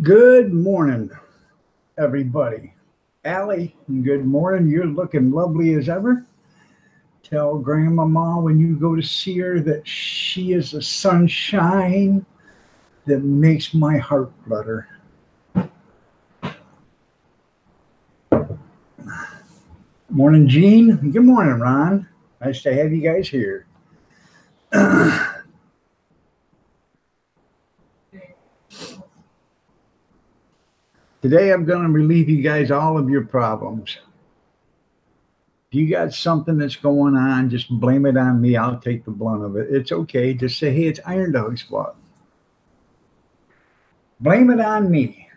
Good morning, everybody. Allie, good morning. You're looking lovely as ever. Tell Grandmama when you go to see her that she is the sunshine that makes my heart flutter. Morning, Gene. Good morning, Ron. Nice to have you guys here. Today, I'm going to relieve you guys all of your problems. If you got something that's going on, just blame it on me. I'll take the blunt of it. It's okay. Just say, hey, it's Iron Dog's fault. Blame it on me.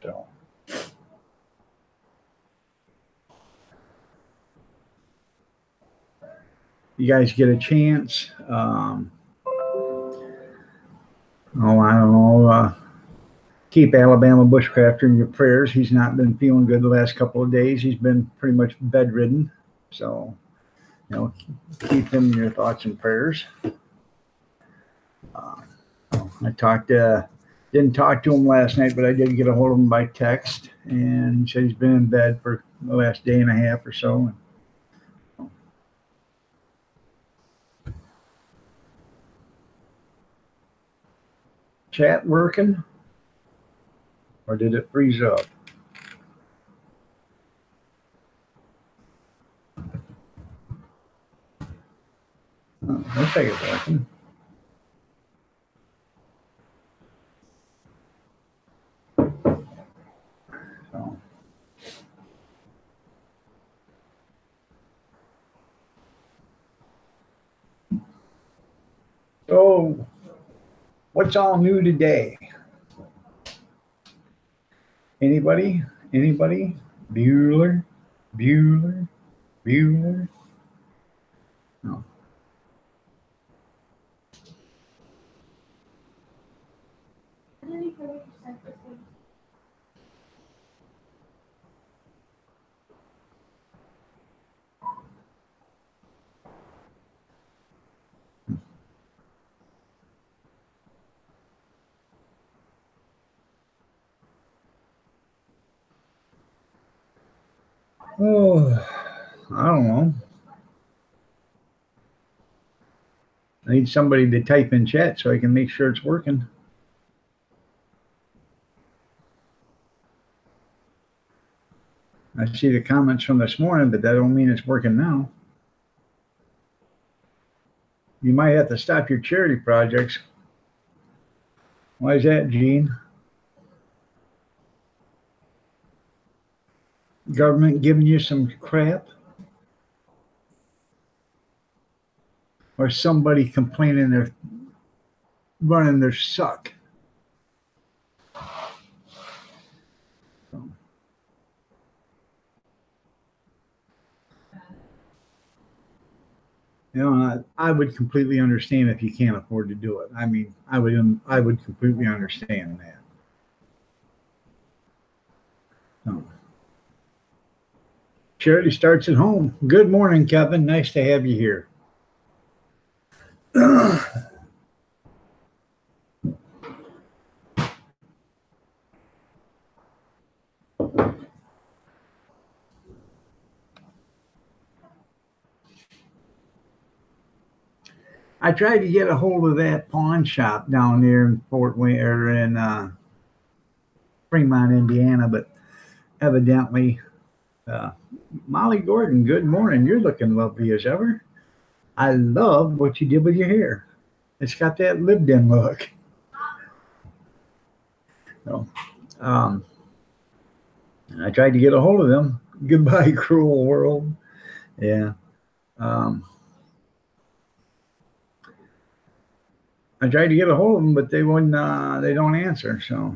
So, you guys get a chance. I don't know. Keep Alabama Bushcrafter in your prayers. He's not been feeling good the last couple of days. He's been pretty much bedridden. So, keep him in your thoughts and prayers. Didn't talk to him last night, but I did get a hold of him by text, and he said he's been in bed for the last day and a half or so. Chat working? Or did it freeze up? I'll take it working. So, what's all new today? Anybody? Bueller? No. Oh, I don't know. I need somebody to type in chat so I can make sure it's working. I see the comments from this morning, but that don't mean it's working now. You might have to stop your charity projects. Why is that, Gene? Government giving you some crap? Or somebody complaining they're running their suck? I would completely understand if you can't afford to do it. I mean, I would completely understand that. So, charity starts at home. Good morning, Kevin. Nice to have you here. I tried to get a hold of that pawn shop down there in Fort Wayne or in Fremont, Indiana, but evidently, Molly Gordon, good morning. You're looking lovely as ever. I love what you did with your hair. It's got that lived-in look. So, I tried to get a hold of them. Goodbye, cruel world. Yeah. I tried to get a hold of them, but they wouldn't. They don't answer. So,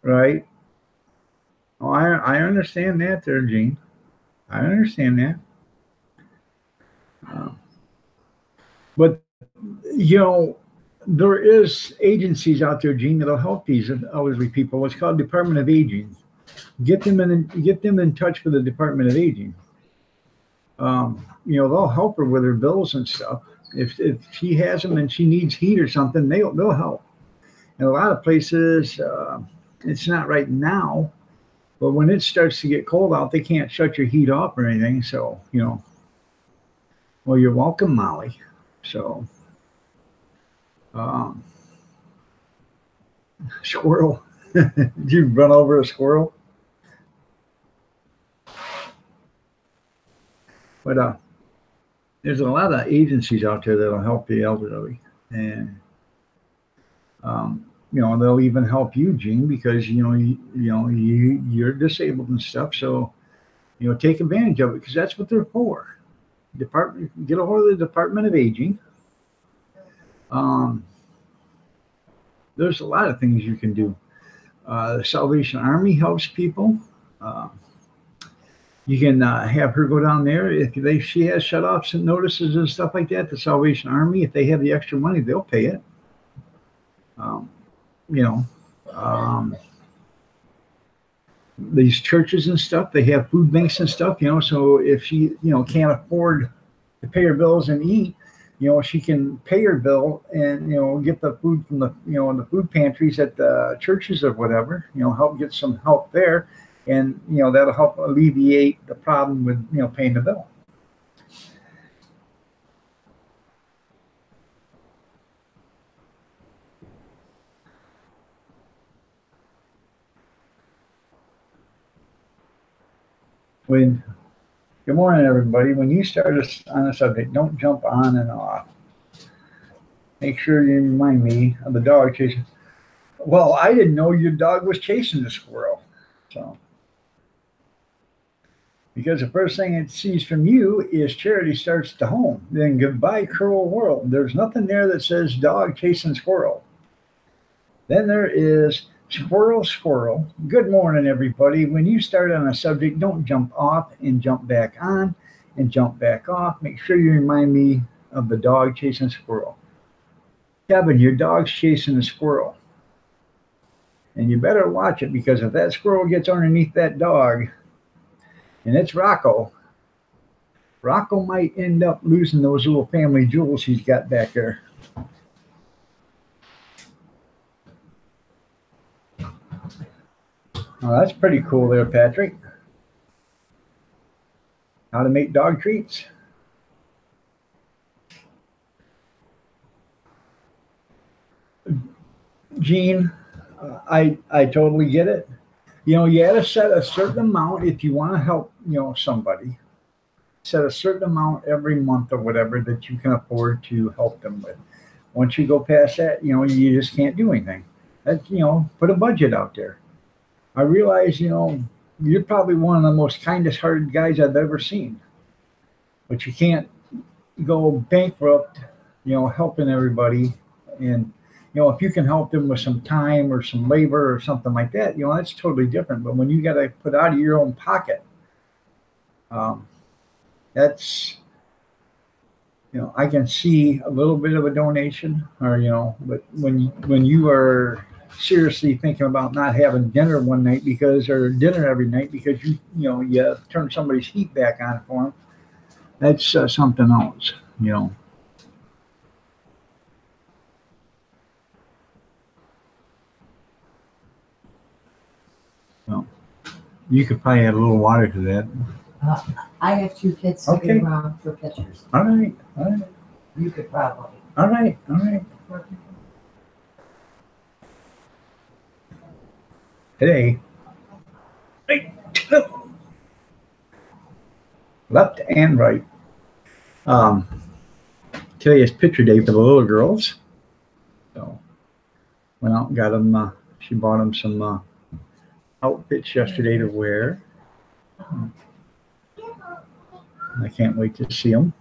right. Oh, I understand that, there, Gene. I understand that. But there is agencies out there, Gene, that'll help these elderly people. It's called Department of Aging. Get them in touch with the Department of Aging. They'll help her with her bills and stuff. If she has them and she needs heat or something, they'll help. In a lot of places, it's not right now, but when it starts to get cold out, they can't shut your heat off or anything. So, well, you're welcome, Molly. So, um, squirrel. Did you run over a squirrel? But there's a lot of agencies out there that'll help the elderly, and they'll even help you, Gene, because you're disabled and stuff. So take advantage of it because that's what they're for. Department, get a hold of the Department of Aging. Um, there's a lot of things you can do. The Salvation Army helps people. Uh, you can have her go down there if she has shutoffs and notices and stuff like that. The Salvation Army, if they have the extra money, they'll pay it. Um, you know, um, these churches and stuff, they have food banks and stuff. So if she can't afford to pay her bills and eat, she can pay her bill and get the food from the in the food pantries at the churches or whatever. Help get some help there, and that'll help alleviate the problem with paying the bill. When Good morning, everybody. When you start on a subject, don't jump on and off. Make sure you remind me of the dog chasing. Well, I didn't know your dog was chasing the squirrel. So, because the first thing it sees from you is charity starts to home. Then goodbye, cruel world. There's nothing there that says dog chasing squirrel. Then there is squirrel, squirrel. Good morning, everybody. When you start on a subject, don't jump off and jump back on and jump back off. Make sure you remind me of the dog chasing squirrel. Kevin, your dog's chasing a squirrel. And you better watch it because if that squirrel gets underneath that dog, and it's Rocco might end up losing those little family jewels he's got back there. Oh, that's pretty cool there, Patrick. How to make dog treats. Gene, I totally get it. You got to set a certain amount if you want to help, somebody. Set a certain amount every month or whatever that you can afford to help them with. Once you go past that, you just can't do anything. That, put a budget out there. I realize, you're probably one of the most kindest hearted guys I've ever seen. But you can't go bankrupt, helping everybody. And, if you can help them with some time or some labor or something like that, that's totally different. But when you got to put out of your own pocket, that's, I can see a little bit of a donation or, but when you are seriously thinking about not having dinner one night or dinner every night because you turn somebody's heat back on for them, that's something else. Well, you could probably add a little water to that. I have two kids sitting around for pictures. All right. You could probably. All right. Today, left and right. Today is picture day for the little girls. So went out and got them. She bought them some outfits yesterday to wear. I can't wait to see them.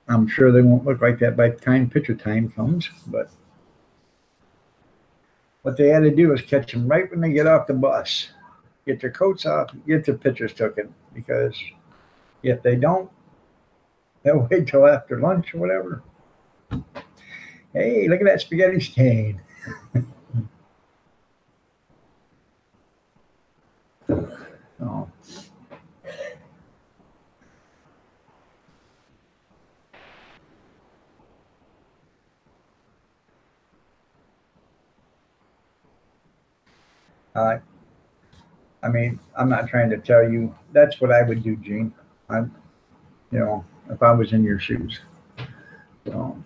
I'm sure they won't look like that by the time picture time comes, but what they had to do is catch them right when they get off the bus, get their coats off, get their pictures taken, because if they don't, they'll wait till after lunch or whatever. Hey, look at that spaghetti stain. Oh. I mean, I'm not trying to tell you. That's what I would do, Gene. I'm, you know, if I was in your shoes. So,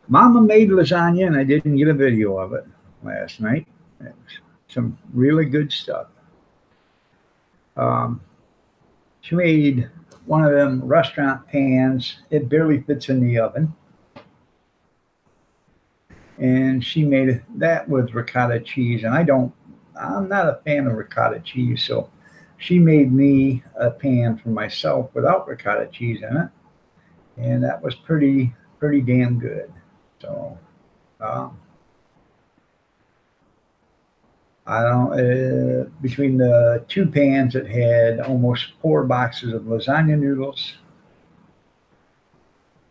Mama made lasagna, and I didn't get a video of it last night. It was some really good stuff. Um, she made one of them restaurant pans. It barely fits in the oven. And she made that with ricotta cheese. And I'm not a fan of ricotta cheese. So she made me a pan for myself without ricotta cheese in it. And that was pretty damn good. So, um, I don't, between the two pans, it had almost 4 boxes of lasagna noodles,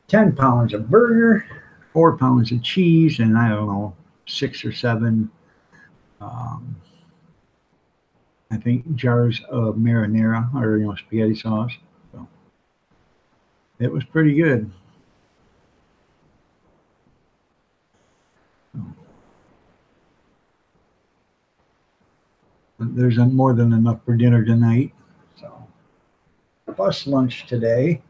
10 pounds of burger, 4 pounds of cheese, and I don't know, 6 or 7, um, I think, jars of marinara or, spaghetti sauce. So it was pretty good. There's more than enough for dinner tonight. So, plus lunch today.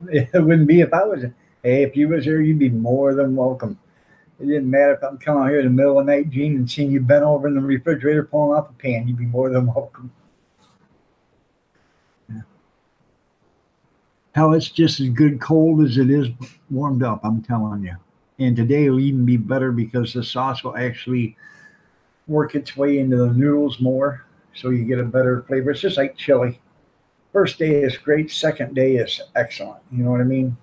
It wouldn't be if I was. Hey, if you was here, you'd be more than welcome. It didn't matter if I'm coming out here in the middle of the night, Gene, and seeing you bent over in the refrigerator pulling off a pan. You'd be more than welcome. Yeah. Hell, it's just as good cold as it is warmed up, I'm telling you. And today will even be better because the sauce will actually work its way into the noodles more, so you get a better flavor. It's just like chili. First day is great. Second day is excellent. You know what I mean?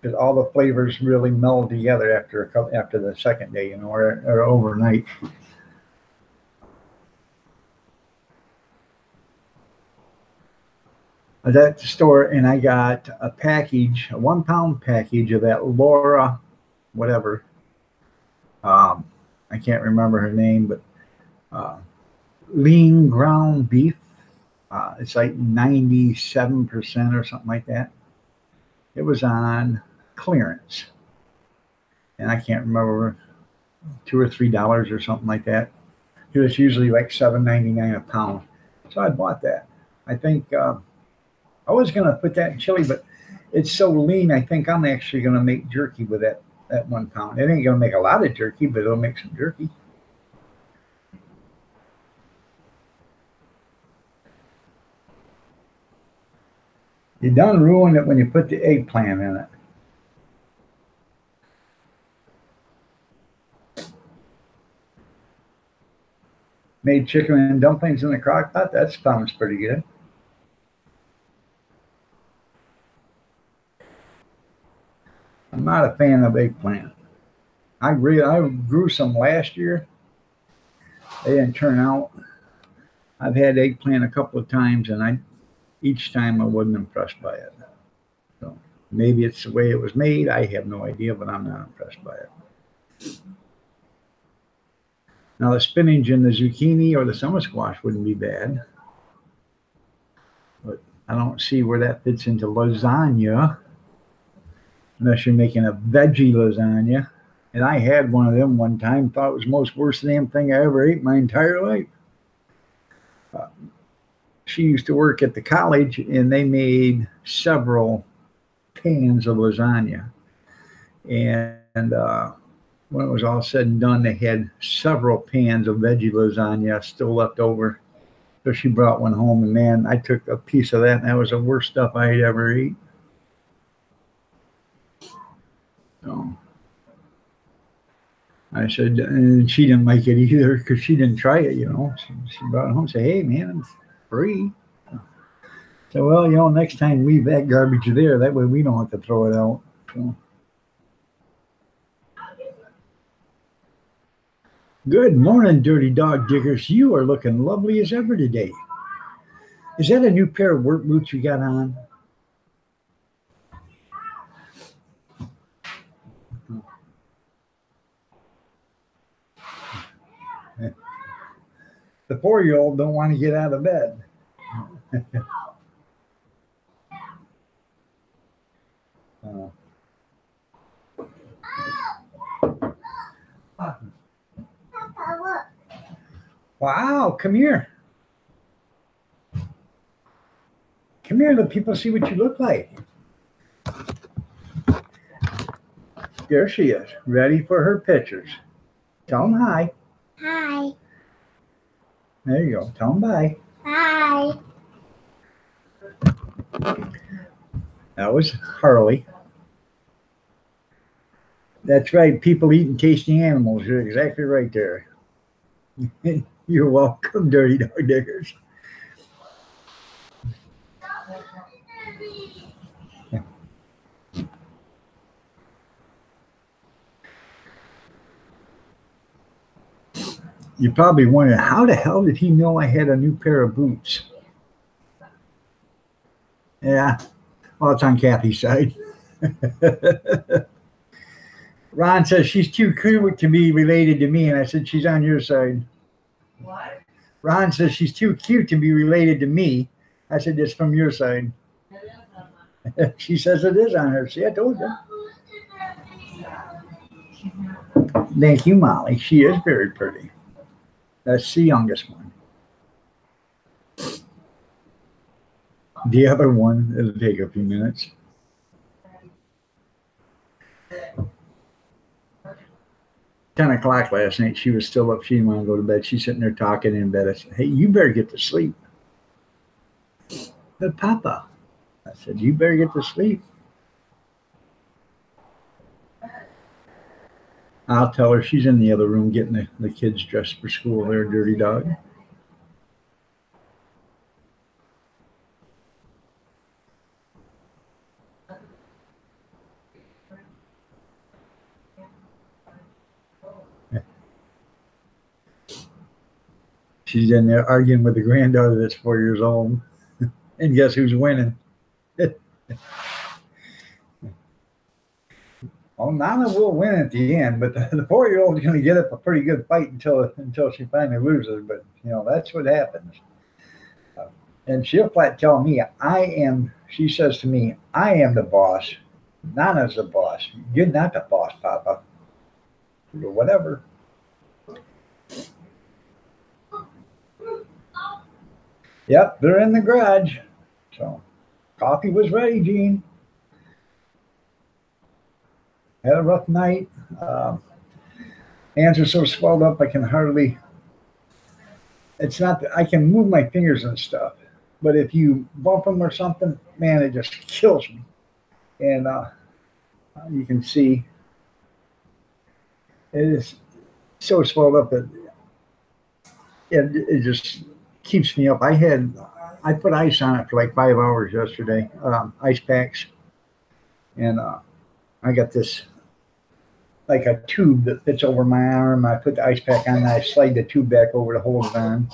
Because all the flavors really meld together after the second day, or overnight. I was at the store and I got a 1 pound package of that Laura, whatever. I can't remember her name, but uh, lean ground beef. It's like 97% or something like that. It was on clearance, and I can't remember, $2 or $3 or something like that. It was usually like $7.99 a pound, so I bought that. I think I was going to put that in chili, but it's so lean. I think I'm actually going to make jerky with that 1 pound. It ain't going to make a lot of jerky, but it'll make some jerky. You done ruined it when you put the eggplant in it. Made chicken and dumplings in the crock pot. That sounds pretty good. I'm not a fan of eggplant. I grew some last year. They didn't turn out. I've had eggplant a couple of times, and each time I wasn't impressed by it. So maybe it's the way it was made. I have no idea, but I'm not impressed by it. Now the spinach and the zucchini or the summer squash wouldn't be bad, but I don't see where that fits into lasagna unless you're making a veggie lasagna. And I had one of them one time, thought it was the most worst damn thing I ever ate my entire life. She used to work at the college, and they made several pans of lasagna. And when it was all said and done, they had several pans of veggie lasagna still left over. So she brought one home, and man, I took a piece of that, and that was the worst stuff I had ever eaten. So I said, and she didn't like it either because she didn't try it, She brought it home and said, hey, man, it's free. So, well, you know, next time leave that garbage there. That way we don't have to throw it out. So. Good morning, Dirty Dog Diggers. You are looking lovely as ever today. Is that a new pair of work boots you got on? The 4-year-old don't want to get out of bed. Wow, come here. Come here, let people see what you look like. There she is, ready for her pictures. Tell them hi. Hi. There you go. Tell them bye. Bye. That was Harley. That's right. People eating tasty animals. You're exactly right there. You're welcome, Dirty Dog Diggers. You're probably wondering, how the hell did he know I had a new pair of boots? Yeah, well, it's on Kathy's side. Ron says she's too cute to be related to me, and I said she's on your side. What? Ron says she's too cute to be related to me. I said it's from your side. She says it is on her. See, I told you. Thank you, Molly. She is very pretty. That's the youngest one. The other one, it'll take a few minutes. 10 o'clock last night, she was still up. She didn't want to go to bed. She's sitting there talking in bed. I said, hey, you better get to sleep. But Papa, I said, you better get to sleep. I'll tell her. She's in the other room getting the kids dressed for school there, Dirty Dog. She's in there arguing with the granddaughter that's 4 years old. And guess who's winning? Well, Nana will win at the end, but the 4-year-old is going to get up a pretty good fight until she finally loses. But, you know, that's what happens. And she'll flat tell me, she says to me, I am the boss. Nana's the boss. You're not the boss, Papa. Or whatever. Yep, they're in the garage. So, coffee was ready, Gene. Had a rough night. Hands are so swelled up I can hardly. It's not that I can move my fingers and stuff, but if you bump them or something, man, it just kills me. And you can see it is so swelled up that it just keeps me up. I put ice on it for like 5 hours yesterday, ice packs, and I got this like a tube that fits over my arm. I put the ice pack on and I slide the tube back over to hold it on.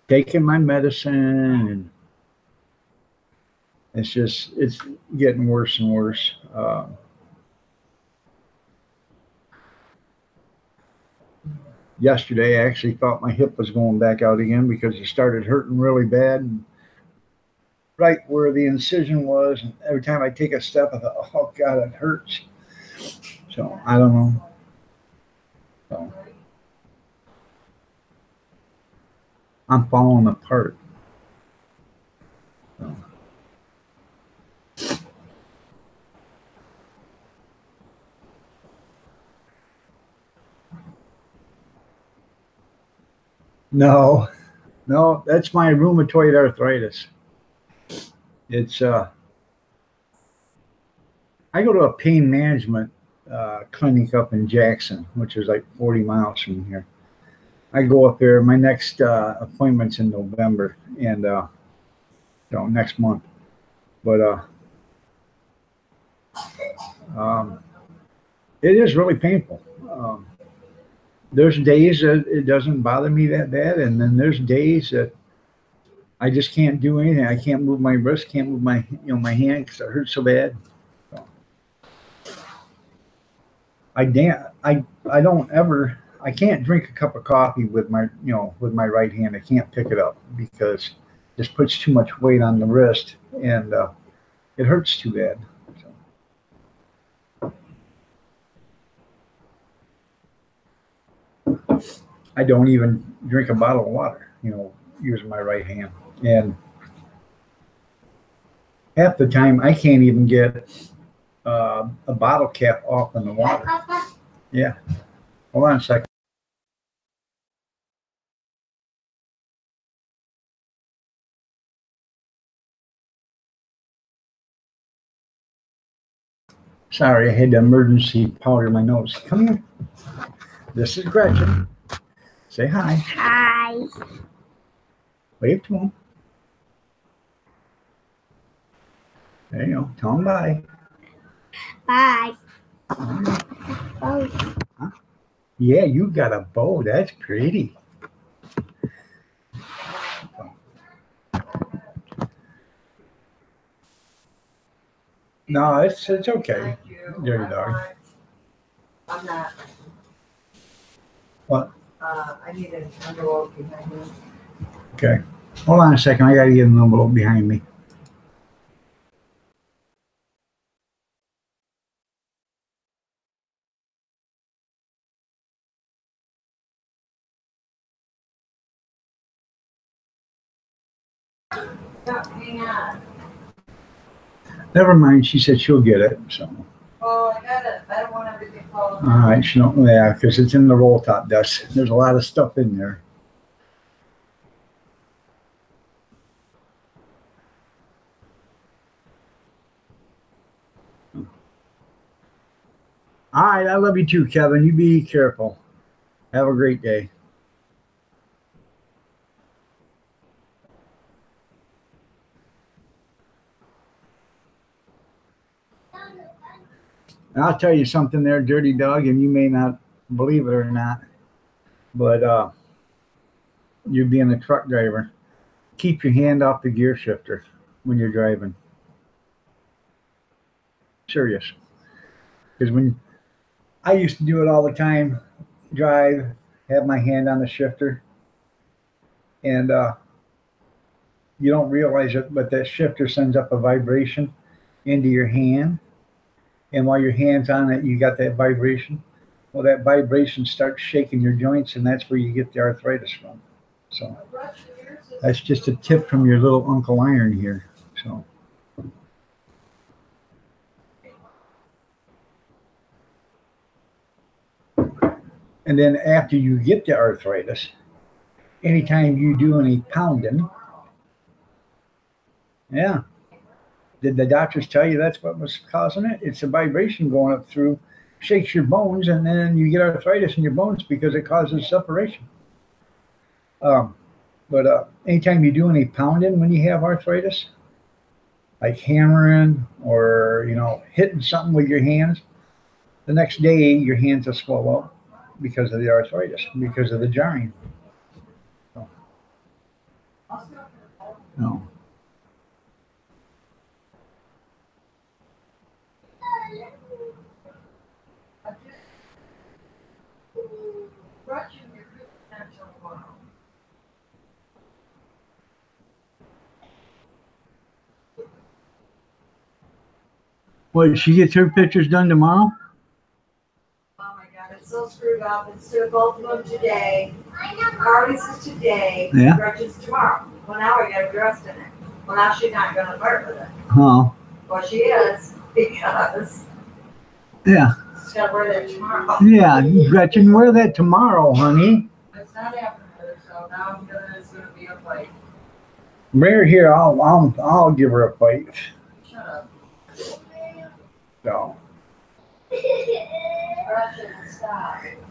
Taking my medicine, and it's getting worse and worse. Yesterday, I actually thought my hip was going back out again because it started hurting really bad. And right where the incision was, and every time I take a step, I thought, oh, God, it hurts. So, I don't know. So, I'm falling apart. So. No, that's my rheumatoid arthritis. It's I go to a pain management clinic up in Jackson, which is like 40 miles from here. I go up there. My next appointment's in November, and next month. But um, it is really painful. There's days that it doesn't bother me that bad, and then there's days that I just can't do anything. I can't move my wrist, can't move my my hand because it hurts so bad. So I don't ever. I can't drink a cup of coffee with my with my right hand. I can't pick it up because it just puts too much weight on the wrist, and it hurts too bad. So I don't even drink a bottle of water, using my right hand. And half the time, I can't even get a bottle cap off in the water. Yeah. Hold on a second. Sorry, I had to emergency powder my nose. Come here. This is Gretchen. Say hi. Hi. Wave to him. There you go. Tell him bye. Bye. Huh? Yeah, you got a bow. That's pretty. No, it's okay. Dirty dog. I'm not. What? I need an envelope behind me. Okay. Hold on a second. I got to get an envelope behind me. No, hang on. Never mind. She said she'll get it. So. Well, I got it. I don't want everything falling. All right. She don't. Yeah, because it's in the roll top desk. There's a lot of stuff in there. All right. I love you too, Kevin. You be careful. Have a great day. And I'll tell you something there, dirty dog, and you may not believe it or not, but you being a truck driver, keep your hand off the gear shifter when you're driving. Serious. Because when I used to do it all the time, drive, have my hand on the shifter, and you don't realize it, but that shifter sends up a vibration into your hand. And while your hand's on it, you got that vibration. Well, that vibration starts shaking your joints, and that's where you get the arthritis from. So that's just a tip from your little Uncle Iron here. So. And then after you get the arthritis, anytime you do any pounding, yeah. Did the doctors tell you that's what was causing it? It's a vibration going up through, shakes your bones, and then you get arthritis in your bones because it causes separation. But anytime you do any pounding when you have arthritis, like hammering or hitting something with your hands, the next day your hands will swell up because of the arthritis, because of the jarring. No. Well, she gets her pictures done tomorrow? Oh my God, it's so screwed up. It's to both of them today. Carly's is today. Yeah. Gretchen's tomorrow. Well, now we got dressed in it. Well, now she's not going to flirt with it. Oh. Well, she is because yeah. She's got to wear that tomorrow. Yeah, Gretchen, wear that tomorrow, honey. It's not happening, so now it's going to be a fight. Bring her here. I'll give her a fight. Shut up. So.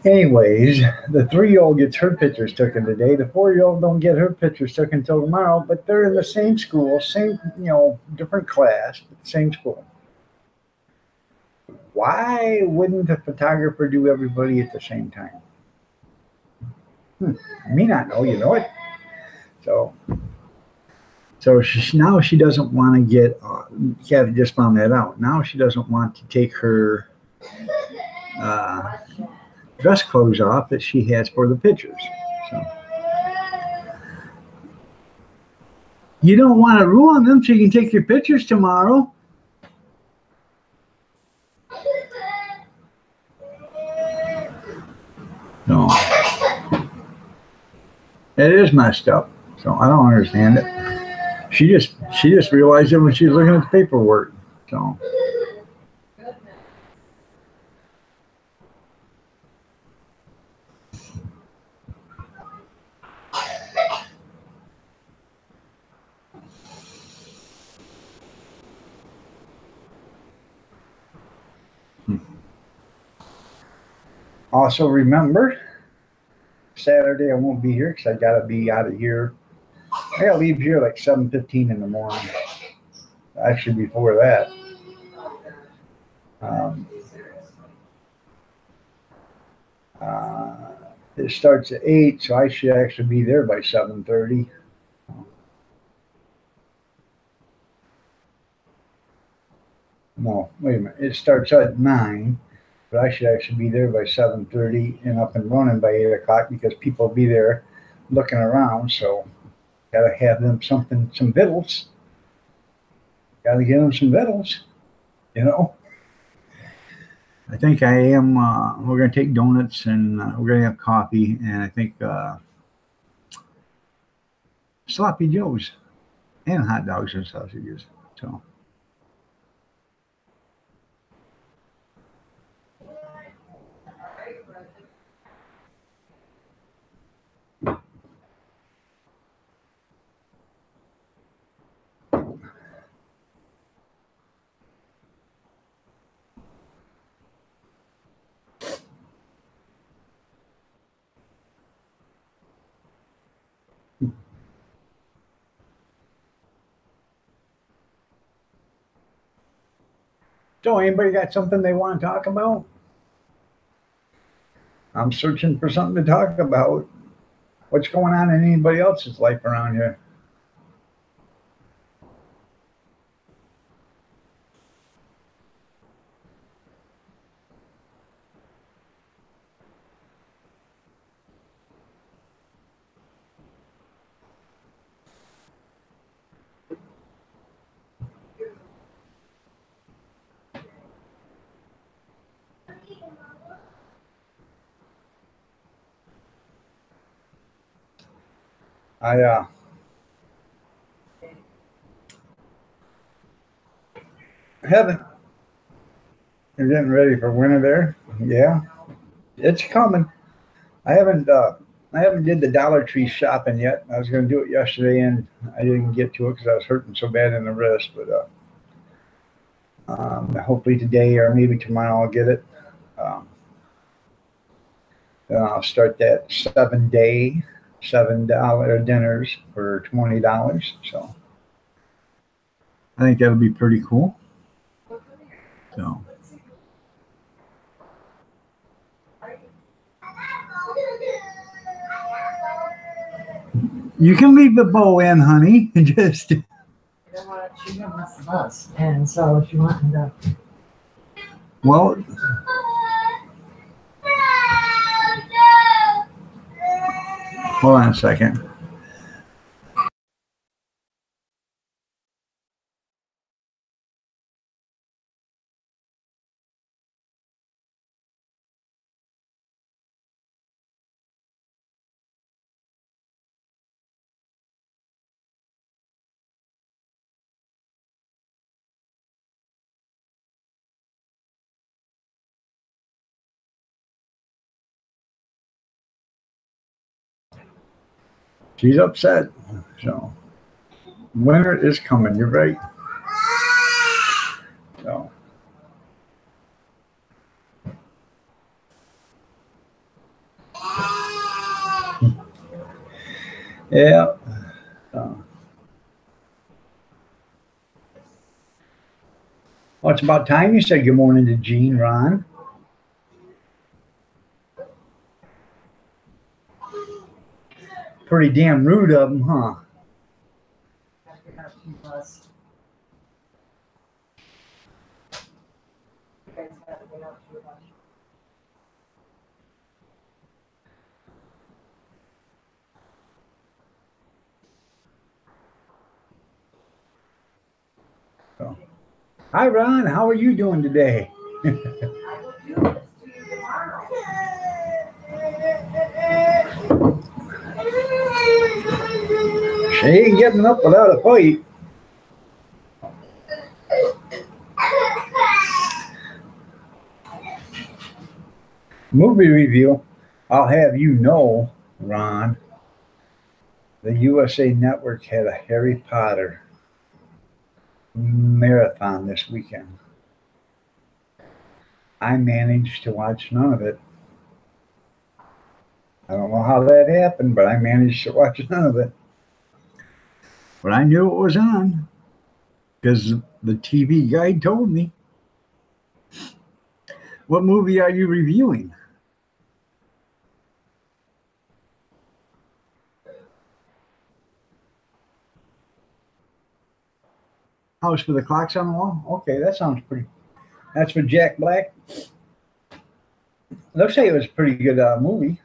Anyways, the 3-year-old gets her pictures taken today. The 4-year-old don't get her pictures taken until tomorrow, but they're in the same school, same, different class, but same school. Why wouldn't the photographer do everybody at the same time? Me not know, you know it. So now she doesn't want to get. Kathy just found that out. Now she doesn't want to take her dress clothes off that she has for the pictures. So you don't want to ruin them, so you can take your pictures tomorrow. No, it is messed up. So I don't understand it. She just realized it when she was looking at the paperwork. So. Also remember, Saturday I won't be here because I gotta be out of here. I gotta leave here like 7:15 in the morning. Actually, before that. It starts at 8, so I should actually be there by 7:30. No, wait a minute. It starts at 9. But I should actually be there by 7:30 and up and running by 8 o'clock because people will be there looking around. So gotta have them some victuals. Gotta give them some victuals, I think I am. We're gonna take donuts and we're gonna have coffee and I think sloppy joes and hot dogs and sausages. So. So anybody got something they want to talk about? I'm searching for something to talk about. What's going on in anybody else's life around here? Heaven. You're getting ready for winter there? Yeah. It's coming. I haven't did the Dollar Tree shopping yet. I was going to do it yesterday and I didn't get to it because I was hurting so bad in the wrist. But hopefully today or maybe tomorrow I'll get it. Then I'll start that $7 dinners for $20. So I think that'll be pretty cool. So. You can leave the bow in, honey. Just. I don't want to chew on the bus, and so if you want to. Well. Hold on a second. She's upset. So winter is coming. You're right. So Yeah. Uh, well, it's about time you said good morning to Gene, Ron. Pretty damn rude of them, huh? So, hi, Ron. How are you doing today? I will do this to you tomorrow. She ain't getting up without a fight. Movie review. I'll have you know, Ron, the USA Network had a Harry Potter marathon this weekend. I managed to watch none of it. I don't know how that happened, but I managed to watch none of it. But I knew it was on because the TV guide told me. What movie are you reviewing? House with the Clocks on the Wall? Okay, that sounds pretty. That's for Jack Black. Looks like it was a pretty good movie.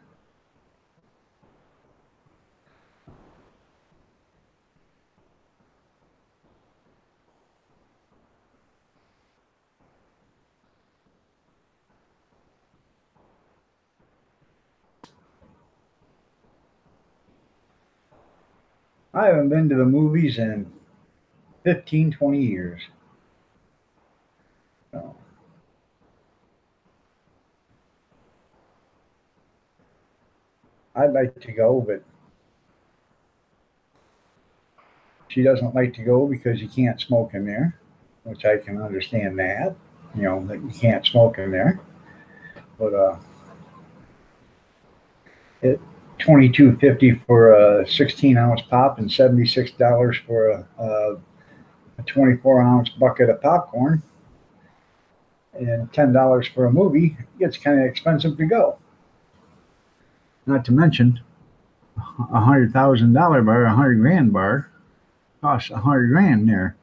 I haven't been to the movies in 15, 20 years. So, I'd like to go, but she doesn't like to go because you can't smoke in there, which I can understand that. You know, that you can't smoke in there. But it $22.50 for a 16-ounce pop and $76 for a 24-ounce bucket of popcorn and $10 for a movie. It gets kind of expensive to go. Not to mention $100,000 bar, $100,000 bar costs $100,000 there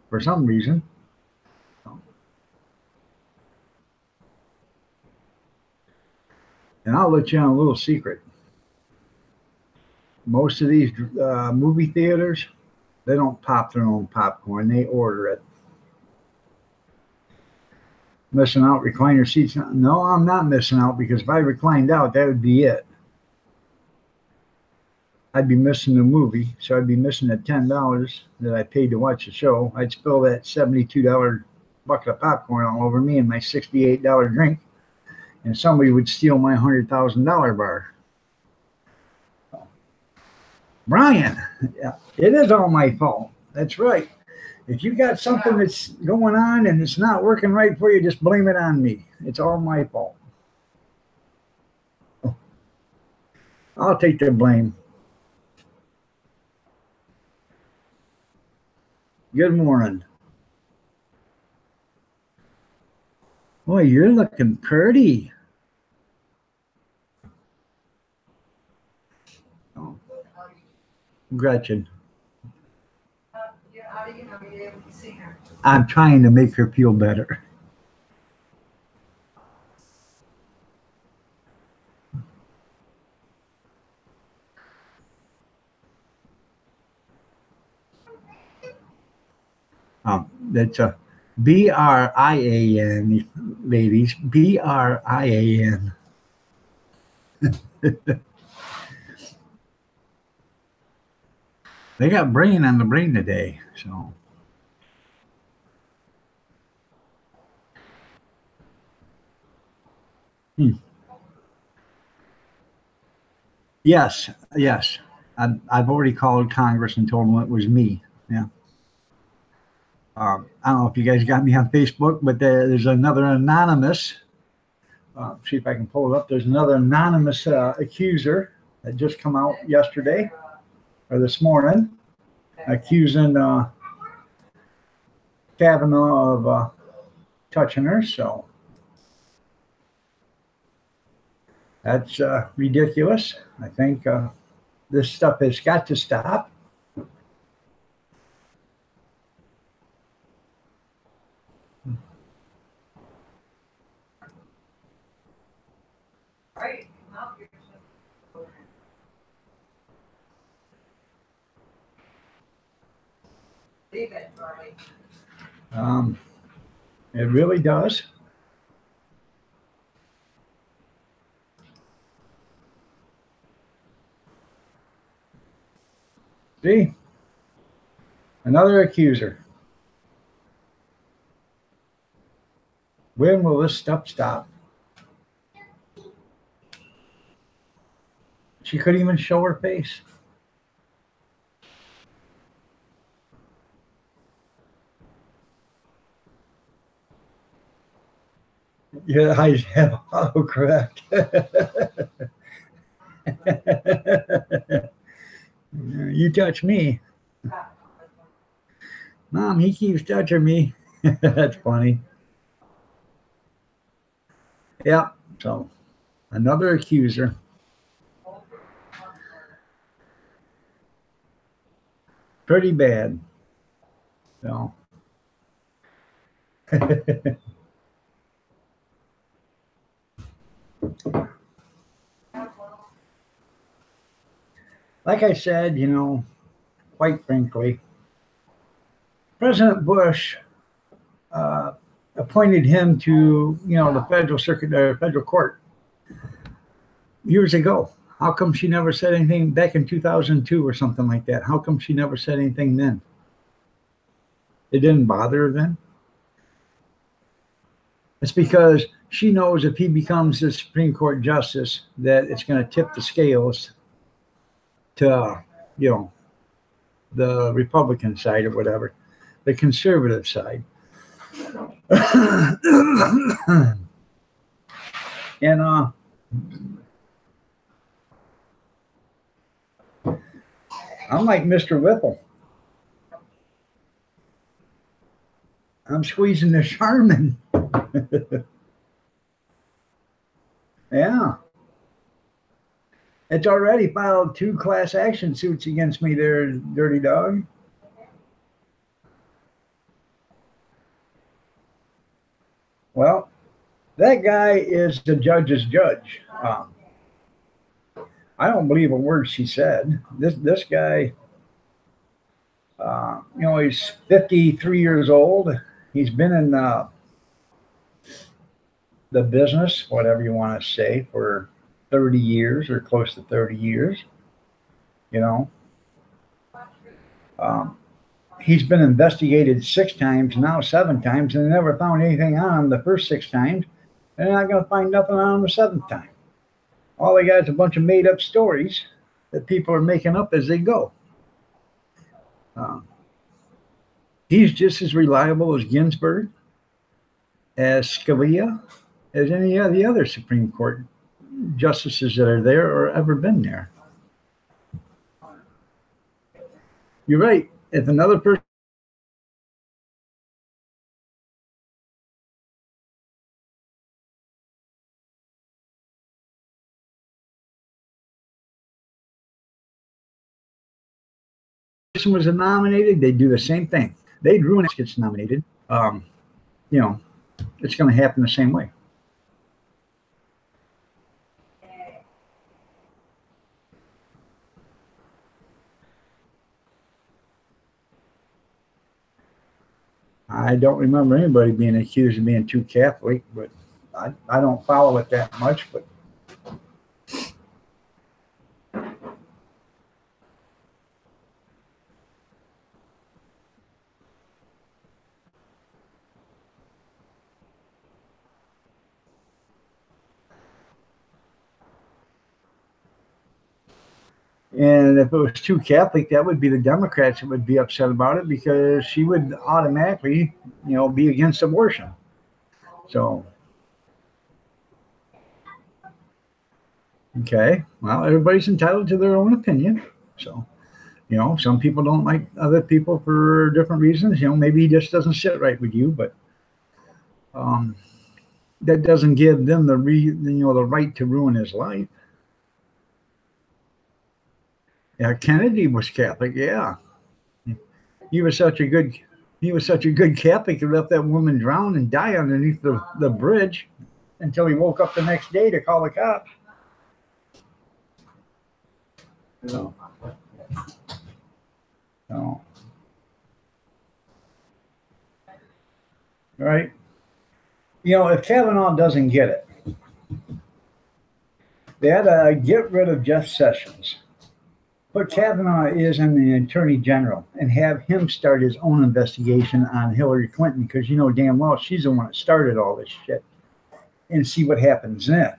for some reason. And I'll let you on a little secret. Most of these movie theaters, they don't pop their own popcorn. They order it. Missing out recliner seats? No, I'm not missing out because if I reclined out, that would be it. I'd be missing the movie, so I'd be missing the $10 that I paid to watch the show. I'd spill that $72 bucket of popcorn all over me and my $68 drink, and somebody would steal my $100,000 bar. Brian, it is all my fault. That's right. If you got something that's going on and it's not working right for you, just blame it on me. It's all my fault. I'll take the blame. Good morning. Boy, you're looking pretty. Oh. Gretchen. How do you know you're able to see her? I'm trying to make her feel better. That's a BRIAN, ladies. BRIAN. They got brain on the brain today, so. Yes. I've already called Congress and told them it was me. Yeah. I don't know if you guys got me on Facebook, but there's another anonymous. See if I can pull it up. There's another anonymous accuser that just come out yesterday. or this morning, accusing Kavanaugh of touching her. So that's ridiculous. I think this stuff has got to stop. Right. Leave it, Charlie. It really does. See? Another accuser. When will this stuff stop? She couldn't even show her face. Yeah, I have autocorrect. You touch me. Mom, he keeps touching me. That's funny. Yeah, so another accuser. Pretty bad. So. Like I said, quite frankly, President Bush appointed him to, the federal circuit or federal court years ago. How come she never said anything back in 2002 or something like that? How come she never said anything then? It didn't bother her then? It's because she knows if he becomes the Supreme Court justice, that it's going to tip the scales to, the Republican side or whatever, the conservative side. And I'm like Mr. Whipple. I'm squeezing the Charmin. Yeah. It's already filed 2 class action suits against me there, dirty dog. Well, that guy is the judge's judge. I don't believe a word she said. This guy, he's 53 years old. He's been in the business, whatever you want to say, for 30 years or close to 30 years. He's been investigated 6 times, now 7 times, and they never found anything on him the first 6 times. They're not going to find nothing on him the 7th time. All they got is a bunch of made up stories that people are making up as they go. He's just as reliable as Ginsburg, as Scalia, as any of the other Supreme Court justices that are there or ever been there. You're right. If another person was nominated, they'd do the same thing. They'd ruin it if it gets nominated. It's going to happen the same way. I don't remember anybody being accused of being too Catholic, but I don't follow it that much. But and if it was too Catholic, that would be the Democrats that would be upset about it, because she would automatically, be against abortion. So, okay, well, everybody's entitled to their own opinion. So, Some people don't like other people for different reasons. Maybe he just doesn't sit right with you, but um, that doesn't give them the right to ruin his life. Yeah, Kennedy was Catholic. Yeah, he was such a good Catholic. He let that woman drown and die underneath the bridge until he woke up the next day to call the cops. So, so, right? If Kavanaugh doesn't get it, they had to get rid of Jeff Sessions. Put Kavanaugh is in the Attorney General and have him start his own investigation on Hillary Clinton, because damn well she's the one that started all this shit, and see what happens then.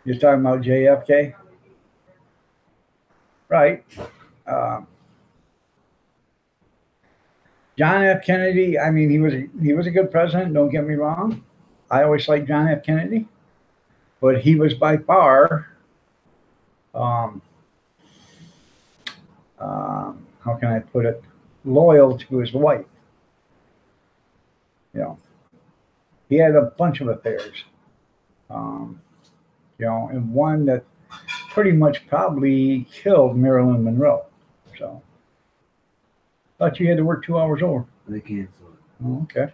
You're talking about JFK? Right. John F. Kennedy, I mean, he was a good president, don't get me wrong. I always liked John F. Kennedy. But he was by far, how can I put it, loyal to his wife. He had a bunch of affairs, and one that pretty much probably killed Marilyn Monroe. So, thought you had to work 2 hours over. They canceled it. Oh, okay.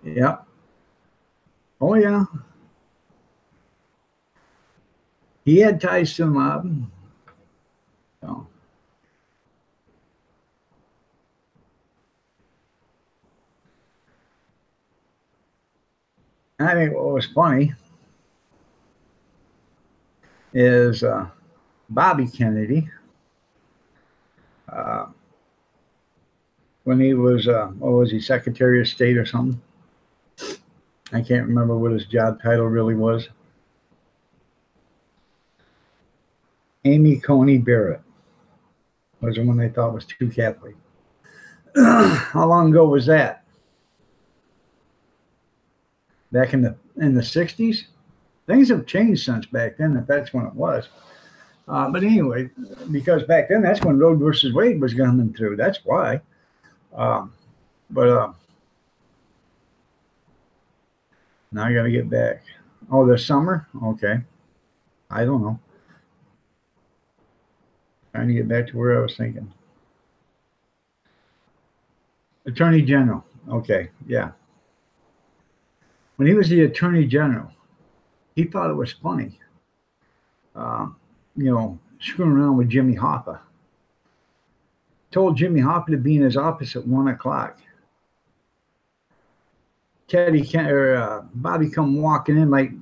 Yeah. Oh, yeah. He had ties to the mob. So. I think what was funny is Bobby Kennedy, when he was, what was he, Secretary of State or something? I can't remember what his job title really was. Amy Coney Barrett was the one they thought was too Catholic. How long ago was that? Back in the 60s? Things have changed since back then, if that's when it was. But anyway, because back then, that's when Roe versus Wade was coming through. That's why. Now I got to get back. Oh, this summer? Okay. I don't know. Trying to get back to where I was thinking. Attorney General. Okay, yeah. When he was the Attorney General, he thought it was funny, screwing around with Jimmy Hoffa. Told Jimmy Hoffa to be in his office at 1 o'clock. Bobby come walking in like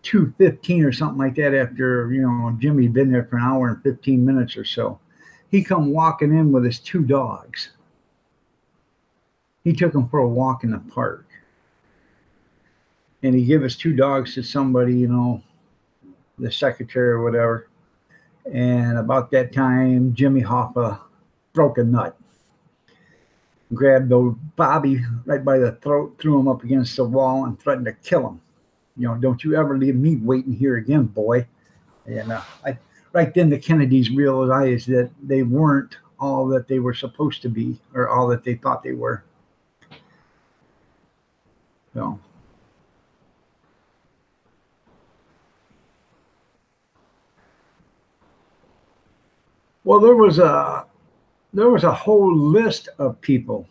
2:15 or something like that after, Jimmy had been there for an hour and 15 minutes or so. He come walking in with his 2 dogs. He took them for a walk in the park. And he gave his 2 dogs to somebody, the secretary or whatever. And about that time, Jimmy Hoffa broke a nut. Grabbed old Bobby right by the throat, threw him up against the wall, and threatened to kill him. Don't you ever leave me waiting here again, boy. And right then the Kennedys realized that they weren't all that they were supposed to be, or all that they thought they were. So. Well, there was a whole list of people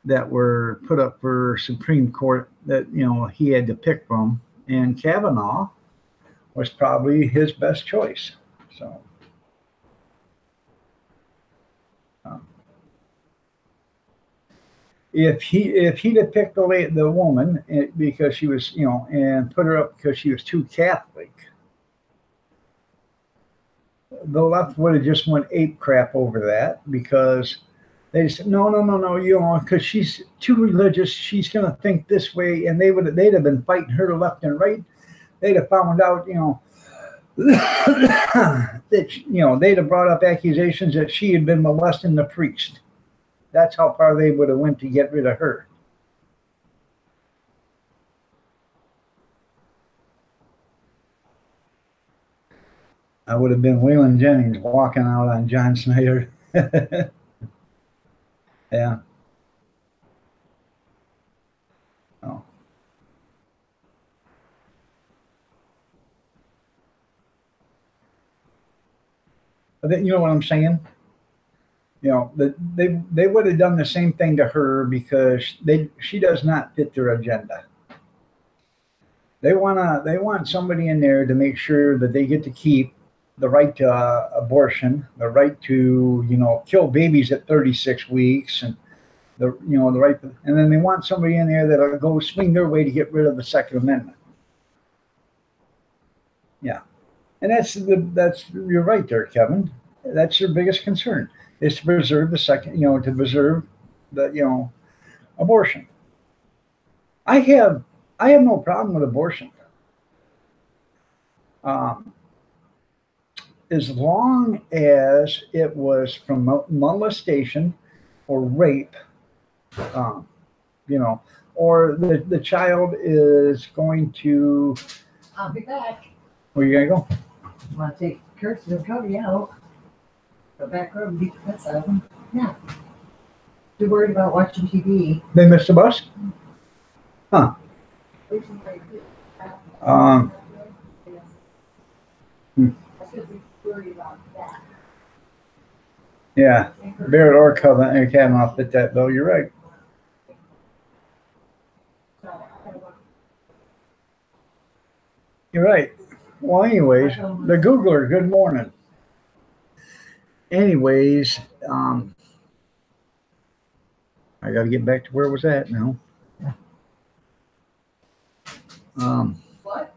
that were put up for Supreme Court that he had to pick from, and Kavanaugh was probably his best choice. So, if he'd have picked the woman because she was and put her up because she was too Catholic, the left would have just went ape crap over that because they said, no, you know, because she's too religious. She's going to think this way. And they'd have been fighting her left and right. They'd have found out, you know, that, you know, they'd have brought up accusations that she had been molesting the priest. That's how far they would have went to get rid of her. I would have been Waylon Jennings walking out on John Snyder. Yeah. Oh. But you know what I'm saying? You know, they would have done the same thing to her because she does not fit their agenda. They want somebody in there to make sure that they get to keep the right to abortion, the right to, you know, kill babies at 36 weeks, and the right, and then they want somebody in there that'll go swing their way to get rid of the Second Amendment. Yeah, and that's you're right there, Kevin. That's your biggest concern is to preserve the second, you know, to preserve the, you know, abortion. I have no problem with abortion. As long as it was from molestation or rape, you know, or the child is going to. I'll be back. Where you gonna go? I want to take Kirsten and Cody out. Go back room, beat the piss out of them. Yeah. Too worried about watching TV. They missed the bus? Huh. Yeah. Barrett or Kavanaugh fit that bill. You're right. You're right. Well, anyways, the Googler, good morning. Anyways, I got to get back to where it was at now. What?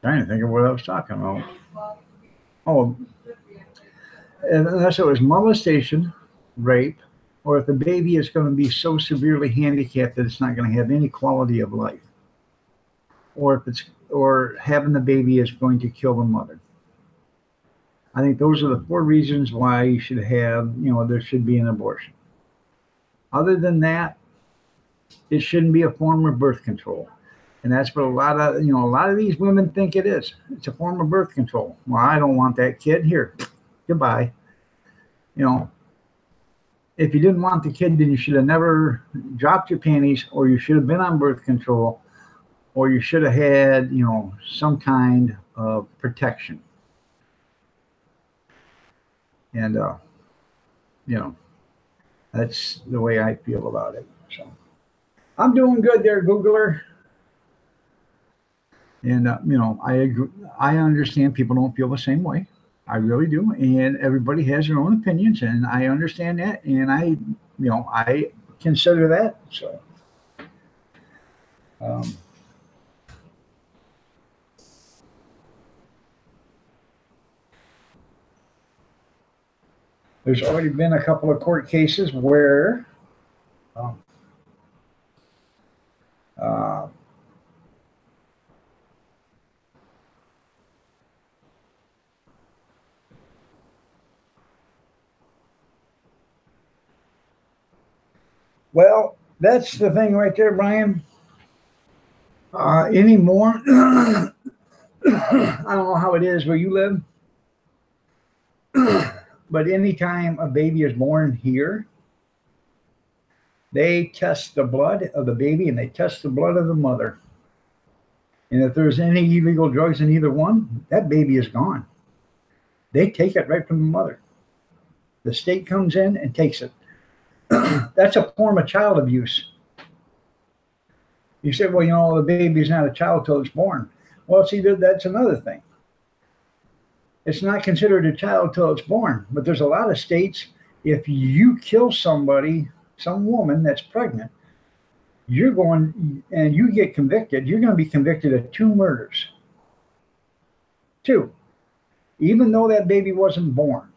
Trying to think of what I was talking about. Oh, unless it was molestation, rape, or if the baby is going to be so severely handicapped that it's not going to have any quality of life, or having the baby is going to kill the mother. I think those are the 4 reasons why you should have, you know, there should be an abortion. Other than that, it shouldn't be a form of birth control. And that's what a lot of these women think it is. It's a form of birth control. Well, I don't want that kid. Here, goodbye. You know, if you didn't want the kid, then you should have never dropped your panties, or you should have been on birth control, or you should have had, you know, some kind of protection. And, you know, that's the way I feel about it. So I'm doing good there, Googler. And, you know, I agree. I understand people don't feel the same way. I really do. And everybody has their own opinions, and I understand that. And I consider that. So, there's already been a couple of court cases where well, that's the thing right there, Brian. Anymore, I don't know how it is where you live. But anytime a baby is born here, they test the blood of the baby and they test the blood of the mother. And if there's any illegal drugs in either one, that baby is gone. They take it right from the mother. The state comes in and takes it. That's a form of child abuse. You say, well, you know, the baby's not a child till it's born. Well, see, that's another thing. It's not considered a child till it's born. But there's a lot of states, if you kill somebody, some woman that's pregnant, you're going and you get convicted, you're going to be convicted of 2 murders. too, even though that baby wasn't born.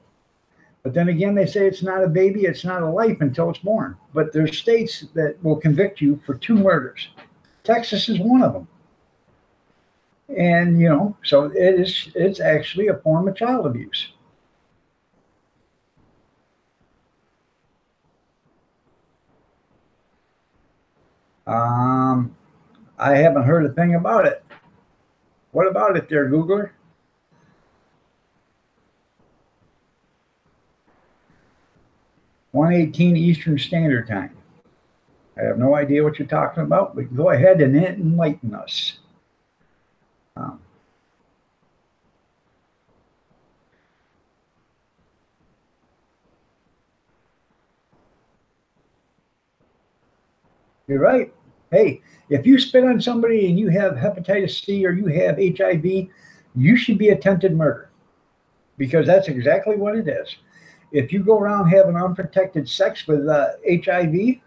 But then again, they say it's not a baby, it's not a life until it's born. But there's states that will convict you for 2 murders. Texas is one of them. And, so it's actually a form of child abuse. I haven't heard a thing about it. What about it there, Googler? (1:18) Eastern Standard Time. I have no idea what you're talking about, but go ahead and enlighten us. You're right. Hey, if you spit on somebody and you have hepatitis C or you have HIV, you should be attempted murder, because that's exactly what it is. If you go around having unprotected sex with HIV,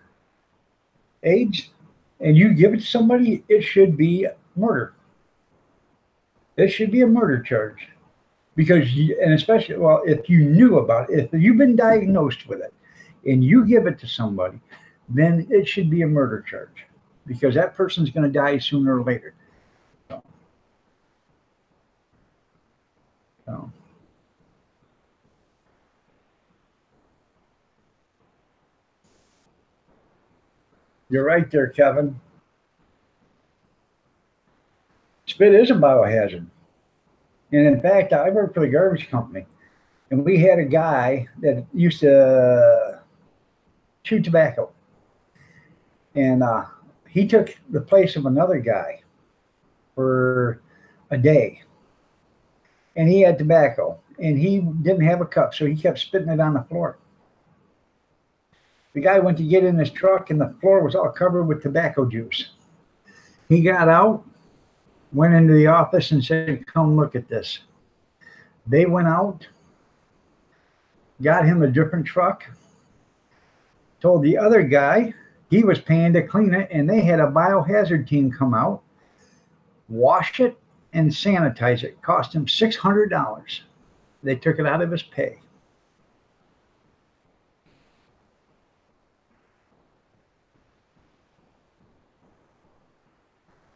AIDS, and you give it to somebody, it should be murder. It should be a murder charge. Because, and especially, well, if you knew about it, if you've been diagnosed with it and you give it to somebody, then it should be a murder charge, because that person's going to die sooner or later. So. You're right there, Kevin. Spit is a biohazard. And in fact, I worked for the garbage company, and we had a guy that used to chew tobacco. And he took the place of another guy for a day. And he had tobacco, and he didn't have a cup, so he kept spitting it on the floor. The guy went to get in his truck, and the floor was all covered with tobacco juice. He got out, went into the office, and said, "Come look at this." They went out, got him a different truck, told the other guy he was paying to clean it, and they had a biohazard team come out, wash it, and sanitize it. Cost him $600. They took it out of his pay.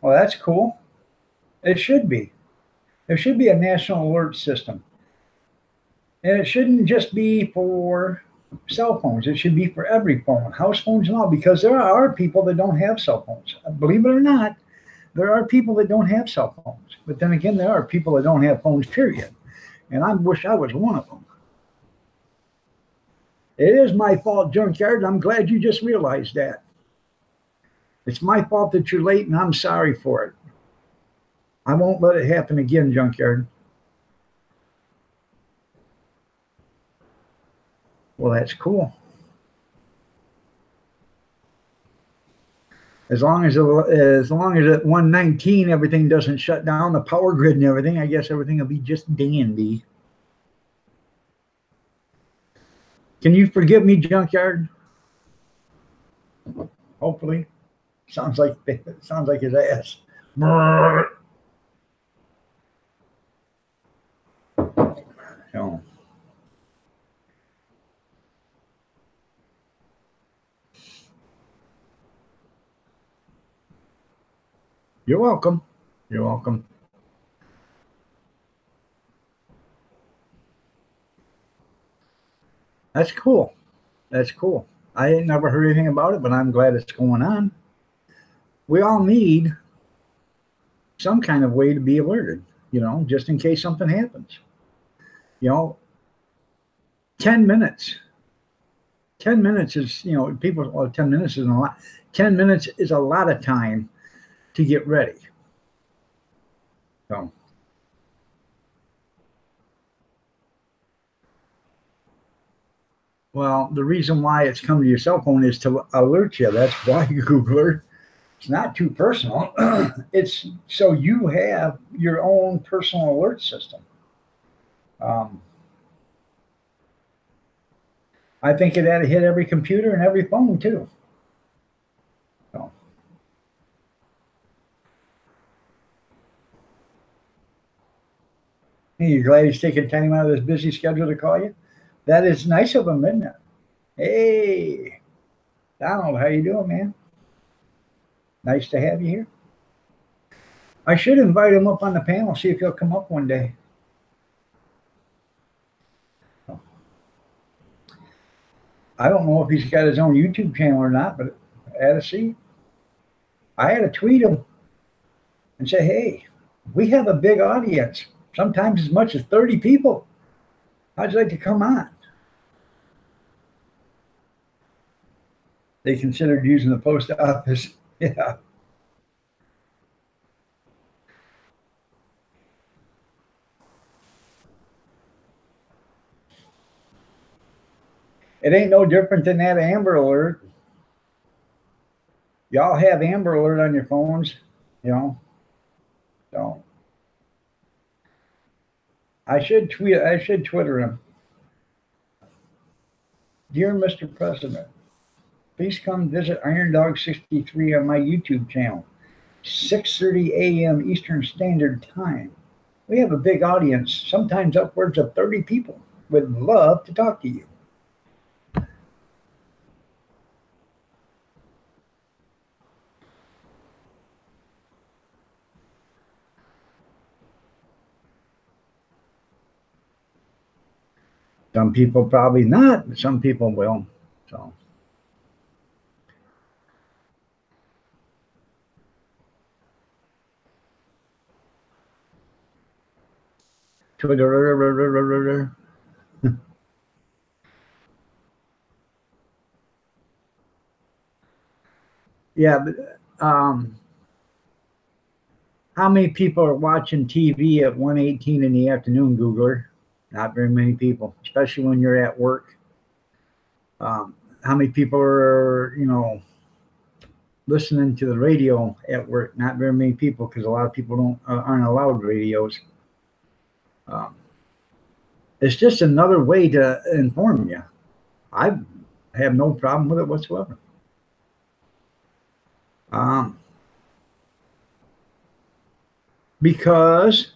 Well, that's cool. It should be. There should be a national alert system. And it shouldn't just be for cell phones. It should be for every phone, house phones and all, because there are people that don't have cell phones. Believe it or not, there are people that don't have cell phones. But then again, there are people that don't have phones, period. And I wish I was one of them. It is my fault, Junkyard. I'm glad you just realized that. It's my fault that you're late, and I'm sorry for it. I won't let it happen again, Junkyard. Well, that's cool. As long as at 119 everything doesn't shut down, the power grid and everything, I guess everything will be just dandy. Can you forgive me, Junkyard? Hopefully. Sounds like his ass. So. You're welcome. You're welcome. That's cool. That's cool. I ain't never heard anything about it, but I'm glad it's going on. We all need some kind of way to be alerted, just in case something happens. 10 minutes. 10 minutes is, people, well, 10 minutes isn't a lot. 10 minutes is a lot of time to get ready. So. Well, the reason why it's come to your cell phone is to alert you. That's why, Googler. It's not too personal. It's so you have your own personal alert system. I think it had to hit every computer and every phone too. So. Hey, you're glad he's taking time out of his busy schedule to call you? That is nice of him, isn't it? Hey, Donald, how you doing, man? Nice to have you here. I should invite him up on the panel, see if he'll come up one day. I don't know if he's got his own YouTube channel or not, but add a see. I had to tweet him and say, hey, we have a big audience, sometimes as much as 30 people. How'd you like to come on? They considered using the post office. Yeah. It ain't no different than that Amber Alert. Y'all have Amber Alert on your phones, you know. So I should Twitter him. Dear Mr. President, please come visit Iron Dog 63 on my YouTube channel, 6:30 a.m. Eastern Standard Time. We have a big audience, sometimes upwards of 30 people. Would love to talk to you. Some people probably not, but some people will. So. Twitter. Yeah, but how many people are watching TV at 1:18 in the afternoon, Googler? Not very many people, especially when you're at work. How many people are, listening to the radio at work? Not very many people, because a lot of people aren't allowed radios. It's just another way to inform you. I have no problem with it whatsoever. Because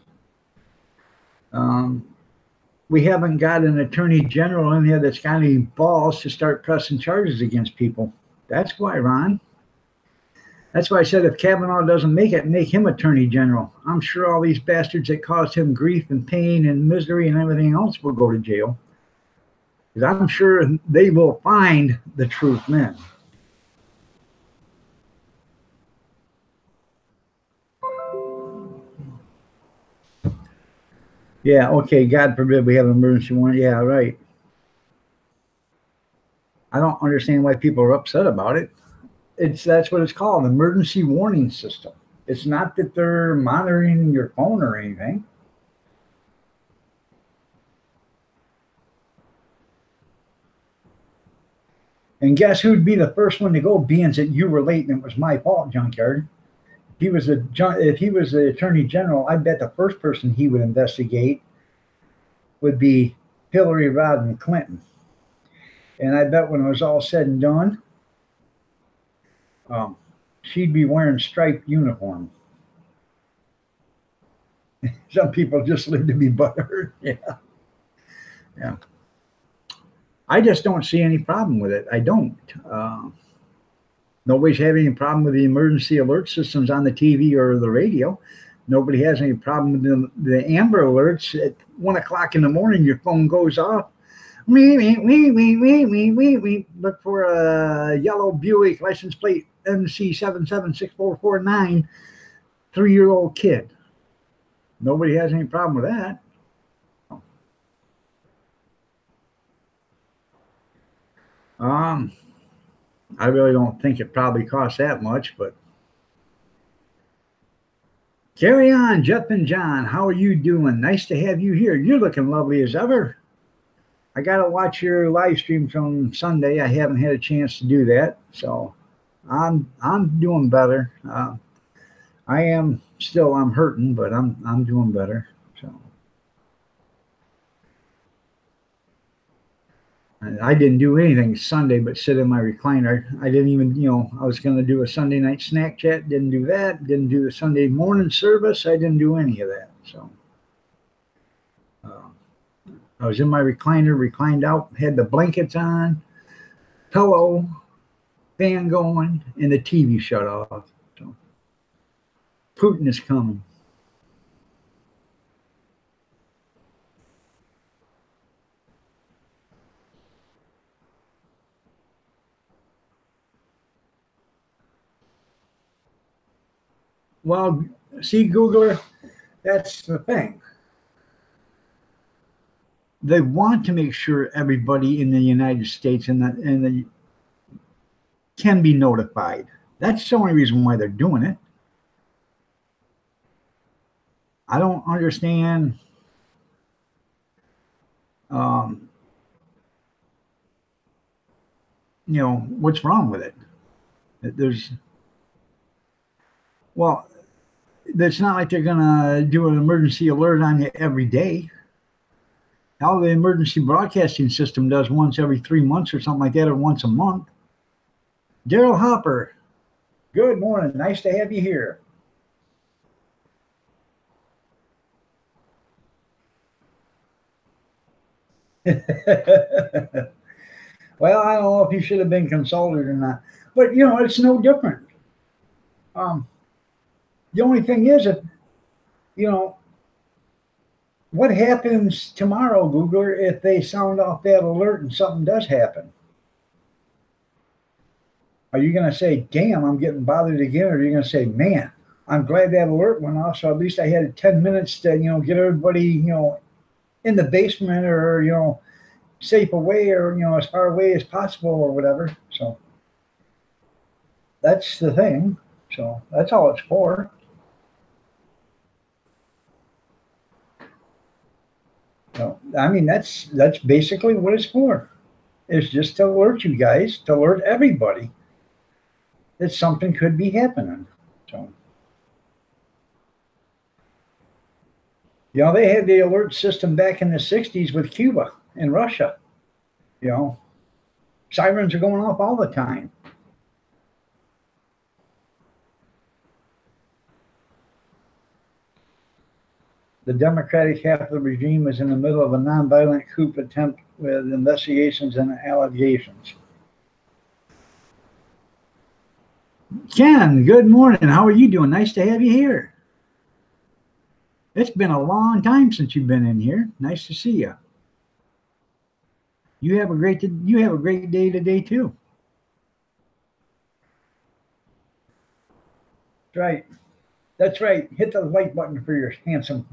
we haven't got an attorney general in here that's got any balls to start pressing charges against people. That's why, Ron. That's why I said if Kavanaugh doesn't make it, make him attorney general. I'm sure all these bastards that caused him grief and pain and misery and everything else will go to jail. Because I'm sure they will find the truth men. Yeah, okay, God forbid we have an emergency warning. Yeah, right. I don't understand why people are upset about it. That's what it's called, emergency warning system. It's not that they're monitoring your phone or anything. And guess who'd be the first one to go, being that you were late and it was my fault, Junkyard? If he was the attorney general, I bet the first person he would investigate would be Hillary Rodham Clinton. And I bet when it was all said and done, she'd be wearing striped uniform. Some people just live to be butthurt. Yeah. I just don't see any problem with it. I don't. Nobody's having any problem with the emergency alert systems on the TV or the radio. Nobody has any problem with the Amber Alerts. At 1 o'clock in the morning, your phone goes off. Look for a yellow Buick license plate MC776449, 3-year-old kid. Nobody has any problem with that. I really don't think it probably costs that much, but carry on, Jeff and John. How are you doing? Nice to have you here. You're looking lovely as ever. I got to watch your live stream from Sunday. I haven't had a chance to do that, so I'm doing better. I'm hurting, but I'm doing better. So I didn't do anything Sunday but sit in my recliner. I didn't even, I was going to do a Sunday night snack chat. Didn't do that. Didn't do the Sunday morning service. I didn't do any of that. So Uh, I was in my recliner, reclined out, had the blankets on, pillow, fan going, and the TV shut off. So Putin is coming. Well, see, Googler, that's the thing. They want to make sure everybody in the United States and the can be notified. That's the only reason why they're doing it. I don't understand. Um, what's wrong with it? There's well, it's not like they're gonna do an emergency alert on you every day. How the emergency broadcasting system does once every 3 months or something like that, or once a month. Daryl Hopper, good morning. Nice to have you here. Well, I don't know if you should have been consulted or not, but it's no different. The only thing is that, you know, what happens tomorrow, Googler, if they sound off that alert and something does happen? Are you going to say, damn, I'm getting bothered again? Or are you going to say, man, I'm glad that alert went off, so at least I had 10 minutes to, get everybody, in the basement or, safe away or, as far away as possible or whatever. So that's the thing. So that's all it's for. So, I mean, that's basically what it's for. It's just to alert you guys, to alert everybody that something could be happening. So, they had the alert system back in the 60s with Cuba and Russia. Sirens are going off all the time. The Democratic half of the regime is in the middle of a nonviolent coup attempt with investigations and allegations. Ken, good morning. How are you doing? Nice to have you here. It's been a long time since you've been in here. Nice to see you. You have a great day today too. That's right. That's right. Hit the like button for your handsome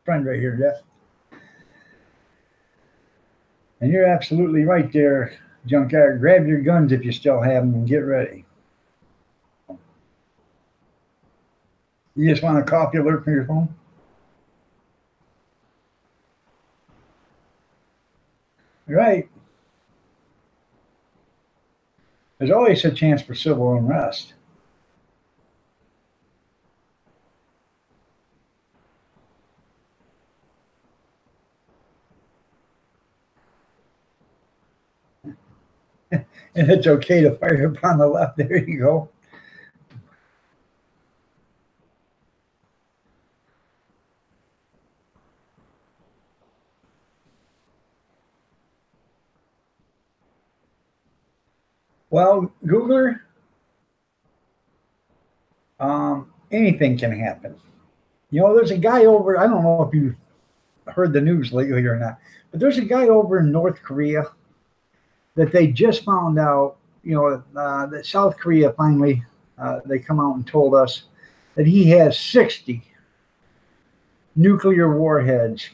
friend right here, Jeff. And you're absolutely right there, Junkyard. Grab your guns if you still have them and get ready. You just want a coffee alert from your phone? Right. There's always a chance for civil unrest. And it's okay to fire upon the left. There you go. Well, Googler, anything can happen. There's a guy over, I don't know if you heard the news lately or not, but there's a guy over in North Korea that they just found out, that South Korea finally, they come out and told us that he has 60 nuclear warheads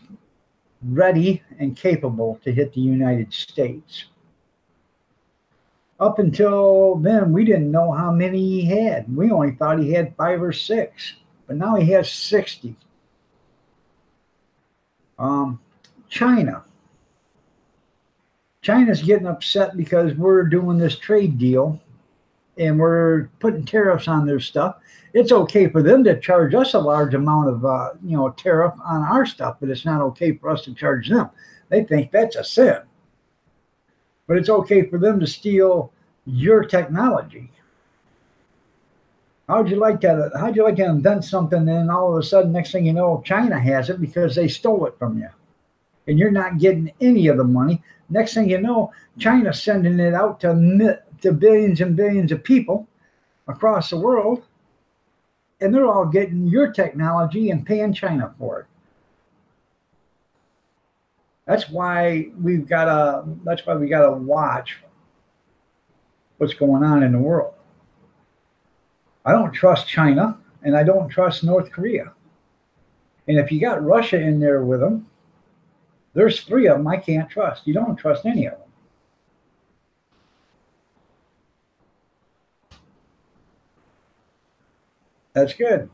ready and capable to hit the United States. Up until then, we didn't know how many he had. We only thought he had 5 or 6, but now he has 60. China's getting upset because we're doing this trade deal and we're putting tariffs on their stuff. It's okay for them to charge us a large amount of, tariff on our stuff, but it's not okay for us to charge them. They think that's a sin. But it's okay for them to steal your technology. How'd you like that? How'd you like to invent something, and then all of a sudden, next thing you know, China has it because they stole it from you, and you're not getting any of the money. Next thing you know, China's sending it out to billions and billions of people across the world, and they're all getting your technology and paying China for it. That's why we gotta watch what's going on in the world. I don't trust China, and I don't trust North Korea. And if you got Russia in there with them, there's three of them I can't trust. You don't trust any of them. That's good.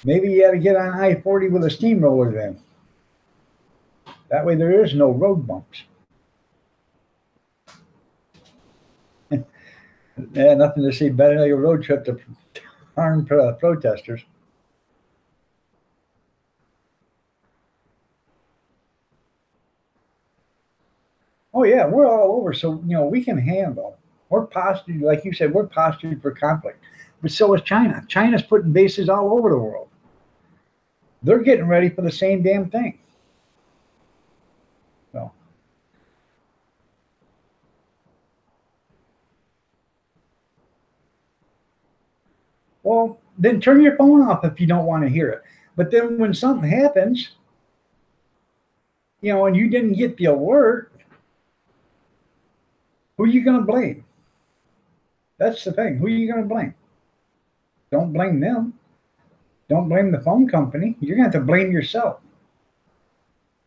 Maybe you got to get on I-40 with a steamroller then. That way there is no road bumps. Yeah, nothing to see better than a road trip to armed protesters. Oh yeah, we're all over, so we can handle. We're postured, like you said, we're postured for conflict. But so is China. China's putting bases all over the world. They're getting ready for the same damn thing. So. Well, then turn your phone off if you don't want to hear it. But then when something happens, and you didn't get the alert, who are you going to blame? That's the thing. Who are you going to blame? Don't blame them. Don't blame the phone company. You're going to have to blame yourself.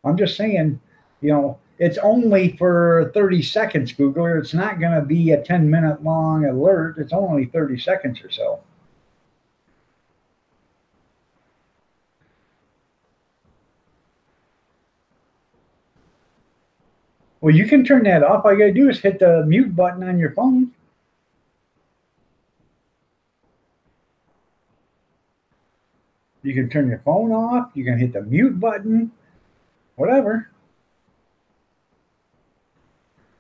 I'm just saying, it's only for 30 seconds, Googler. It's not going to be a 10-minute long alert. It's only 30 seconds or so. Well, you can turn that off. All you got to do is hit the mute button on your phone. You can turn your phone off. You can hit the mute button, whatever.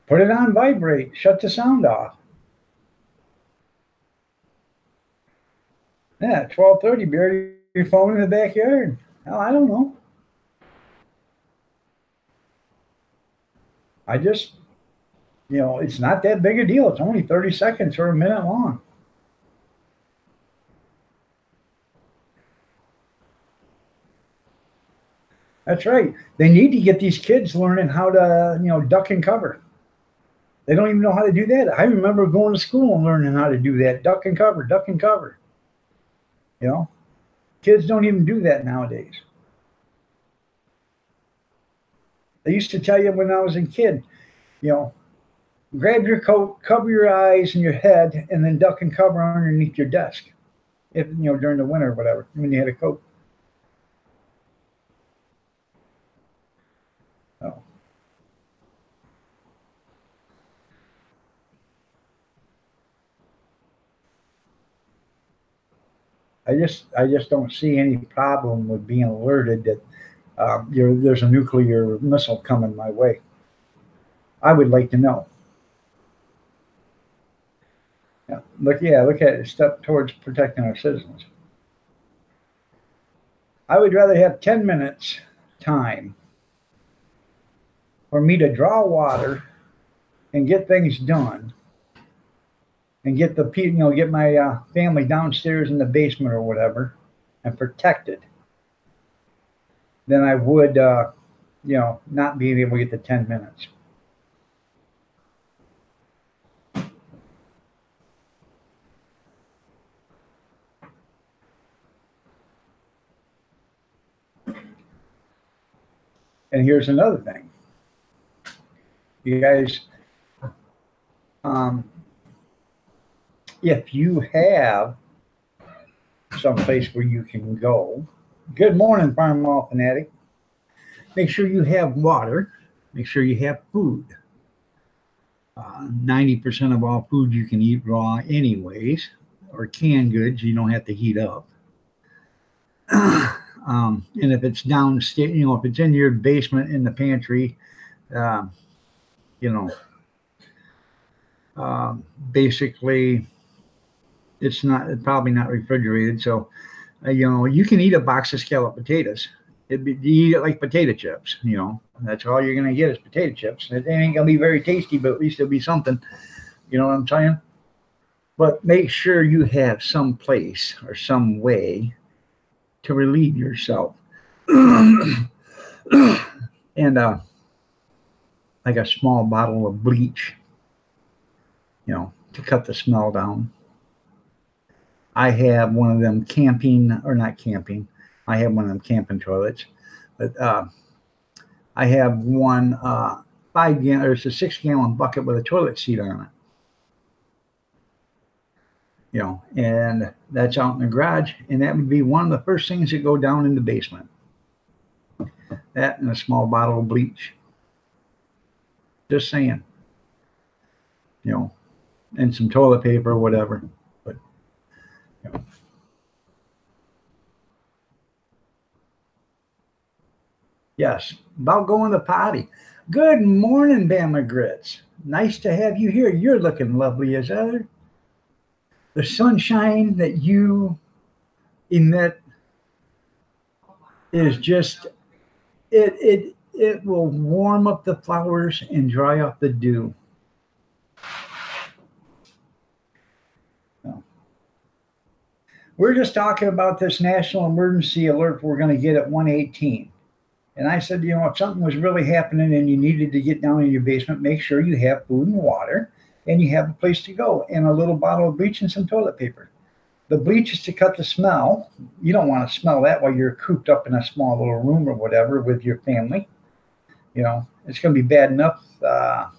Put it on vibrate. Shut the sound off. Yeah, 12:30. Bury your phone in the backyard. Hell, I don't know. I just, it's not that big a deal. It's only 30 seconds or a minute long. That's right. They need to get these kids learning how to, duck and cover. They don't even know how to do that. I remember going to school and learning how to do that. Duck and cover, duck and cover. Kids don't even do that nowadays. They used to tell you when I was a kid, grab your coat, cover your eyes and your head, and then duck and cover underneath your desk. If during the winter or whatever, when you had a coat. Oh. I just don't see any problem with being alerted that there's a nuclear missile coming my way. I would like to know. Yeah, look at it. Step towards protecting our citizens. I would rather have 10 minutes time for me to draw water and get things done and get get my family downstairs in the basement or whatever and protected than I would, not being able to get the 10 minutes. And here's another thing. You guys, if you have someplace where you can go, good morning, Farm Mall Fanatic. Make sure you have water. Make sure you have food. 90% of all food you can eat raw anyways, or canned goods you don't have to heat up. And if it's downstairs, if it's in your basement in the pantry, basically It's not probably not refrigerated, so you can eat a box of scalloped potatoes. You eat it like potato chips. That's all you're gonna get is potato chips. It ain't gonna be very tasty, but at least it'll be something. You know what I'm saying? But make sure you have some place or some way to relieve yourself. And like a small bottle of bleach, to cut the smell down. I have one of them camping, or not camping. I have one of them camping toilets, but I have one 5 gallon, or it's a 6 gallon bucket with a toilet seat on it. And that's out in the garage, and that would be one of the first things that go down in the basement. That and a small bottle of bleach. Just saying. And some toilet paper or whatever. But yes, about going to potty. Good morning, Bama Grits. Nice to have you here. You're looking lovely as ever. The sunshine that you emit is just it will warm up the flowers and dry up the dew. We're just talking about this national emergency alert we're going to get at 118. And I said, if something was really happening and you needed to get down in your basement, make sure you have food and water and you have a place to go and a little bottle of bleach and some toilet paper. The bleach is to cut the smell. You don't want to smell that while you're cooped up in a small little room or whatever with your family. It's going to be bad enough. They're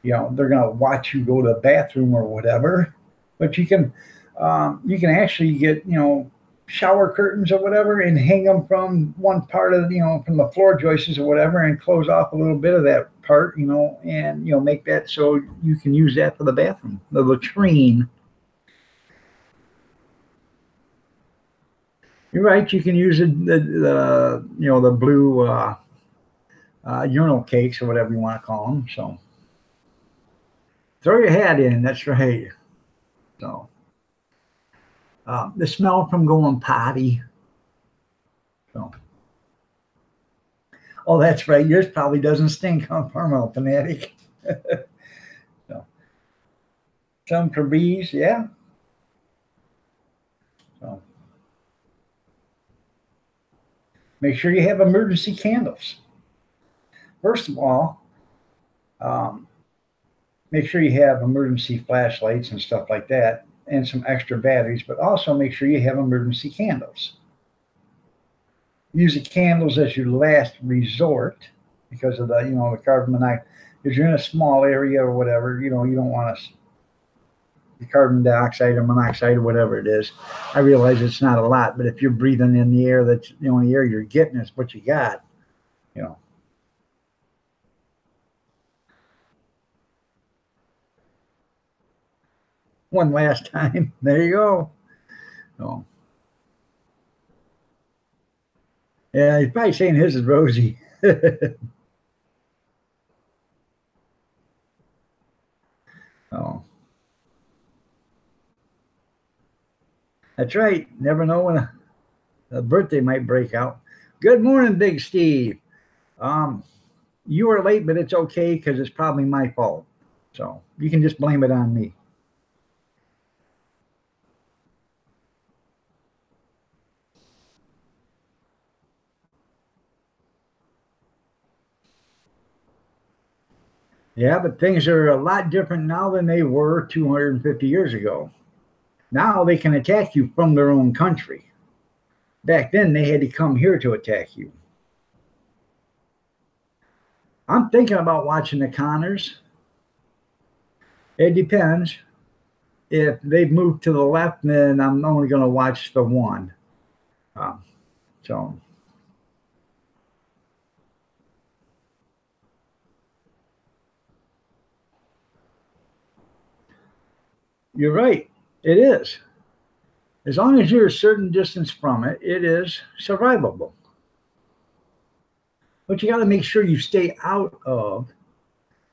going to watch you go to the bathroom or whatever. But you can actually get, shower curtains or whatever and hang them from one part of, from the floor joists or whatever and close off a little bit of that part, and, make that so you can use that for the bathroom, the latrine. You're right. You can use the blue urinal cakes or whatever you want to call them. So throw your hat in. That's right. So the smell from going potty. So, oh, that's right. Yours probably doesn't stink, huh, Parmel Fanatic? So, some Febreze, yeah. So, make sure you have emergency candles. First of all, make sure you have emergency flashlights and stuff like that, and some extra batteries, but also make sure you have emergency candles. Use the candles as your last resort because of the carbon monoxide. If you're in a small area or whatever, you don't want the carbon dioxide or monoxide or whatever it is. I realize it's not a lot, but if you're breathing in the air, that's the only air you're getting is what you got. One last time. There you go. Oh. Yeah, he's probably saying his is rosy. Oh. That's right. Never know when a birthday might break out. Good morning, Big Steve. You were late, but it's okay because it's probably my fault. So you can just blame it on me. Yeah, but things are a lot different now than they were 250 years ago. Now they can attack you from their own country. Back then, they had to come here to attack you. I'm thinking about watching the Connors. It depends. If they've moved to the left, then I'm only going to watch the one. So. You're right. It is. As long as you're a certain distance from it, it is survivable. But you got to make sure you stay out of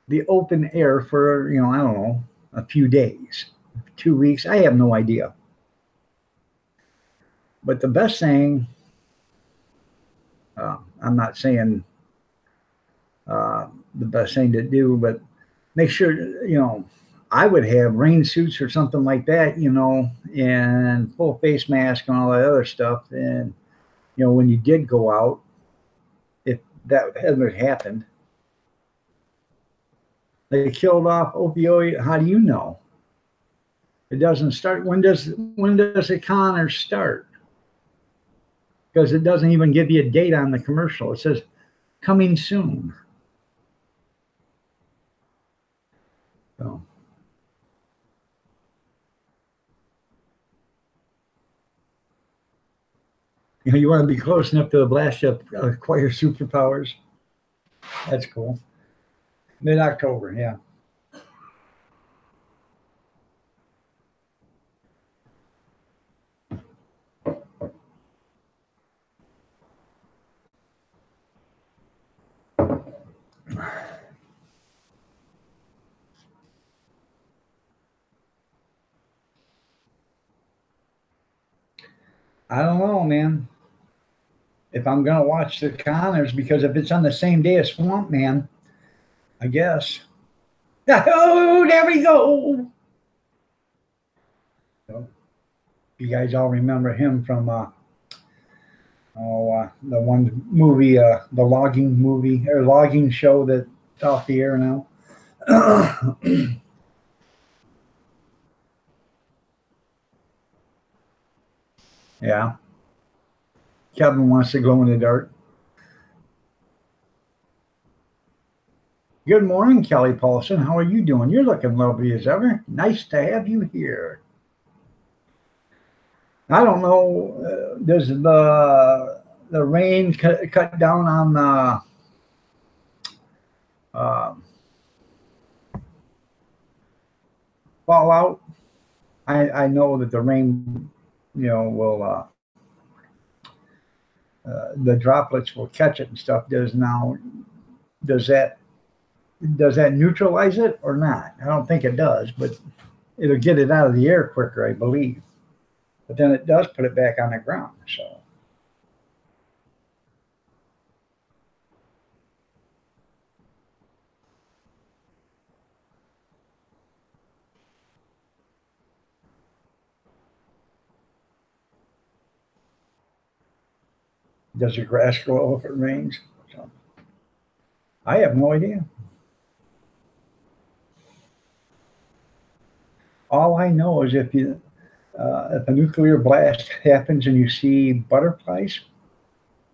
the open air for, I don't know, a few days. 2 weeks. I have no idea. But the best thing, I'm not saying the best thing to do, but make sure, I would have rain suits or something like that, and full face mask and all that other stuff. And, when you did go out, if that ever happened, they killed off opioid. How do you know? It doesn't start. When does the Connors start? Because it doesn't even give you a date on the commercial. It says coming soon. So you want to be close enough to the blast to acquire superpowers. That's cool. Mid-October, yeah. I don't know, man. If I'm gonna watch the Connors, because if it's on the same day as Swamp Man, I guess. Oh, there we go. So, you guys all remember him from the one movie, the logging movie or logging show that's off the air now. Yeah. Kevin wants to glow in the dark. Good morning, Kelly Paulson. How are you doing? You're looking lovely as ever. Nice to have you here. I don't know. Does the rain cut down on the fallout? I know that the rain, will the droplets will catch it and stuff. Does that neutralize it or not? I don't think it does, but it'll get it out of the air quicker, I believe. But then it does put it back on the ground. So does the grass grow if it rains? So I have no idea. All I know is if a nuclear blast happens and you see butterflies,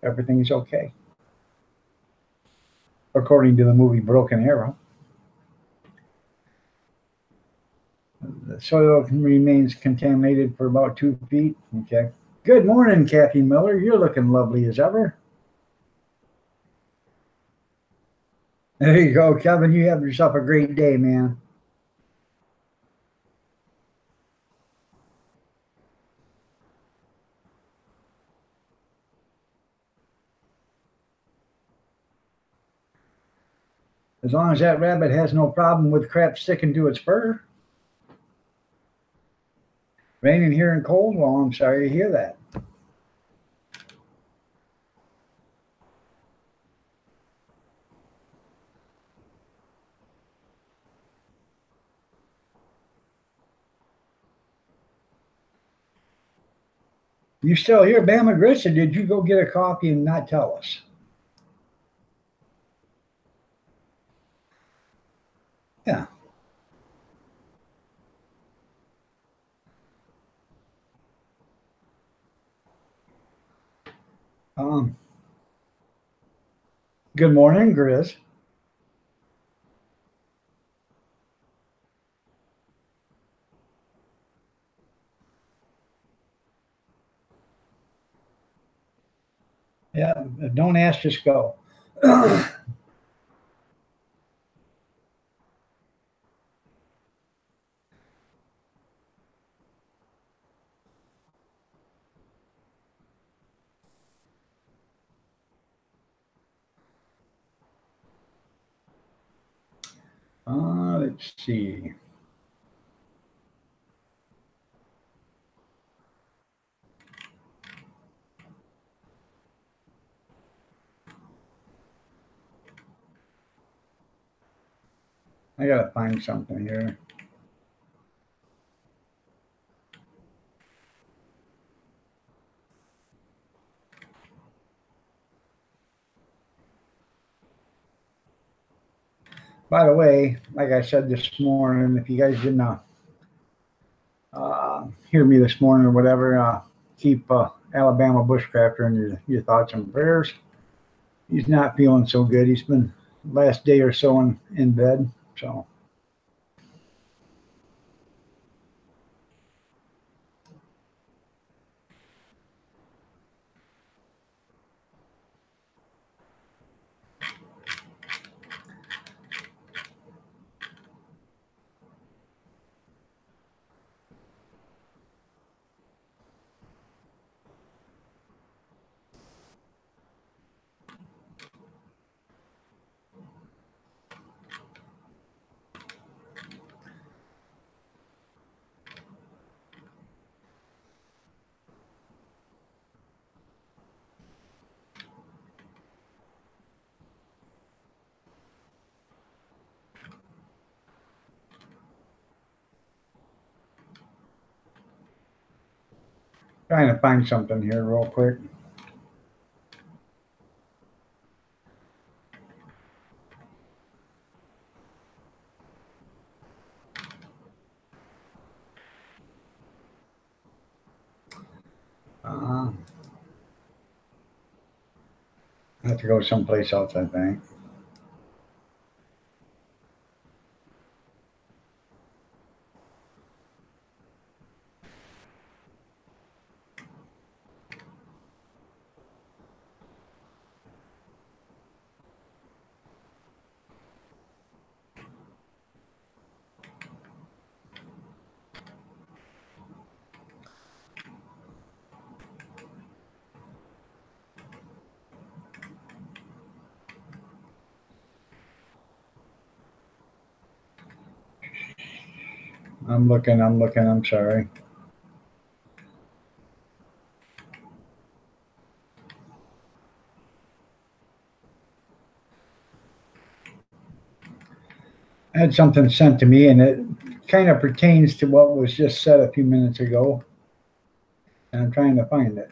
everything's okay, according to the movie Broken Arrow. The soil remains contaminated for about 2 feet. Okay. Good morning, Kathy Miller. You're looking lovely as ever. There you go, Kevin. You have yourself a great day, man. As long as that rabbit has no problem with crap sticking to its fur. Raining here in Coldwell, I'm sorry to hear that. You still here, Bama Grits, or did you go get a coffee and not tell us? Yeah. Um, Good morning, Grizz. Yeah, don't ask, just go. Let's see. I gotta find something here. By the way, like I said this morning, if you guys didn't hear me this morning or whatever, keep Alabama Bushcrafter in your thoughts and prayers. He's not feeling so good. He's been last day or so in bed. So trying to find something here real quick. I have to go someplace else, I think. I'm looking, I'm sorry. I had something sent to me and it kind of pertains to what was just said a few minutes ago. And I'm trying to find it.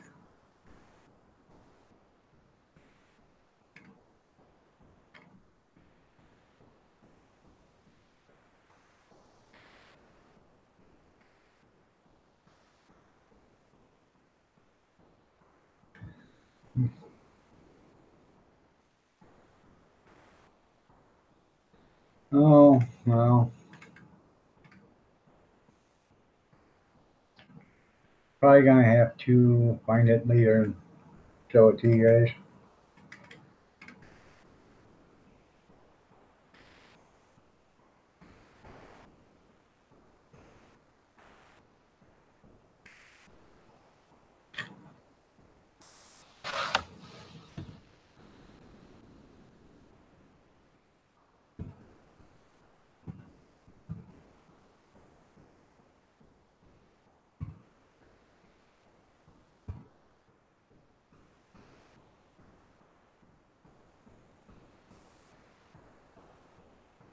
Oh, well. Probably gonna have to find it later and show it to you guys.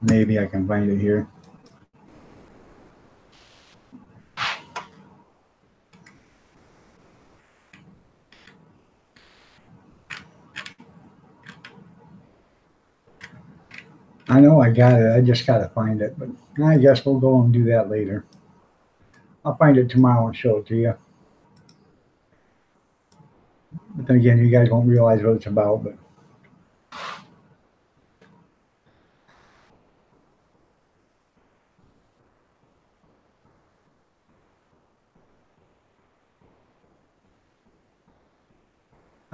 Maybe I can find it here. I know I got it. I just gotta find it, but I guess we'll go and do that later. I'll find it tomorrow and show it to you. But then again, you guys won't realize what it's about. But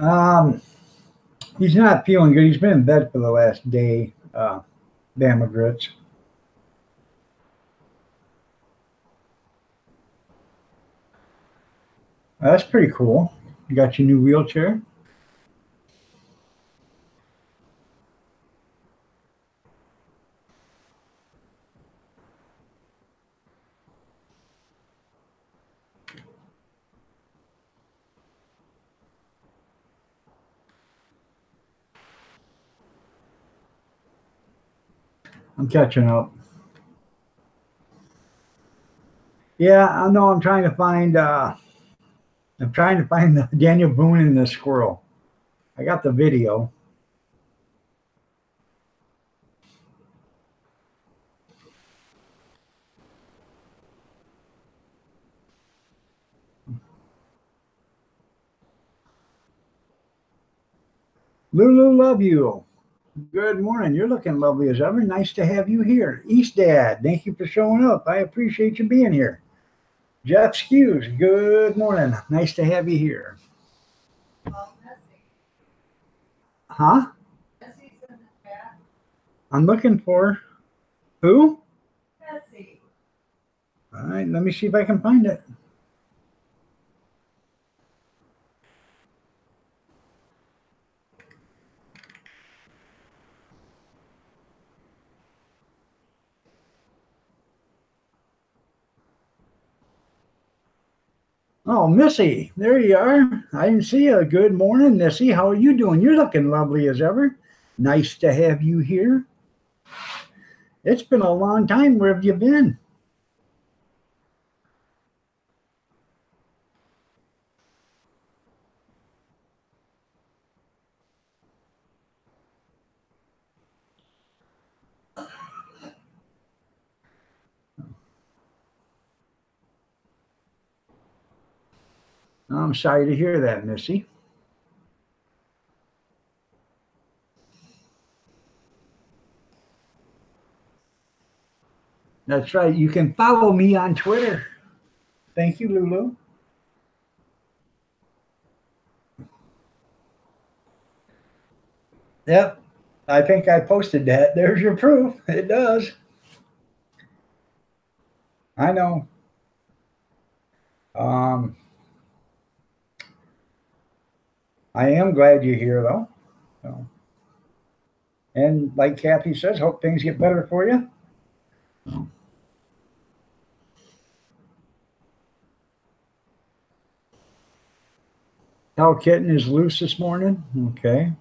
um, he's not feeling good. He's been in bed for the last day. Bama grits. That's pretty cool. You got your new wheelchair. I'm catching up. Yeah, I know. I'm trying to find the Daniel Boone and the squirrel. I got the video. Lulu, love you. Good morning. You're looking lovely as ever. Nice to have you here. East Dad, thank you for showing up. I appreciate you being here. Jeff Skews, good morning. Nice to have you here. Huh? I'm looking for who? All right, let me see if I can find it. Oh, Missy, there you are. I didn't see you. Good morning, Missy. How are you doing? You're looking lovely as ever. Nice to have you here. It's been a long time. Where have you been? I'm sorry to hear that, Missy. That's right. You can follow me on Twitter. Thank you, Lulu. Yep. I think I posted that. There's your proof. It does. I know. Um, I am glad you're here, though. So, and like Kathy says, hope things get better for you. Hell Kitten is loose this morning. Okay.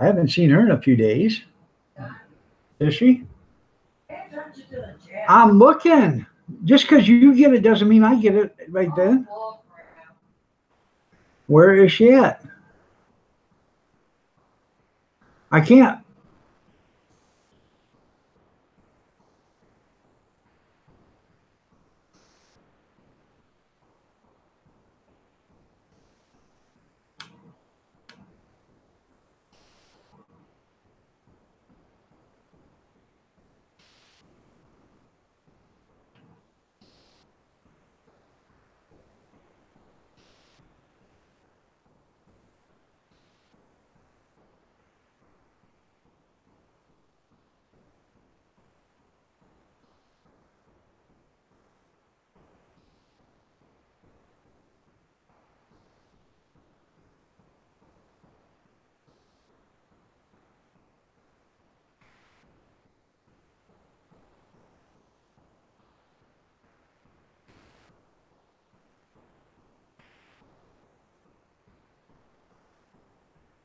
I haven't seen her in a few days. Is she? I'm looking. Just because you get it doesn't mean I get it right then. Where is she at? I can't.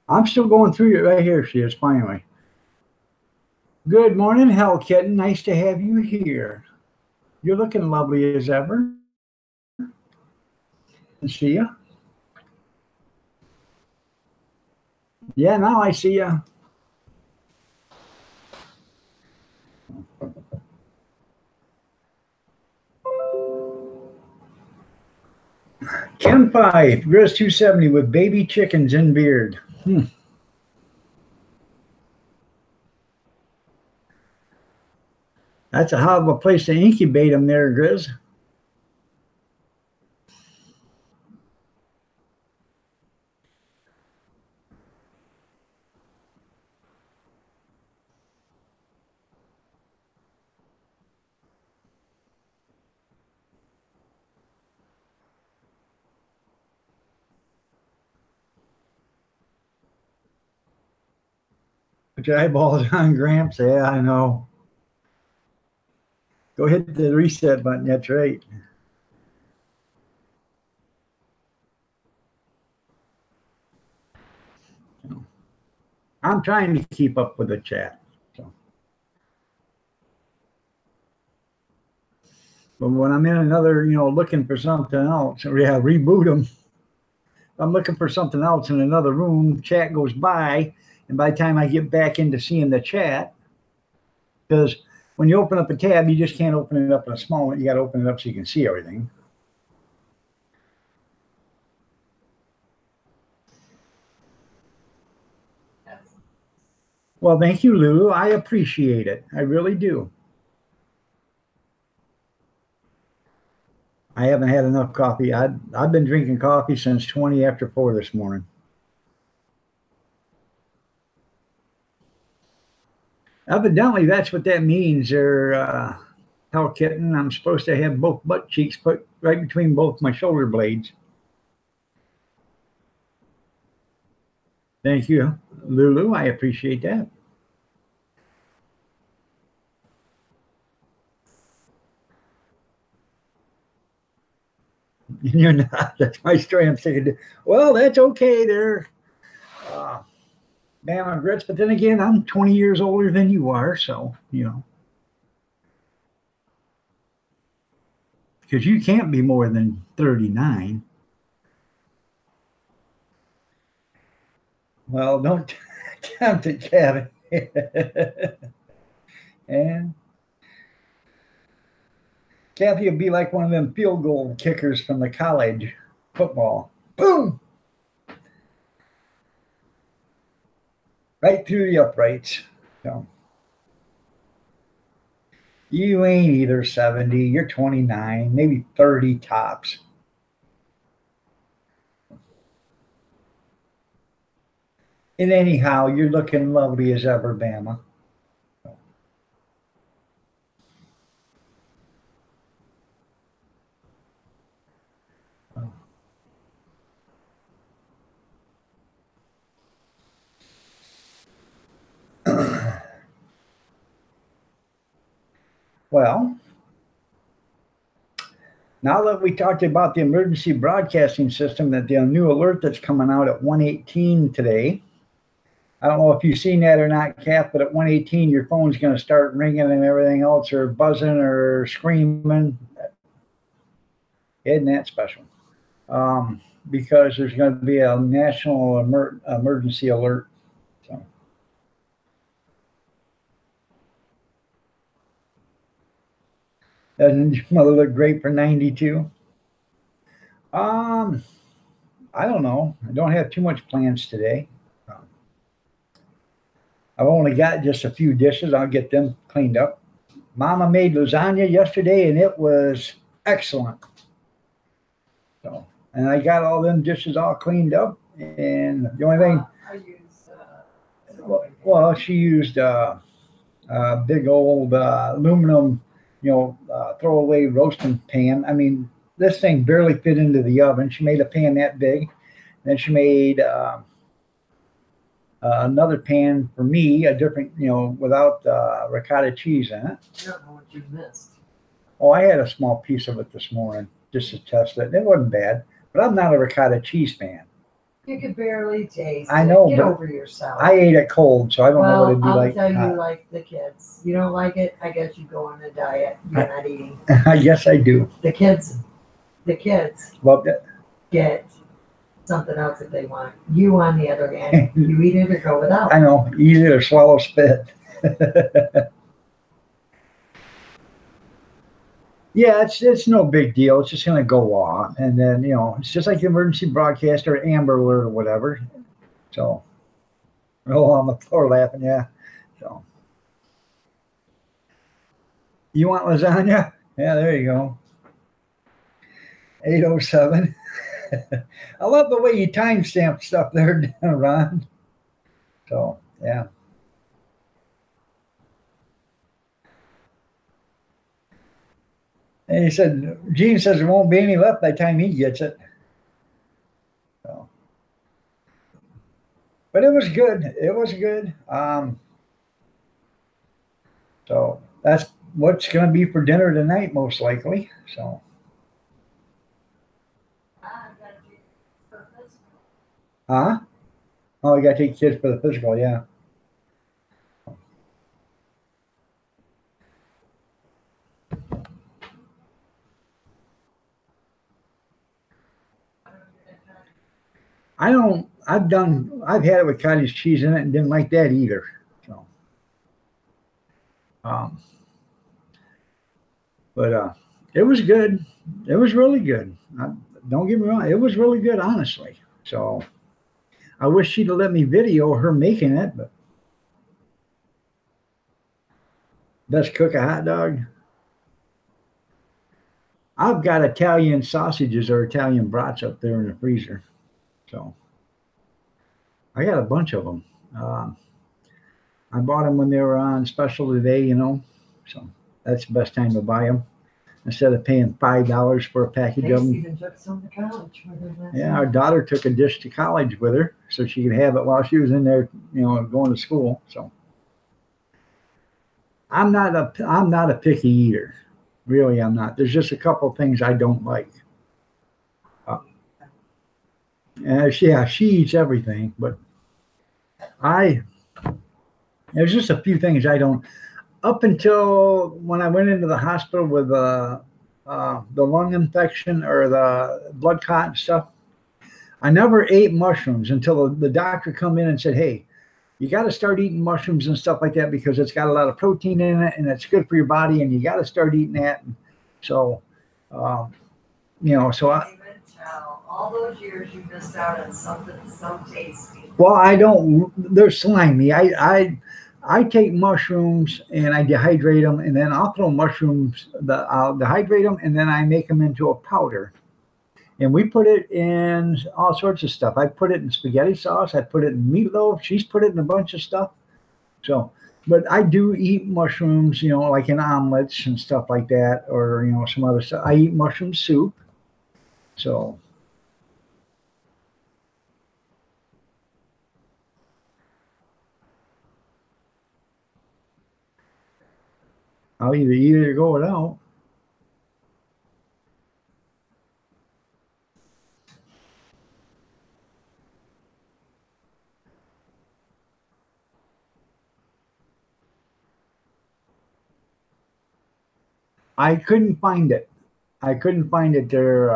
I'm still going through it right here. She is finally. Good morning, Hell Kitten. Nice to have you here. You're looking lovely as ever. See ya. Yeah, now I see ya. Ken 5, Grizz 270 with baby chickens in beard. That's a hell of a place to incubate them there, Grizz. Put your eyeballs on Gramps. Yeah, I know. Go hit the reset button. That's right. I'm trying to keep up with the chat. So. But when I'm in another, looking for something else, yeah, reboot them. I'm looking for something else in another room, chat goes by, and by the time I get back into seeing the chat, because when you open up a tab, you just can't open it up in a small one. You got to open it up so you can see everything. Well, thank you, Lulu. I appreciate it. I really do. I haven't had enough coffee. I've been drinking coffee since 20 after 4 this morning. Evidently, that's what that means. Hell kitten, I'm supposed to have both butt cheeks put right between both my shoulder blades. Thank you, Lulu. I appreciate that. You're not. That's my story. I'm thinking, well, that's okay there. Bama regrets, but then again, I'm 20 years older than you are, so, because you can't be more than 39. Well, don't tempt it, Kevin. And Kathy will be like one of them field goal kickers from the college football. Boom! Right through the uprights. So, you ain't either 70. You're 29, maybe 30 tops. And anyhow, you're looking lovely as ever, Bama. Well, now that we talked about the emergency broadcasting system, that the new alert that's coming out at 1:18 today, I don't know if you've seen that or not, Kath, but at 1:18, your phone's going to start ringing and everything else, or buzzing or screaming. Isn't that special? Because there's going to be a national emergency alert. So. Doesn't your mother look great for 92? I don't know. I don't have too much plans today. I've only got just a few dishes. I'll get them cleaned up. Mama made lasagna yesterday, and it was excellent. So, and I got all them dishes all cleaned up. And the only thing, I use. well, she used a big old aluminum, throwaway roasting pan. I mean, this thing barely fit into the oven. She made a pan that big. Then she made another pan for me, a different, without ricotta cheese in it. I don't know what you missed. Oh, I had a small piece of it this morning just to test it. It wasn't bad, but I'm not a ricotta cheese fan. You could barely taste I know, it. Get but over yourself. I ate it cold, so I don't know what it'd be like. I'll tell you, like the kids. You don't like it, I guess you go on a diet. You're not eating. I guess I do. The kids Loved it. get something else if they want. You, on the other hand, you eat it or go without. I know. Eat it or swallow spit. Yeah, it's no big deal. It's just going to go off. And then, it's just like the emergency broadcast or Amber Alert or whatever. So, roll on the floor laughing, yeah. So, you want lasagna? Yeah, there you go. 8:07. I love the way you timestamp stuff there, Ron. So, yeah. And he said, Gene says there won't be any left by the time he gets it. So, but it was good. It was good. So that's what's going to be for dinner tonight, most likely. So. Huh? Oh, you got to take kids for the physical, yeah. I don't. I've had it with cottage cheese in it and didn't like that either. So, um, but it was good. It was really good. Don't get me wrong. It was really good, honestly. So I wish she'd have let me video her making it. But best cook a hot dog. I've got Italian sausages or Italian brats up there in the freezer. So I got a bunch of them. Um, I bought them when they were on special today, you know. So that's the best time to buy them instead of paying $5 for a package of Stacy them. even took some to college with her last Yeah, night. our daughter took a dish to college with her so she could have it while she was in there, you know, going to school. So I'm not a picky eater. Really, I'm not. There's just a couple things I don't like. Uh, and yeah, she eats everything, but I there's just a few things I don't. Up until when I went into the hospital with the lung infection or the blood clot and stuff, I never ate mushrooms until the doctor come in and said, "Hey, you got to start eating mushrooms and stuff like that because it's got a lot of protein in it and it's good for your body, and you got to start eating that." And so, um, you know, so I, Even tell all those years you missed out on something so tasty. well, I don't. They're slimy. I take mushrooms and I dehydrate them, and then I'll throw mushrooms. I'll dehydrate them, and then I make them into a powder. And we put it in all sorts of stuff. I put it in spaghetti sauce. I put it in meatloaf. She's put it in a bunch of stuff. So, but I do eat mushrooms, you know, like in omelets and stuff like that, or you know, some other stuff. I eat mushroom soup. So, I'll either eat it or go without. I couldn't find it. I couldn't find it there,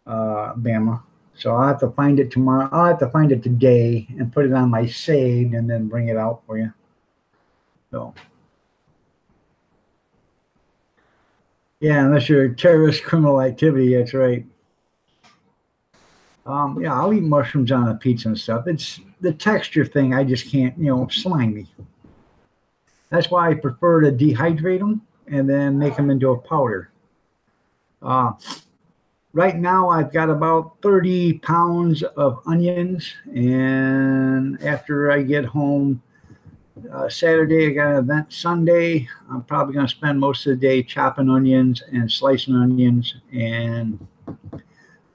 Bama. So I'll have to find it tomorrow. I'll have to find it today and put it on my saved and then bring it out for you. So yeah, unless you're a terrorist criminal activity, that's right. Yeah, I'll eat mushrooms on a pizza and stuff. It's the texture thing. I just can't, you know, slimy. That's why I prefer to dehydrate them and then make them into a powder. Uh, right now, I've got about 30 pounds of onions, and after I get home Saturday, I got an event Sunday. I'm probably going to spend most of the day chopping onions and slicing onions, and I'm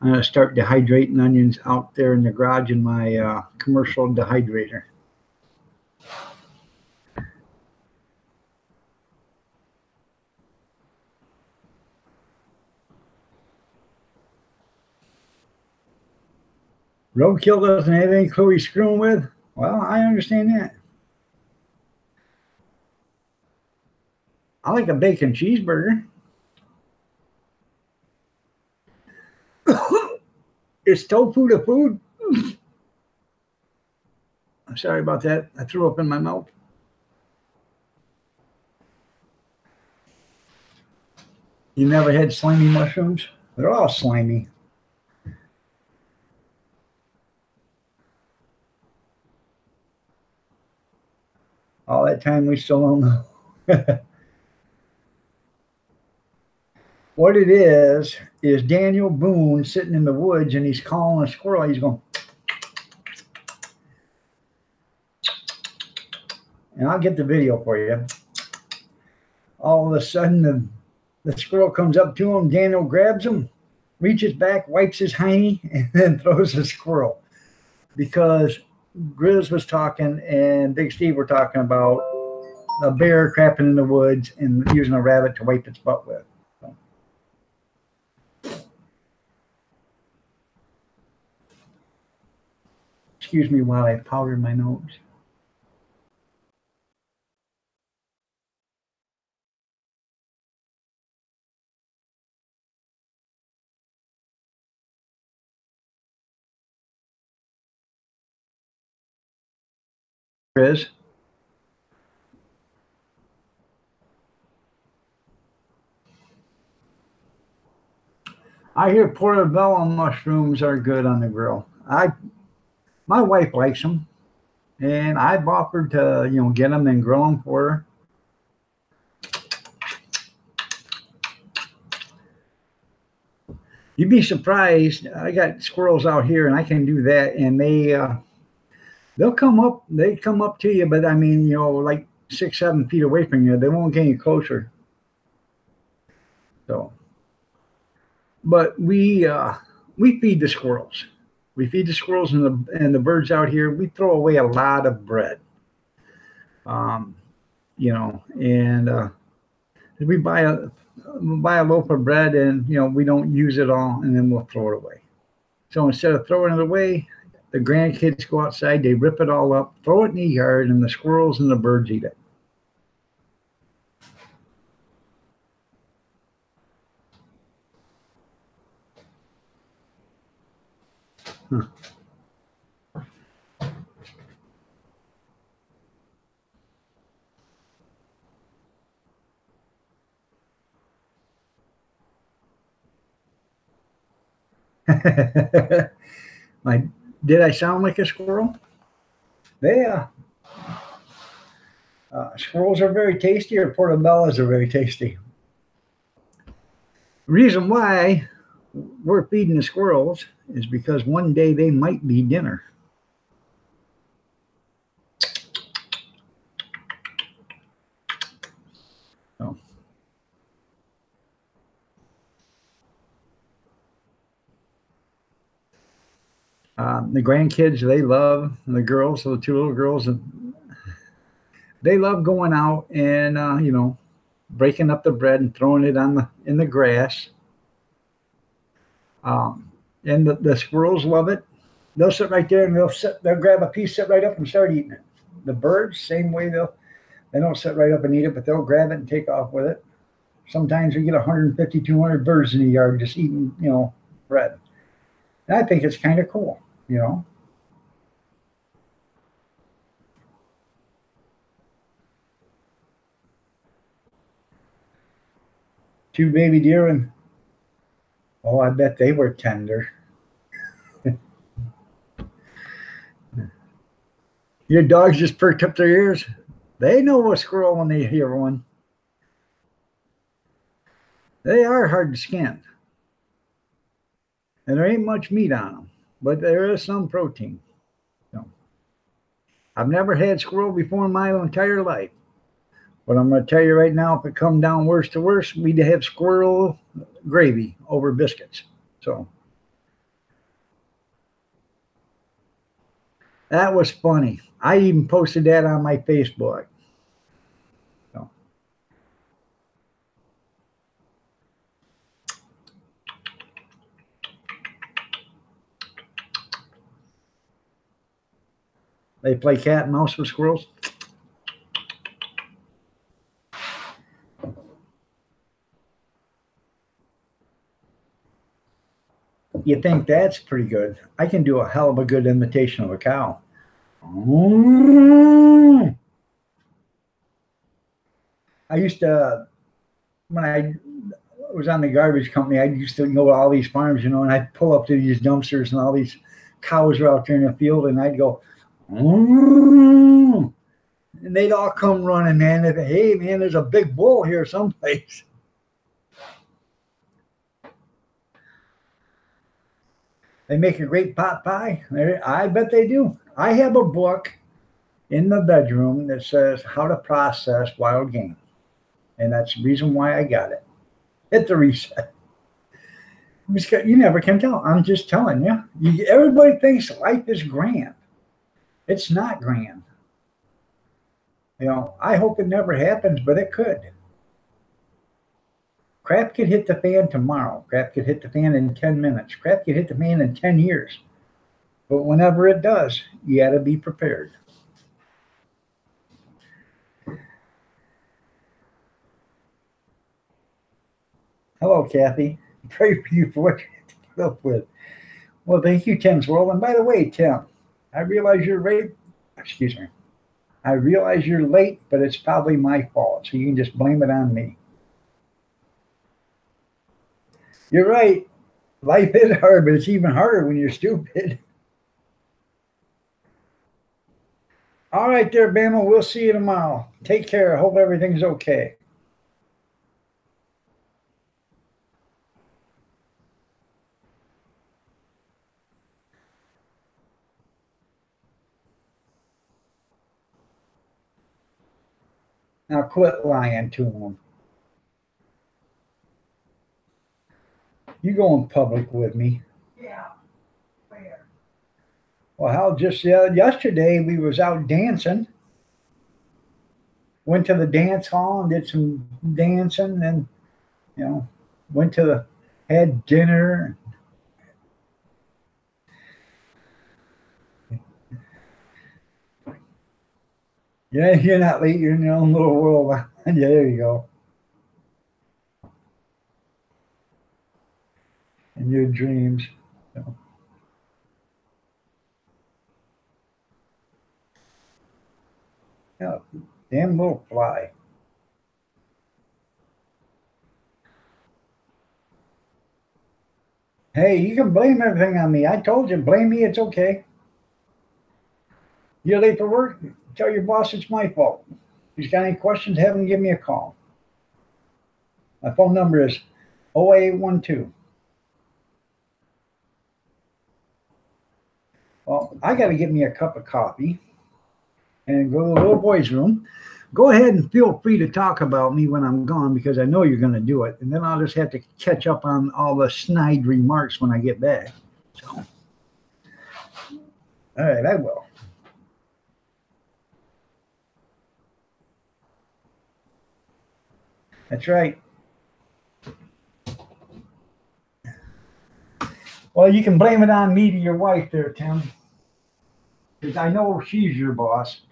going to start dehydrating onions out there in the garage in my commercial dehydrator. Roadkill doesn't have any clue he's screwing with. Well, I understand that. I like a bacon cheeseburger. Is tofu the food? I'm sorry about that. I threw up in my mouth. You never had slimy mushrooms? They're all slimy. All that time we still don't know. What it is Daniel Boone sitting in the woods and he's calling a squirrel. He's going, and I'll get the video for you. All of a sudden, the squirrel comes up to him. Daniel grabs him, reaches back, wipes his hiney, and then throws the squirrel. Because Grizz was talking and Big Steve were talking about a bear crapping in the woods and using a rabbit to wipe its butt with. So. Excuse me while I powder my nose. is. I hear portobello mushrooms are good on the grill. My wife likes them, and I've offered to, get them and grill them for her. You'd be surprised. I got squirrels out here, and I can do that, and they'll come up. They come up to you, but I mean, like 6, 7 feet away from you. They won't get any closer. So, but we feed the squirrels. We feed the squirrels and the birds out here. We throw away a lot of bread. And we buy a loaf of bread, and we don't use it all, and then we'll throw it away. So instead of throwing it away, the grandkids go outside, they rip it all up, throw it in the yard, and the squirrels and the birds eat it. Did I sound like a squirrel? Squirrels are very tasty, or portobellos are very tasty. The reason why we're feeding the squirrels is because one day they might be dinner. So. The grandkids, they love the girls, so the 2 little girls, they love going out and breaking up the bread and throwing it in the grass. And the squirrels love it. They'll sit right there and they'll grab a piece, sit right up and start eating it. The birds, same way, they don't sit right up and eat it, but they'll grab it and take off with it. Sometimes we get 150, 200 birds in the yard just eating, bread. And I think it's kind of cool, 2 baby deer, and oh, I bet they were tender. Your dogs just perked up their ears. They know a squirrel when they hear one. They are hard to skin. And there ain't much meat on them, but there is some protein. I've never had squirrel before in my entire life. But I'm going to tell you right now, if it come down worse to worse, we'd have squirrel gravy over biscuits. So that was funny. I even posted that on my Facebook. So. They play cat and mouse with squirrels. You think that's pretty good. I can do a hell of a good imitation of a cow. I used to, when I was on the garbage company, I used to go to all these farms, and I'd pull up to these dumpsters and all these cows were out there in the field, and I'd go, and they'd all come running, man. And, hey, man, there's a big bull here someplace. They make a great pot pie. I bet they do. I have a book in the bedroom that says how to process wild game. And that's the reason why I got it. Hit the reset. You never can tell. I'm just telling you. Everybody thinks life is grand. It's not grand. I hope it never happens, but it could. Crap could hit the fan tomorrow. Crap could hit the fan in 10 minutes. Crap could hit the fan in 10 years. But whenever it does, you got to be prepared. Hello, Kathy. Pray for you for what you have to put up with. Well, thank you, Tim's World. And by the way, Tim, I realize you're right. Excuse me. I realize you're late, but it's probably my fault, so you can just blame it on me. You're right. Life is hard, but it's even harder when you're stupid. All right, there, Bama. We'll see you tomorrow. Take care. I hope everything's okay. Now quit lying to him. You go in public with me. Yeah, where? Well, how just yesterday we was out dancing. Went to the dance hall and did some dancing, and you know, went to the had dinner. Yeah, you're not late. You're in your own little world. Yeah, there you go. In your dreams. So, yeah, damn little fly. Hey, you can blame everything on me. I told you, blame me. It's okay. You're late for work. Tell your boss it's my fault. If he's got any questions, have him give me a call. My phone number is 0812. Well, I got to get me a cup of coffee and go to the little boy's room. Go ahead and feel free to talk about me when I'm gone because I know you're going to do it. And then I'll just have to catch up on all the snide remarks when I get back. So, all right, I will. That's right. Well, you can blame it on me to your wife there, Tim, because I know she's your boss.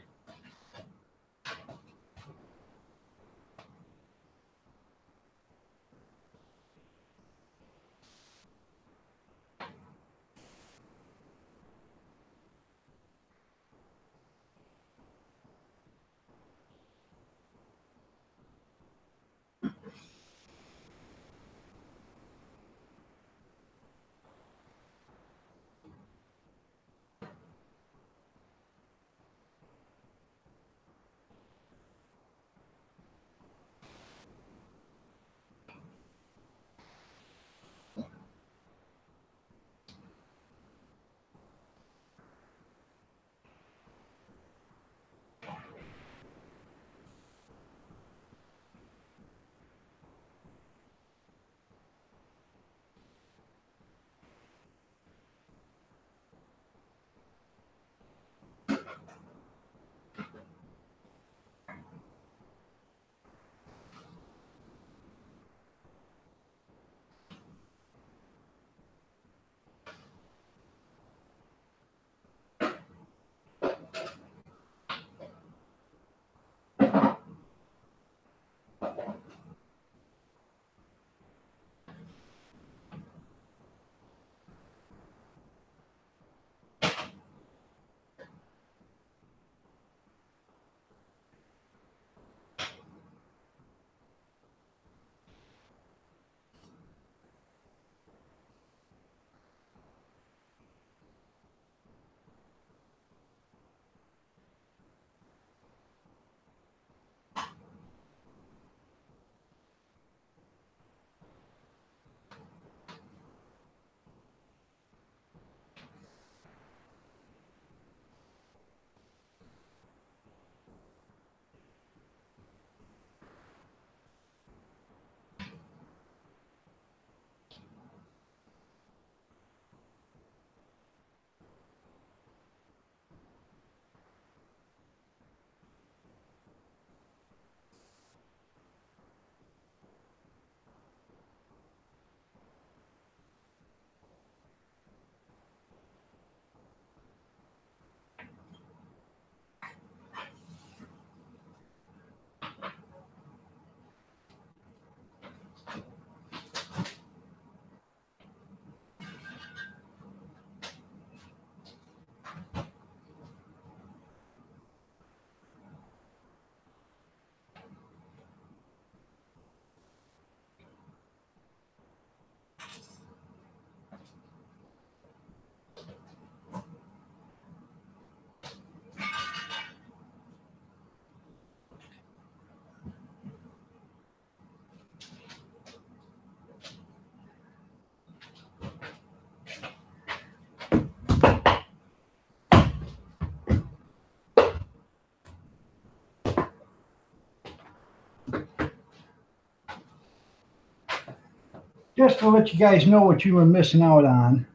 just to let you guys know what you were missing out on.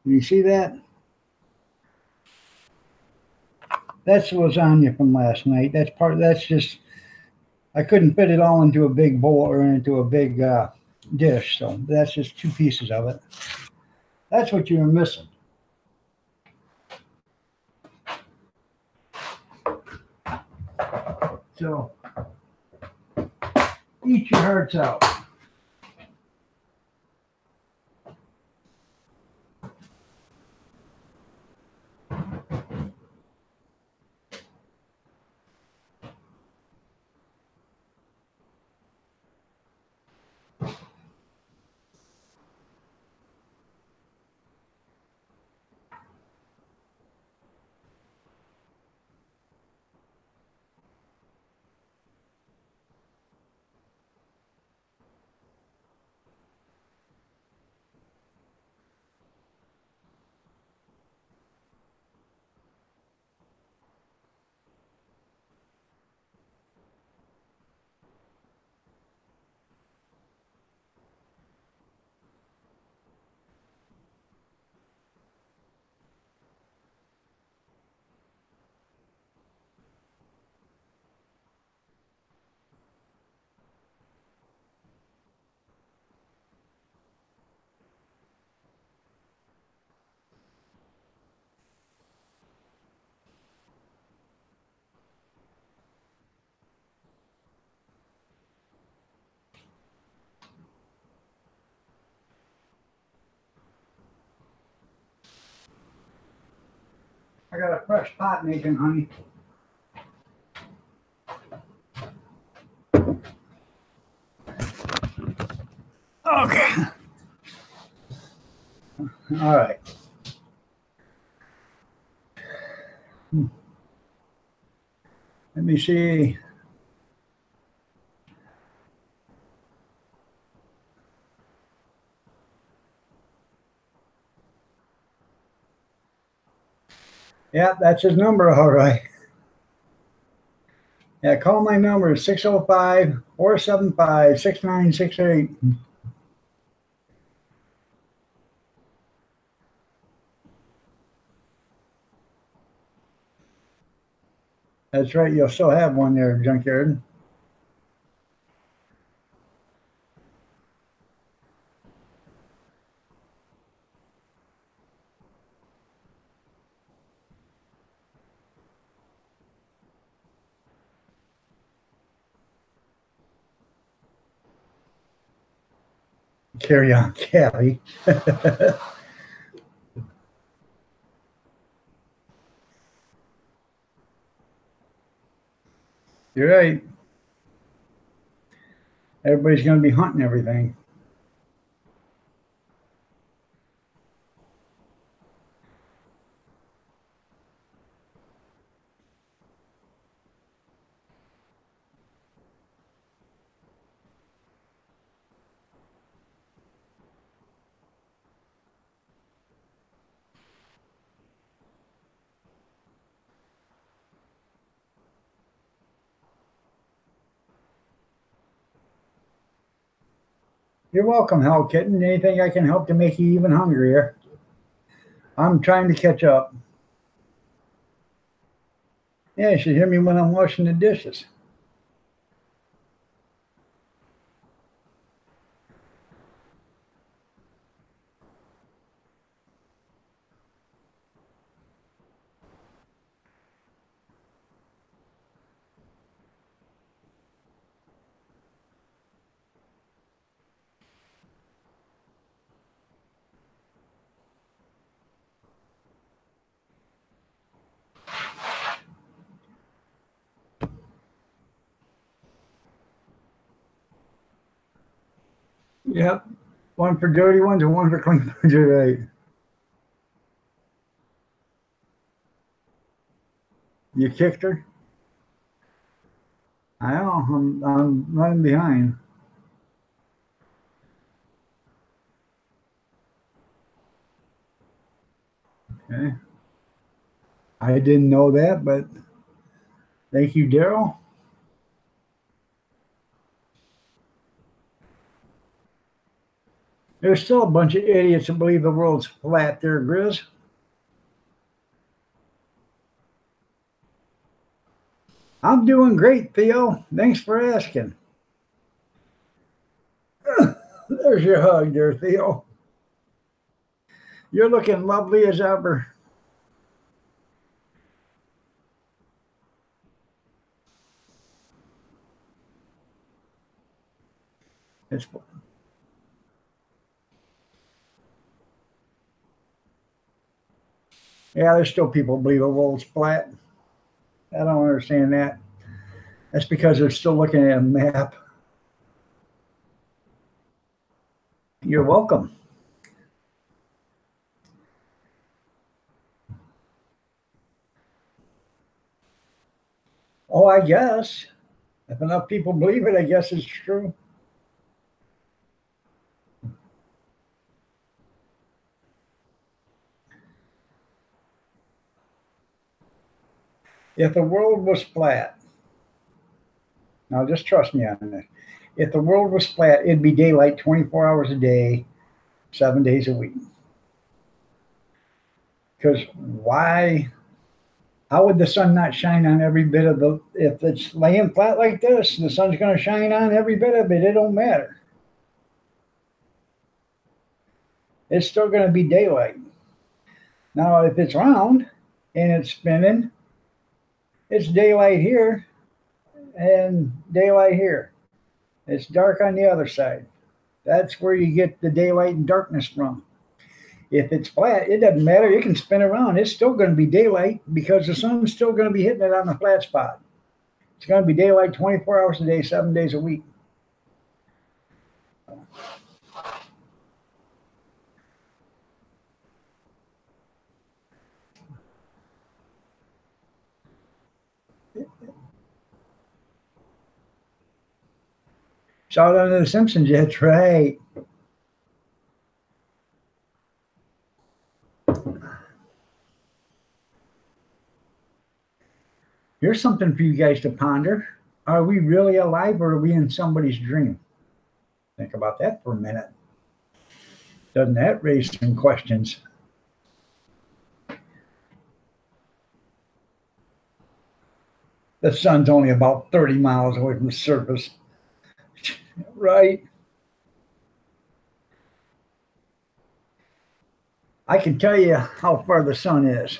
You see that? That's lasagna from last night. That's just, I couldn't fit it all into a big bowl or into a big dish. So that's just 2 pieces of it. That's what you were missing. So eat your hearts out. I got a fresh pot making, honey. Okay. All right. Let me see. Yeah, that's his number, all right. Yeah, call my number, 605-475-6968. That's right, you'll still have one there, Junkyard. Carry on, Callie. You're right. Everybody's going to be hunting everything. You're welcome, Hell Kitten. Anything I can help to make you even hungrier? I'm trying to catch up. Yeah, you should hear me when I'm washing the dishes. Yep. One for dirty ones and one for clean ones. You're right. You kicked her? I know. I'm running behind. Okay. I didn't know that, but thank you, Daryl. There's still a bunch of idiots that believe the world's flat there, Grizz. I'm doing great, Theo. Thanks for asking. There's your hug there, Theo. You're looking lovely as ever. It's yeah, there's still people who believe the world's flat. I don't understand that. That's because they're still looking at a map. You're welcome. Oh, I guess. If enough people believe it, I guess it's true. If the world was flat, now just trust me on this. If the world was flat, it'd be daylight 24 hours a day, 7 days a week. Because why? How would the sun not shine on every bit of the? If it's laying flat like this, the sun's going to shine on every bit of it. It don't matter. It's still going to be daylight. Now, if it's round and it's spinning, it's daylight here and daylight here. It's dark on the other side. That's where you get the daylight and darkness from. If it's flat, it doesn't matter. It can spin around. It's still going to be daylight because the sun's still going to be hitting it on the flat spot. It's going to be daylight 24 hours a day, 7 days a week. Saw it under the Simpsons. That's right. Here's something for you guys to ponder. Are we really alive or are we in somebody's dream? Think about that for a minute. Doesn't that raise some questions? The sun's only about 30 miles away from the surface. Right? I can tell you how far the sun is.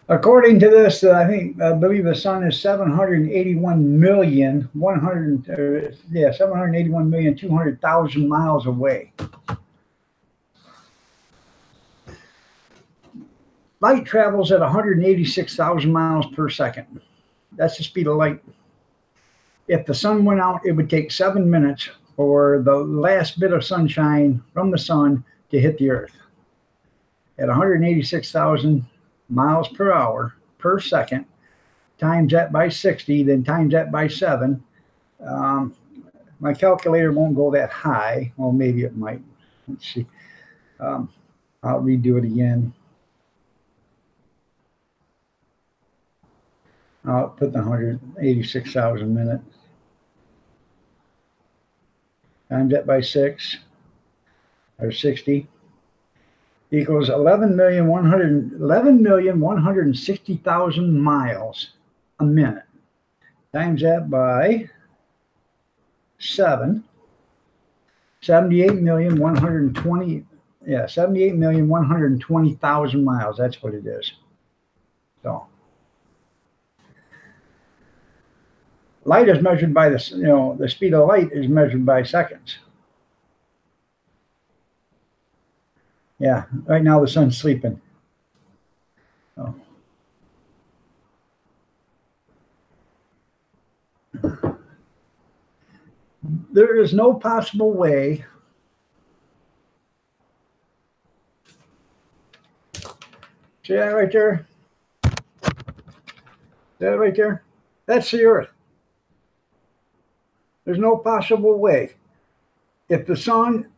According to this, I believe the sun is 781,200,000 miles away. Light travels at 186,000 miles per second. That's the speed of light. If the sun went out, it would take 7 minutes for the last bit of sunshine from the sun to hit the earth. At 186,000 miles per hour per second, times that by 60, then times that by 7. My calculator won't go that high. Well, maybe it might. Let's see. I'll redo it again. I'll put the 186,000 minutes. Times that by 6, or 60, equals 11,160,000 miles a minute. Times that by 7, 78,120,000 miles. That's what it is. So light is measured by the speed of light is measured by seconds. Yeah, right now the sun's sleeping. Oh. There is no possible way. See that right there? That right there? That's the Earth. There's no possible way. If the sun,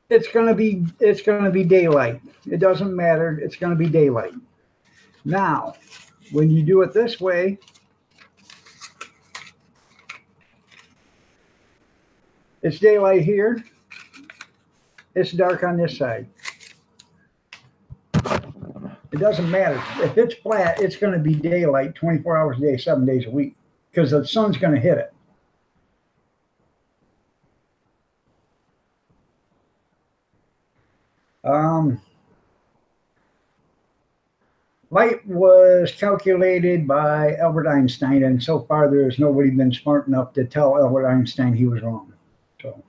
it's gonna be daylight. It doesn't matter. It's gonna be daylight. Now, when you do it this way, it's daylight here. It's dark on this side. It doesn't matter. If it's flat, it's going to be daylight 24 hours a day, 7 days a week, because the sun's going to hit it. Light was calculated by Albert Einstein, and so far there has nobody been smart enough to tell Albert Einstein he was wrong. So,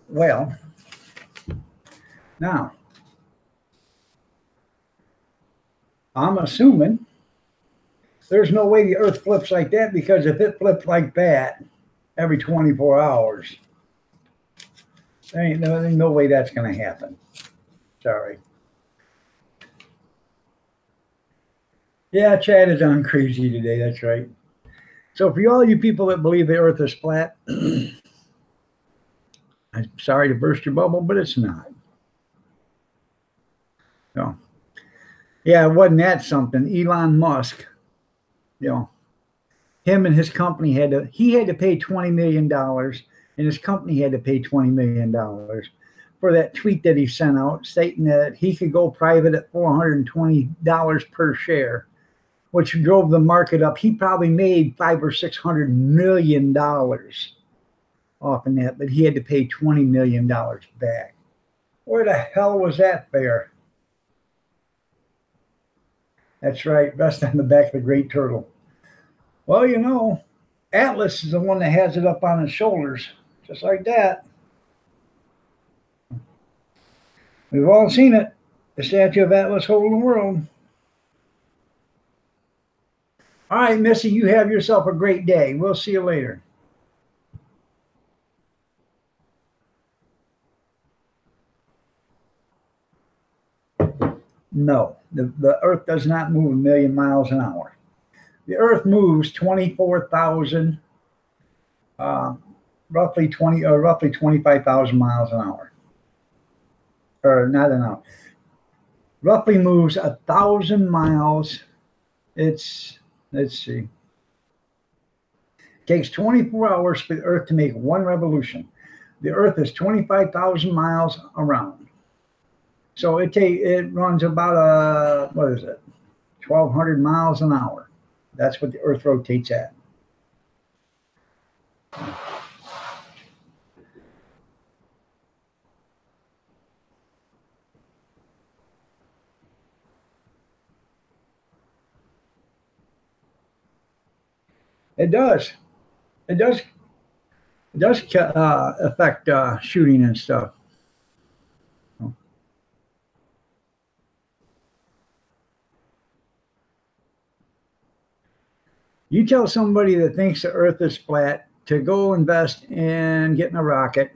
well, now I'm assuming there's no way the Earth flips like that, because if it flipped like that every 24 hours, there ain't no way that's going to happen. Sorry. Yeah, Chad is on crazy today. That's right. So for all you people that believe the Earth is flat, I'm sorry to burst your bubble, but it's not. So, yeah, wasn't that something? Elon Musk, him and his company had to pay $20 million, and his company had to pay $20 million for that tweet that he sent out stating that he could go private at $420 per share, which drove the market up. He probably made $500 or $600 million off in that, but he had to pay $20 million back. Where the hell was that fair? That's right, rest on the back of the great turtle. Well, Atlas is the one that has it up on his shoulders, just like that. We've all seen it. The statue of Atlas holding the world. All right, Missy, you have yourself a great day. We'll see you later. No, the Earth does not move 1,000,000 miles an hour. The Earth moves 24,000, roughly 25,000 miles an hour, or not an hour. Roughly moves 1,000 miles. Let's see. It takes 24 hours for the Earth to make one revolution. The Earth is 25,000 miles around. So it runs about 1,200 miles an hour. That's what the Earth rotates at. It does. It does. It does affect shooting and stuff. You tell somebody that thinks the Earth is flat to go invest in getting a rocket,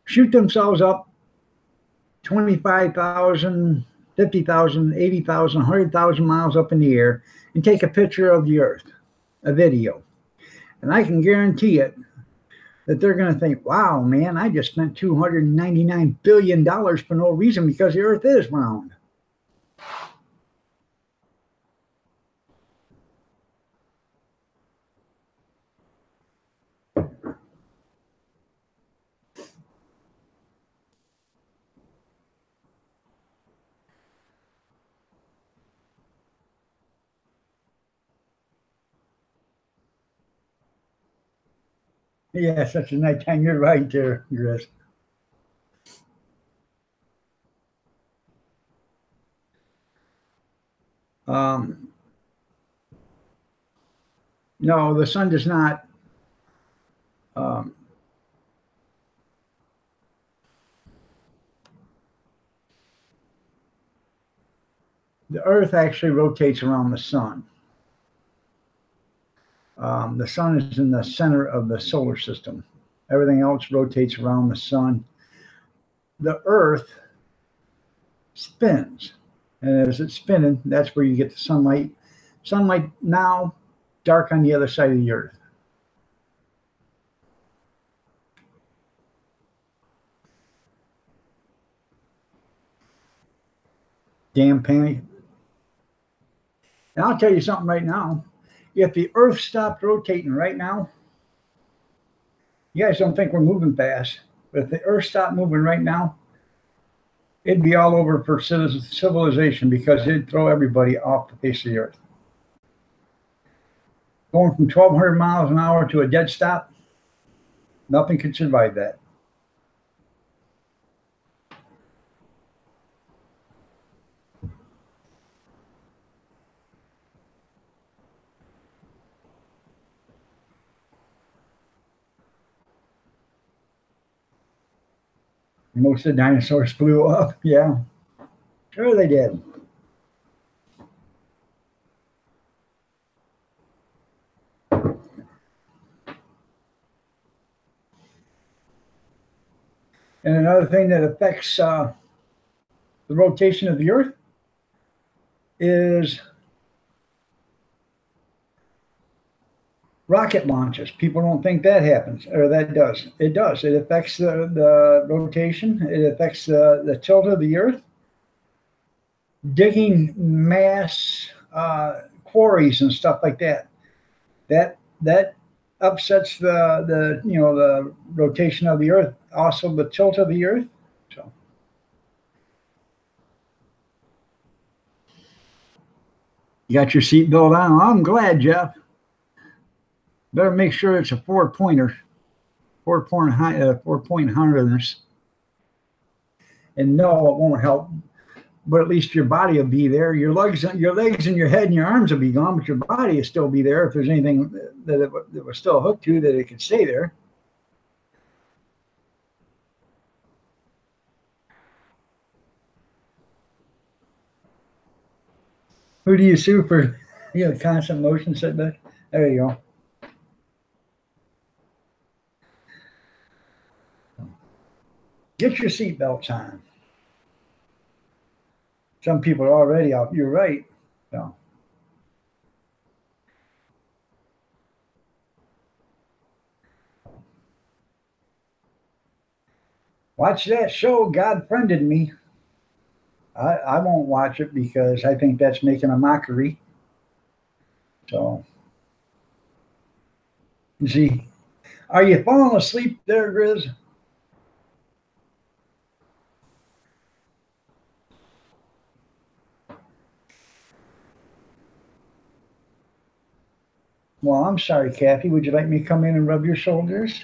shoot themselves up 25,000, 50,000, 80,000, 100,000 miles up in the air, and take a picture of the Earth, a video. And I can guarantee it that they're going to think, wow, man, I just spent $299 billion for no reason because the Earth is round. Yeah, such a nighttime. You're right there, Chris. Um, no, the sun does not. Um, the Earth actually rotates around the sun. The sun is in the center of the solar system. Everything else rotates around the sun. The Earth spins. And as it's spinning, that's where you get the sunlight. Sunlight now, dark on the other side of the Earth. Damn panic. And I'll tell you something right now. If the Earth stopped rotating right now, you guys don't think we're moving fast, but if the Earth stopped moving right now, it'd be all over for civilization because it'd throw everybody off the face of the Earth. Going from 1,200 miles an hour to a dead stop, nothing could survive that. Most of the dinosaurs blew up. Yeah, sure they did. And another thing that affects the rotation of the Earth is rocket launches. People don't think that happens, or that does. It does. It affects the rotation. It affects the tilt of the Earth. Digging mass quarries and stuff like that. That upsets the rotation of the Earth. Also, the tilt of the Earth. So, you got your seatbelt on. I'm glad, Jeff. Better make sure it's a four-pointer, four-point harness. And no, it won't help. But at least your body will be there. Your legs and your head and your arms will be gone, but your body will still be there. If there's anything that it was still hooked to, that it could stay there. Who do you sue for constant motion setback? There you go. Get your seatbelts on. Some people are already out. You're right. So. Watch that show, God Friended Me. I won't watch it because I think that's making a mockery. So, you see, are you falling asleep there, Grizz? Well, I'm sorry, Kathy. Would you like me to come in and rub your shoulders?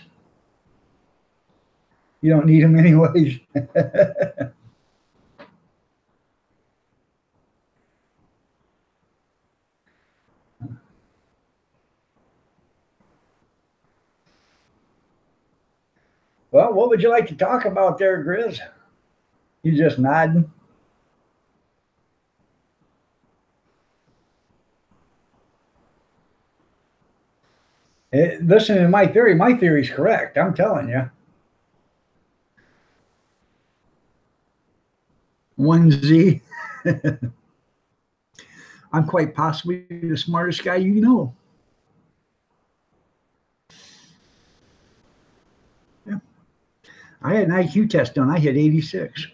You don't need them anyways. Well, what would you like to talk about there, Grizz? You just nodding? Listen to my theory. My theory's correct. I'm telling you. 1Z. I'm quite possibly the smartest guy you know. Yeah. I had an IQ test done. I hit 86.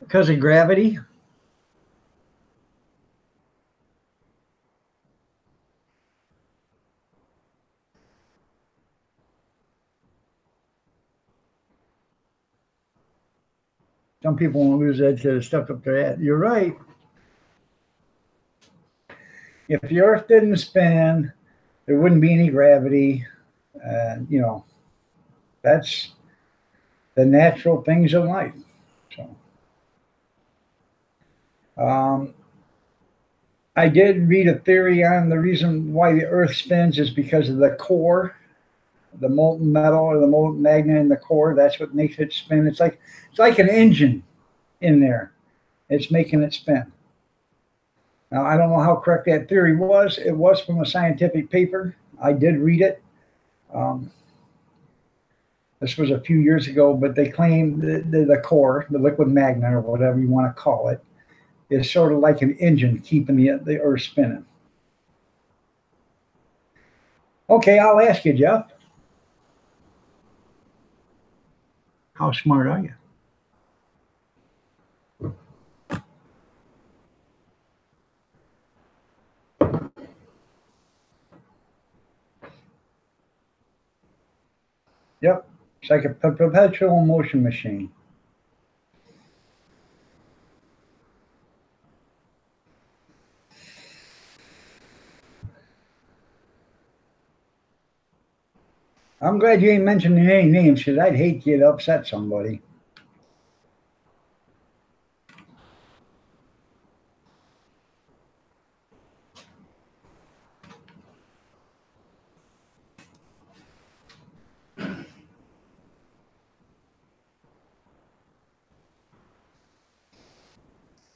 Because of gravity. Some people won't lose that to stuff up their ass. You're right. If the Earth didn't spin, there wouldn't be any gravity. That's the natural things in life. So, I did read a theory on the reason why the Earth spins is because of the core, the molten metal or the molten magnet in the core. That's what makes it spin. It's like an engine in there. It's making it spin. Now, I don't know how correct that theory was. It was from a scientific paper. I did read it. This was a few years ago, but they claim the core, the liquid magnet or whatever you want to call it, is sort of like an engine keeping the Earth spinning. Okay, I'll ask you, Jeff. How smart are you? Yep, it's like a perpetual motion machine. I'm glad you ain't mentioning any names because I'd hate you to upset somebody.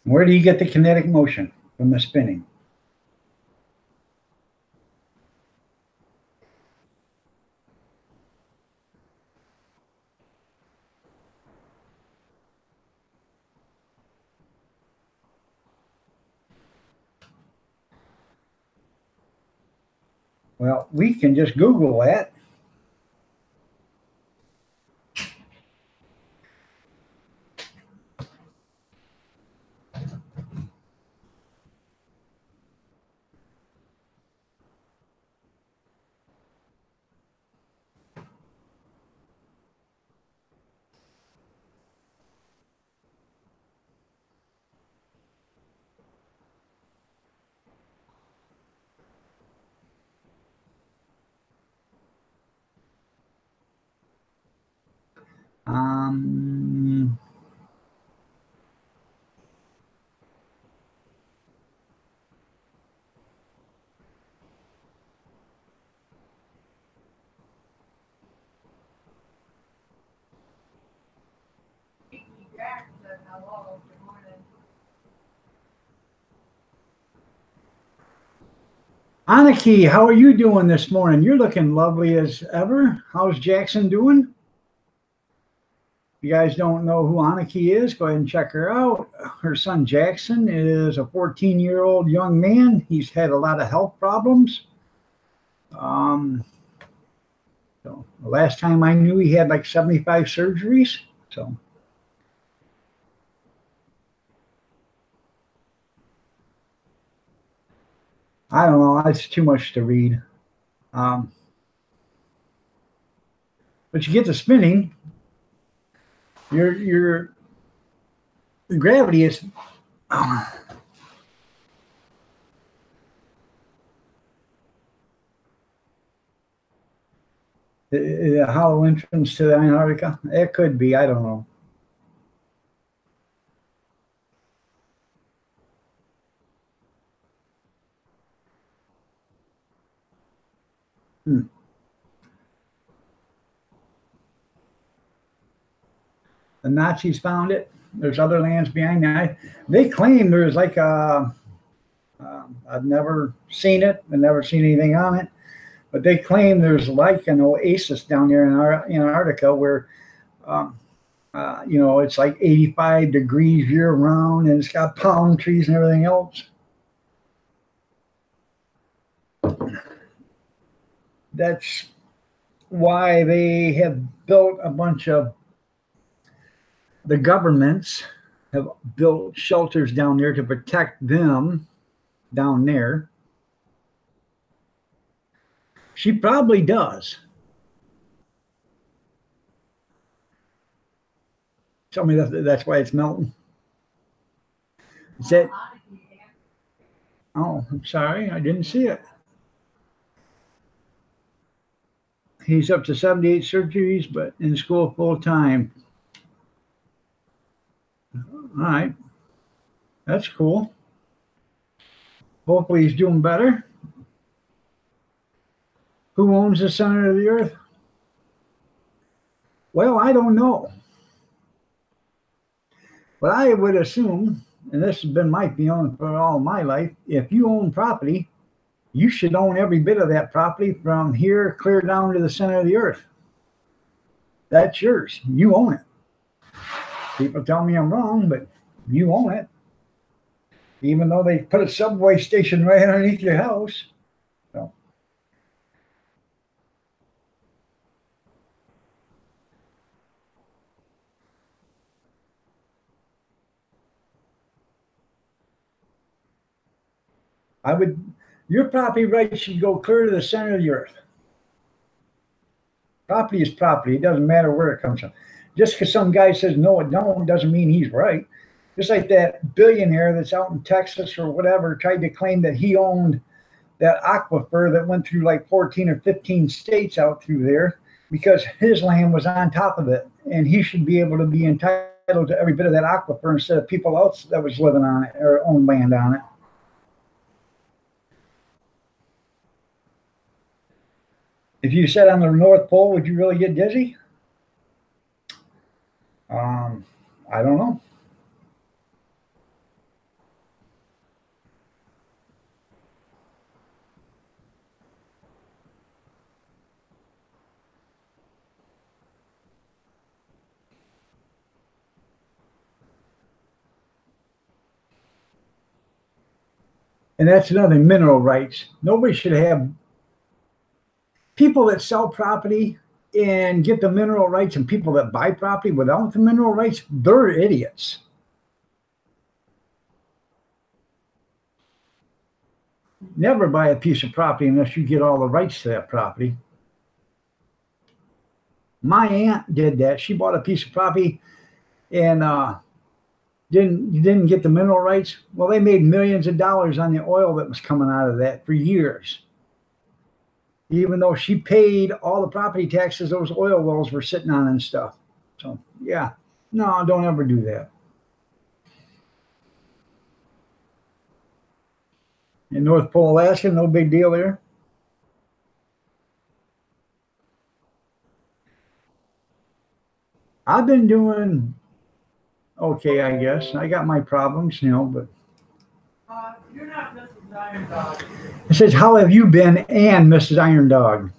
Where do you get the kinetic motion from the spinning? Well, we can just Google that. Um, Jack said hello, good morning. Aniki, how are you doing this morning? You're looking lovely as ever. How's Jackson doing? If you guys don't know who Aniki is, go ahead and check her out. Her son Jackson is a 14-year-old young man. He's had a lot of health problems. So the last time I knew, he had like 75 surgeries. So I don't know. It's too much to read. But you get to spinning. Your the gravity is the hollow entrance to the Antarctica. It could be. I don't know. The Nazis found it. There's other lands behind that. They claim there's like a. I've never seen it. I've never seen anything on it. But they claim there's like an oasis down there in Antarctica where, it's like 85 degrees year round and it's got palm trees and everything else. That's why they have built a bunch of, the governments have built shelters down there to protect them down there. She probably does. Tell me that's why it's melting. Is that? Oh, I'm sorry. I didn't see it. He's up to 78 surgeries, but in school full time. All right. That's cool. Hopefully he's doing better. Who owns the center of the earth? Well, I don't know. But I would assume, and this has been my feeling for all my life, if you own property, you should own every bit of that property from here clear down to the center of the earth. That's yours. You own it. People tell me I'm wrong, but you own it. Even though they put a subway station right underneath your house. So. Your property rights should go clear to the center of the earth. Property is property. It doesn't matter where it comes from. Just because some guy says no, it don't, doesn't mean he's right. Just like that billionaire that's out in Texas or whatever tried to claim that he owned that aquifer that went through like 14 or 15 states out through there because his land was on top of it. And he should be able to be entitled to every bit of that aquifer instead of people else that was living on it or owned land on it. If you sat on the North Pole, would you really get dizzy? I don't know. And that's another mineral rights. Nobody should have people that sell property and get the mineral rights and people that buy property without the mineral rights, they're idiots. Never buy a piece of property unless you get all the rights to that property. My aunt did that. She bought a piece of property and didn't get the mineral rights. Well, they made millions of dollars on the oil that was coming out of that for years. Even though she paid all the property taxes those oil wells were sitting on and stuff. So, yeah, no, don't ever do that. In North Pole, Alaska, no big deal there. I've been doing okay, I guess. I got my problems, but. You're not Mrs. Iron Dog. It says, how have you been and Mrs. Iron Dog?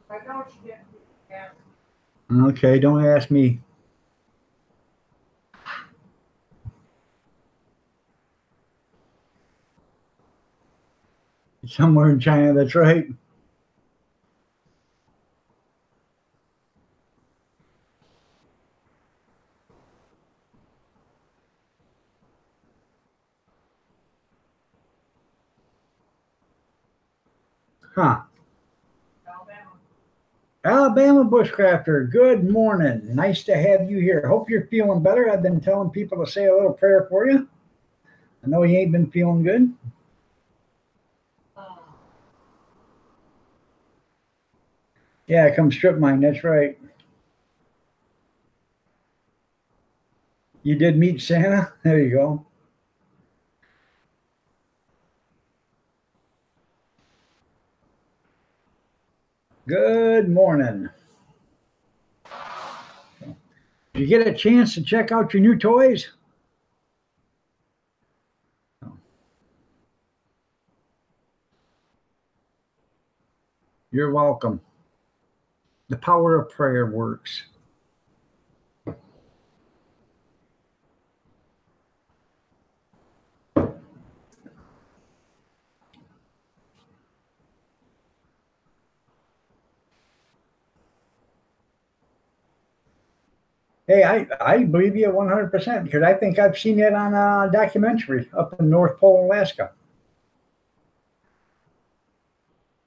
I know she didn't ask. Okay, don't ask me. Somewhere in China, that's right. Huh. Alabama Bushcrafter, good morning. Nice to have you here. Hope you're feeling better. I've been telling people to say a little prayer for you. I know you ain't been feeling good. Yeah, come strip mine. That's right. You did meet Santa? There you go. Good morning. Did you get a chance to check out your new toys? You're welcome. The power of prayer works. Hey, I believe you 100% because I think I've seen it on a documentary up in North Pole, Alaska.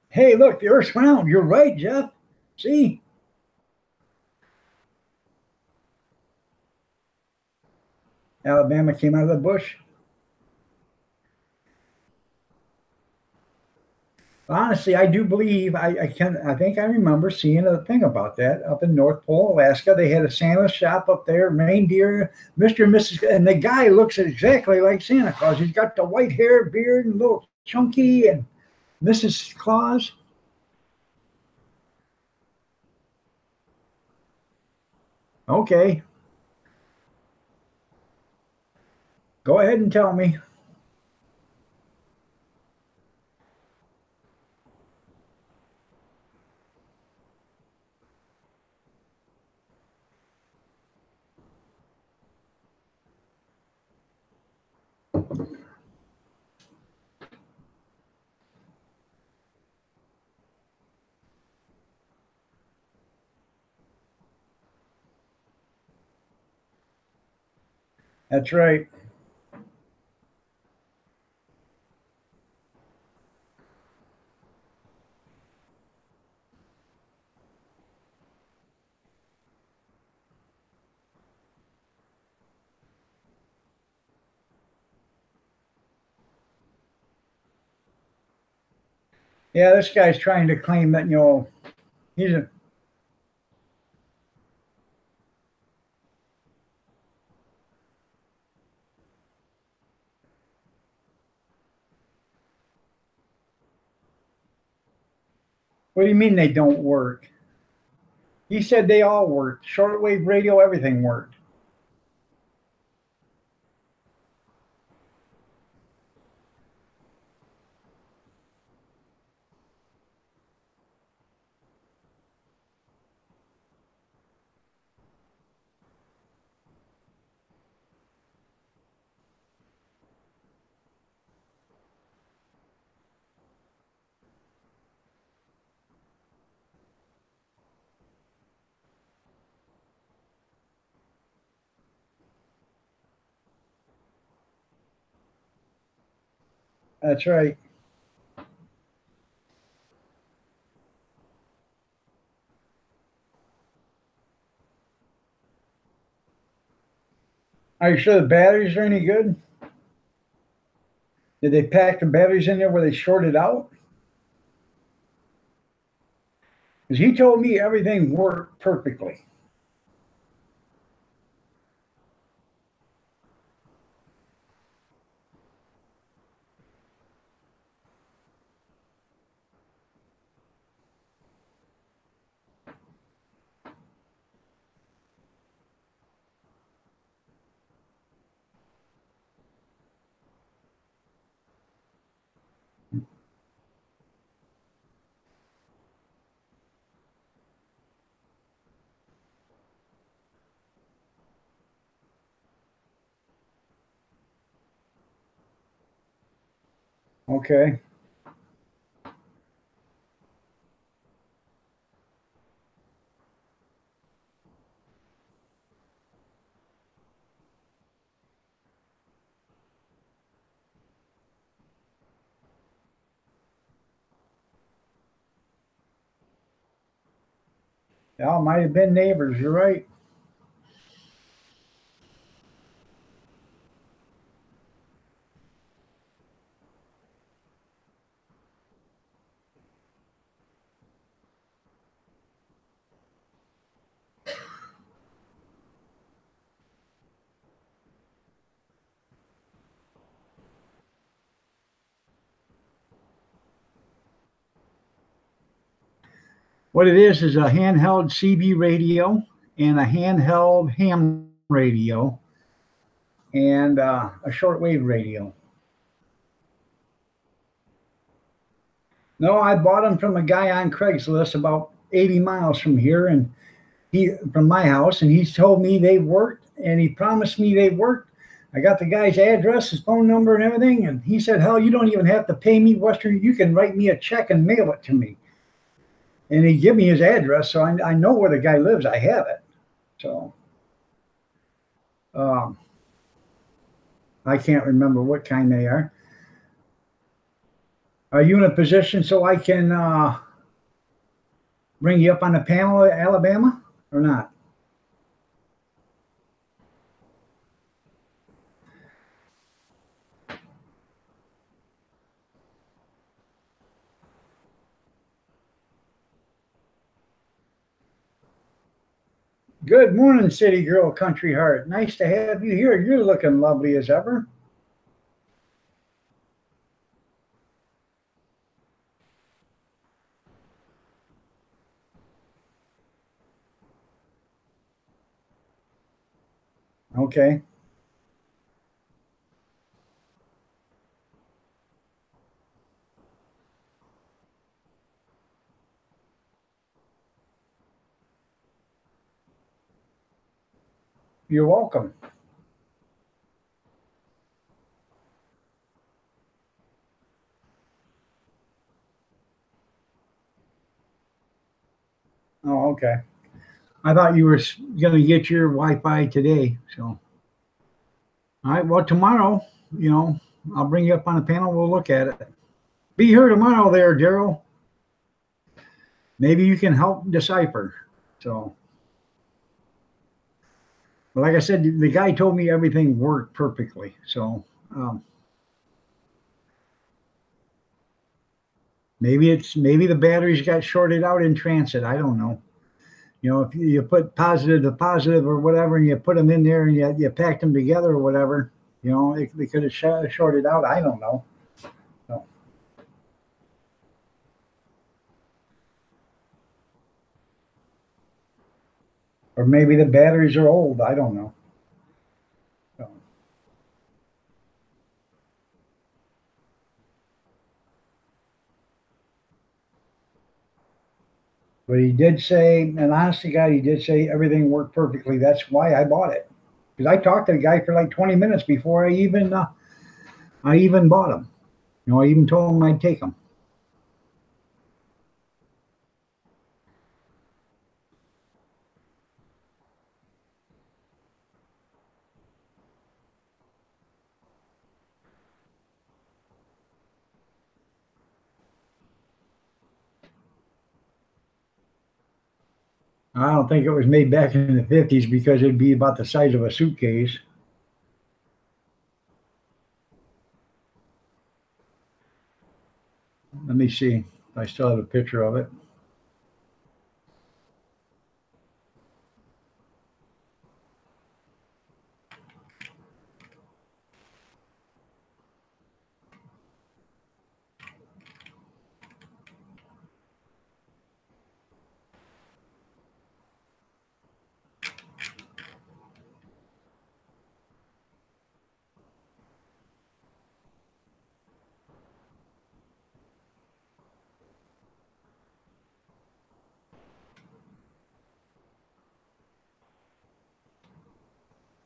Hey, look, the Earth's round. You're right, Jeff. See? Alabama came out of the bush. Honestly, I do believe I think I remember seeing a thing about that up in North Pole, Alaska. They had a Santa shop up there, reindeer, Mr. and Mrs. And the guy looks exactly like Santa Claus. He's got the white hair, beard, and a little chunky, and Mrs. Claus. Okay, go ahead and tell me. That's right. Yeah, this guy's trying to claim that he's a. What do you mean they don't work? He said they all worked. Shortwave radio, everything worked. That's right. Are you sure the batteries are any good? Did they pack the batteries in there where they shorted out? Because he told me everything worked perfectly. Okay. Y'all might have been neighbors. You're right. What it is a handheld CB radio and a handheld ham radio and a shortwave radio. No, I bought them from a guy on Craigslist about 80 miles from here, and he from my house, and he's told me they worked, and he promised me they worked. I got the guy's address, his phone number, and everything, and he said, "Hell, you don't even have to pay me, Western. You can write me a check and mail it to me." And he give me his address, so I know where the guy lives. I have it, so um, I can't remember what kind they are. Are you in a position so I can bring you up on the panel at Alabama or not? Good morning, city girl, country heart. Nice to have you here. You're looking lovely as ever. Okay. You're welcome. Oh, okay. I thought you were going to get your Wi-Fi today. So, all right. Well, tomorrow, I'll bring you up on a panel. We'll look at it. Be here tomorrow, there, Daryl. Maybe you can help decipher. So, but like I said, the guy told me everything worked perfectly. So, maybe the batteries got shorted out in transit. I don't know. If you put positive to positive or whatever, and you put them in there and you packed them together or whatever, they could have shorted out. I don't know. So, or maybe the batteries are old. I don't know. So, but he did say, and honest to God, he did say everything worked perfectly. That's why I bought it. Because I talked to the guy for like 20 minutes before I even bought them. I even told him I'd take them. I don't think it was made back in the 50s because it'd be about the size of a suitcase. Let me see. I still have a picture of it.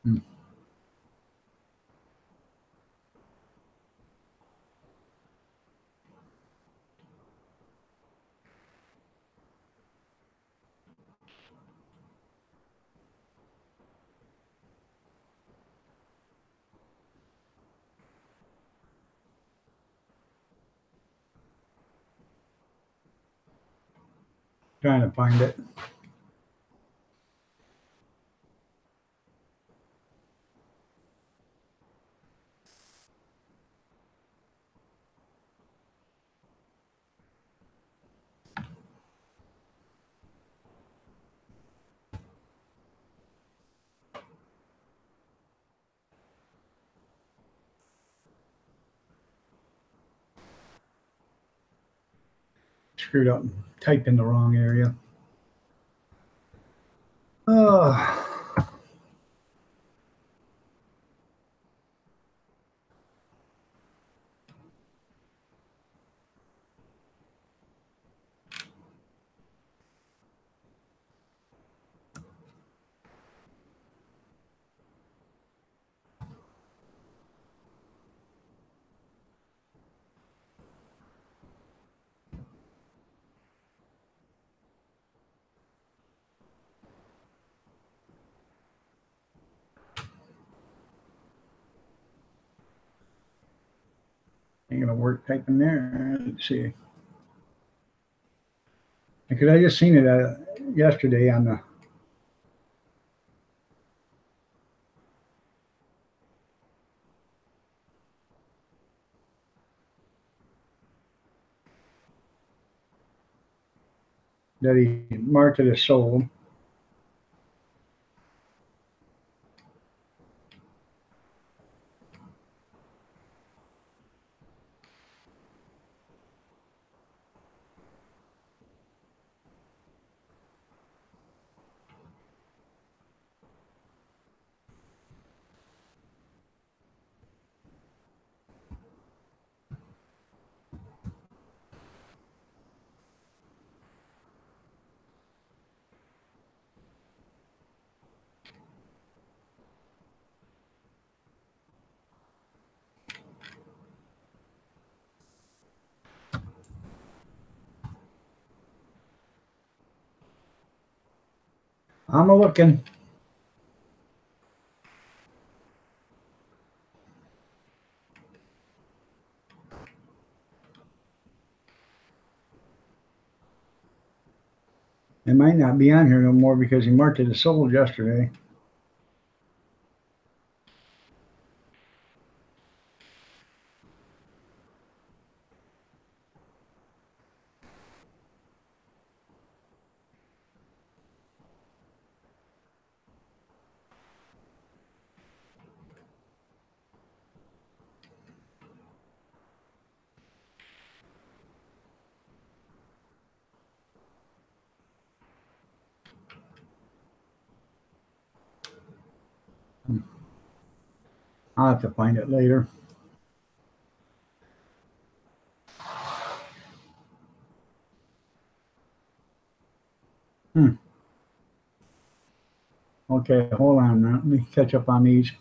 Hmm. Trying to find it. Screwed up and typed in the wrong area. Oh. Ain't gonna work typing there. Let's see. Because I just seen it yesterday on the. That he marked it as sold. I'm a looking. It might not be on here no more because he marked it as sold yesterday. I'll have to find it later. Okay, hold on now. Let me catch up on these.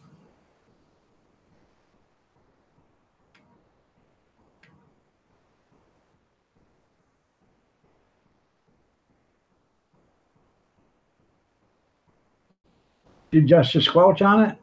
Did Justice Squelch on it?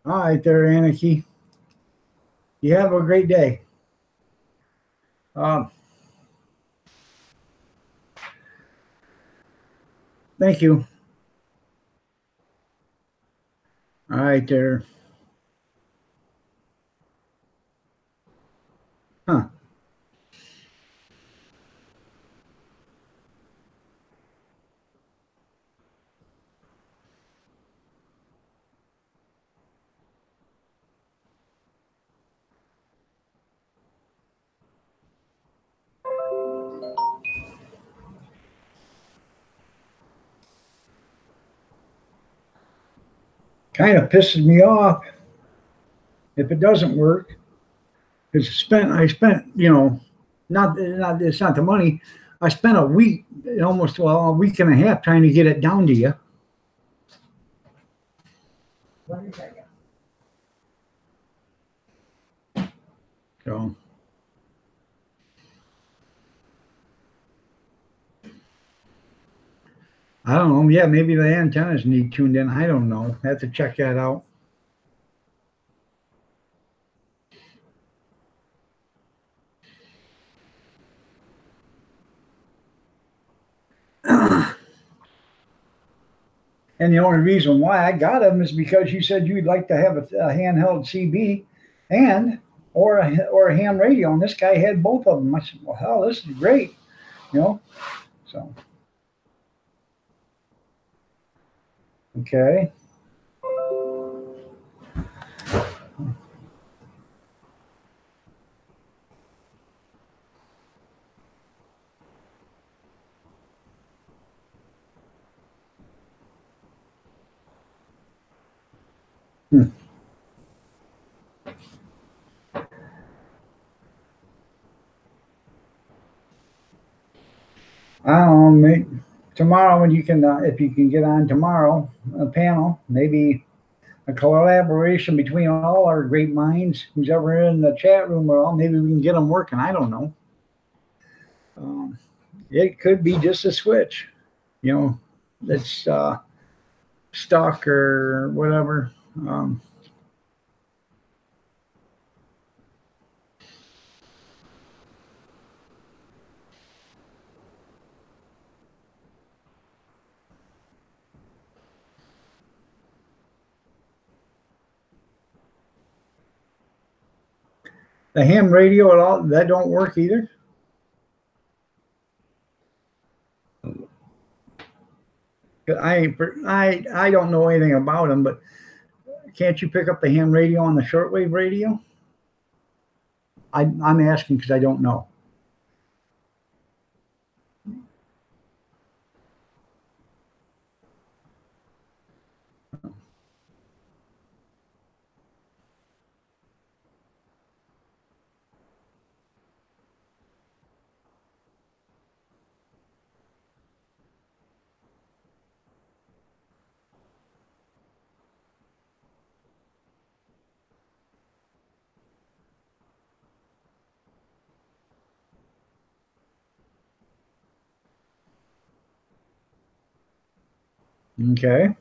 All right, there, Anarchy. You have a great day. Thank you. All right, there. Huh. Kind of pisses me off if it doesn't work. Because I spent, not it's not the money. I spent a week, a week and a half trying to get it down to you. What is that? So I don't know. Yeah, maybe the antennas need tuned in. I don't know. I have to check that out. And the only reason why I got them is because you said you'd like to have a handheld CB and or a ham radio, and this guy had both of them. I said, "Well, hell, this is great," you know. So okay. Hmm. I don't know. Maybe tomorrow when you can, if you can get on tomorrow, a panel, maybe a collaboration between all our great minds, who's ever in the chat room or all. Maybe we can get them working. I don't know. It could be just a switch, that's stuck or whatever. The ham radio at all, that don't work either. I don't know anything about them, but can't you pick up the ham radio on the shortwave radio? I'm asking because I don't know. Okay.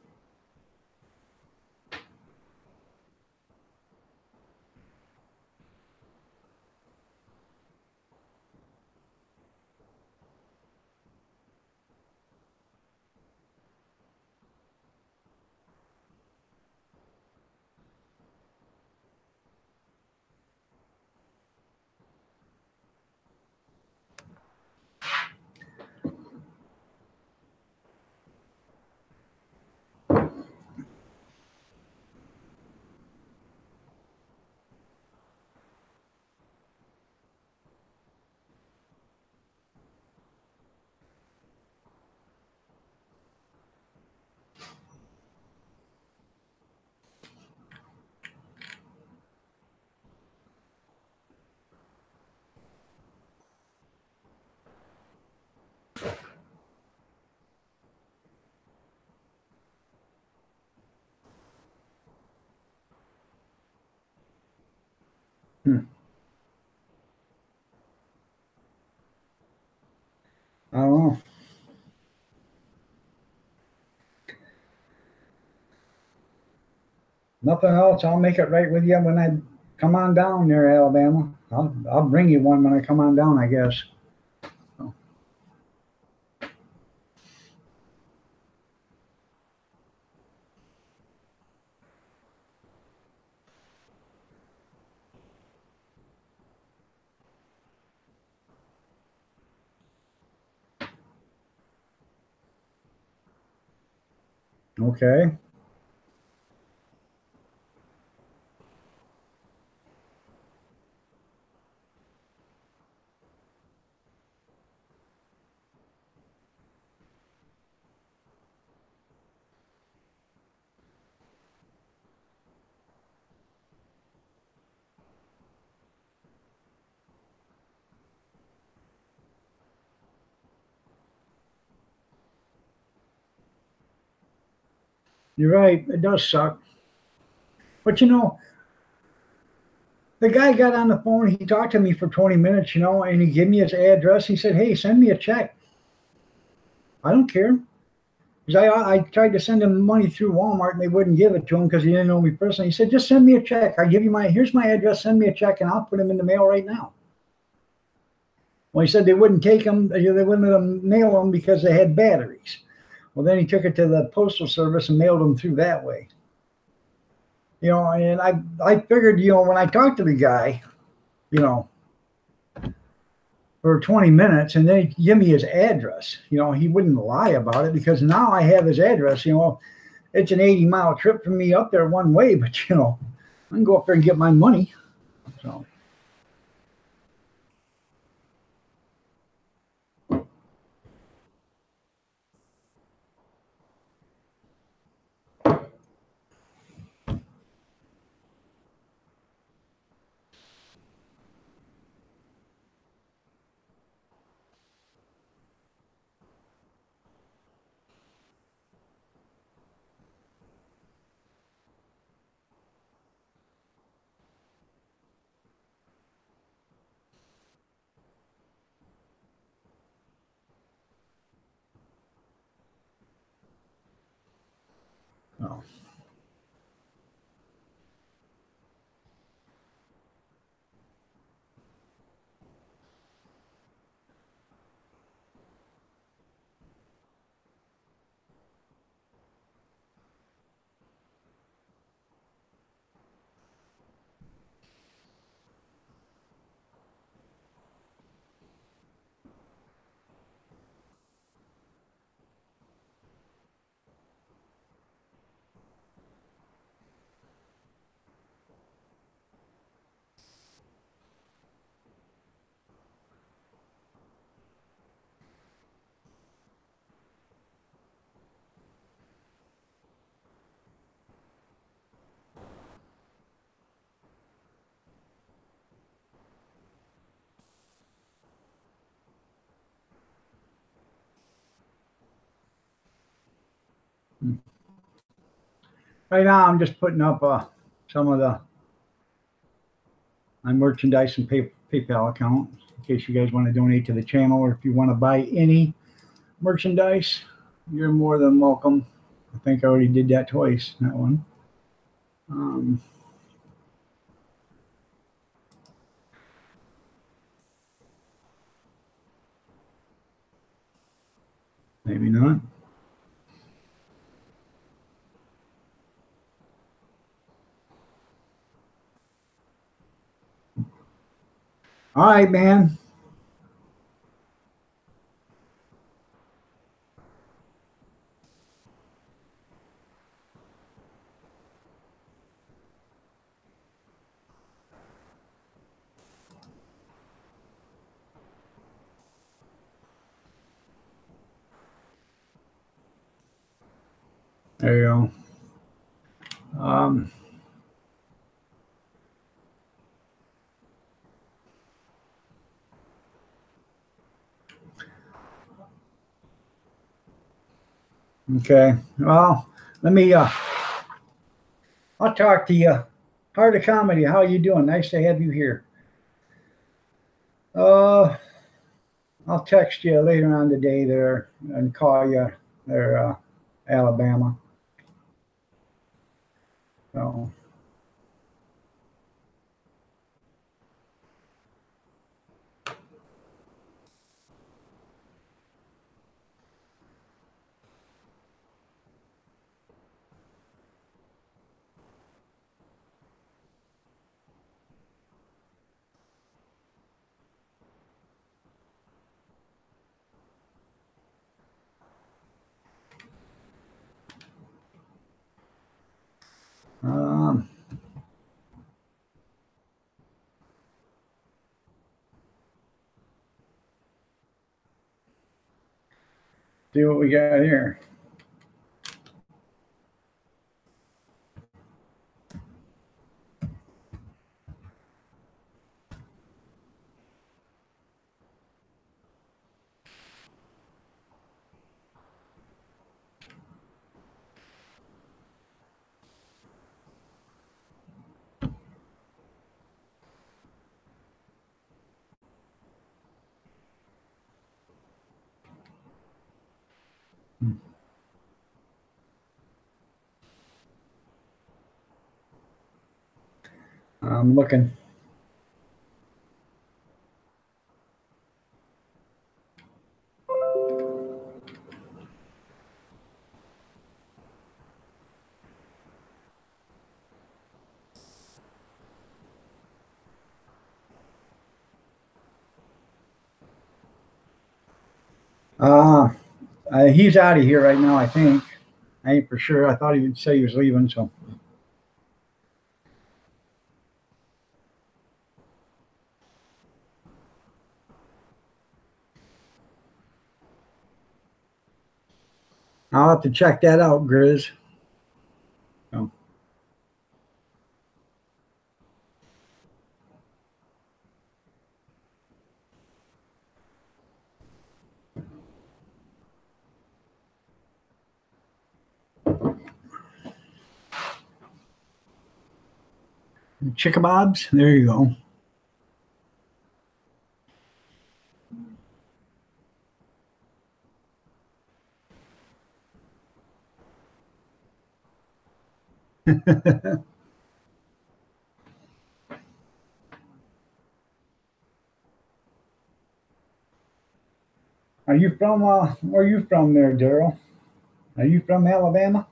Hmm. I don't know. Nothing else. I'll make it right with you when I come on down there, Alabama. I'll bring you one when I come on down, I guess. So, okay. You're right. It does suck. But the guy got on the phone. He talked to me for 20 minutes, and he gave me his address. He said, "Hey, send me a check." I don't care. Because I tried to send him money through Walmart and they wouldn't give it to him because he didn't know me personally. He said, "Just send me a check. I give you here's my address. Send me a check and I'll put him in the mail right now." Well, he said they wouldn't take them. They wouldn't mail them because they had batteries. Well, then he took it to the postal service and mailed them through that way. And I figured, when I talked to the guy, you know, for 20 minutes and then he give me his address, he wouldn't lie about it because now I have his address. It's an 80-mile trip for me up there one way, but I can go up there and get my money. So. Oh. Right now, I'm just putting up some of my merchandise and PayPal account in case you guys want to donate to the channel or if you want to buy any merchandise, you're more than welcome. I think I already did that twice, that one. Maybe not. All right, man. There you go. Okay. Well, let me. I'll talk to you. Heart of Comedy. How you doing? Nice to have you here. Uh, I'll text you later on today there and call you there, Alabama. So. Um, see what we got here. I'm looking. Uh, he's out of here right now, I think. I ain't for sure. I thought he would say he was leaving, so. I'll have to check that out, Grizz. So. Chickabobs, there you go. Are you from, where are you from there, Daryl? Are you from Alabama?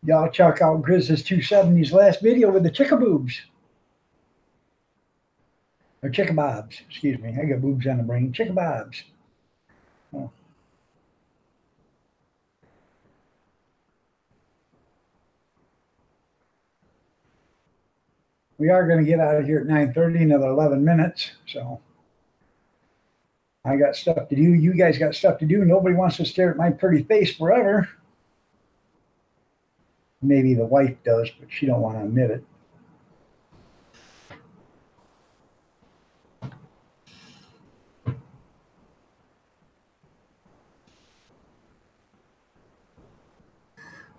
Y'all check out Grizz's 270's last video with the chickaboobs. Or chickabobs, excuse me. I got boobs on the brain. Chickabobs. Oh. We are going to get out of here at 9:30, another 11 minutes. So I got stuff to do. You guys got stuff to do. Nobody wants to stare at my pretty face forever. Maybe the wife does, but she don't want to admit it.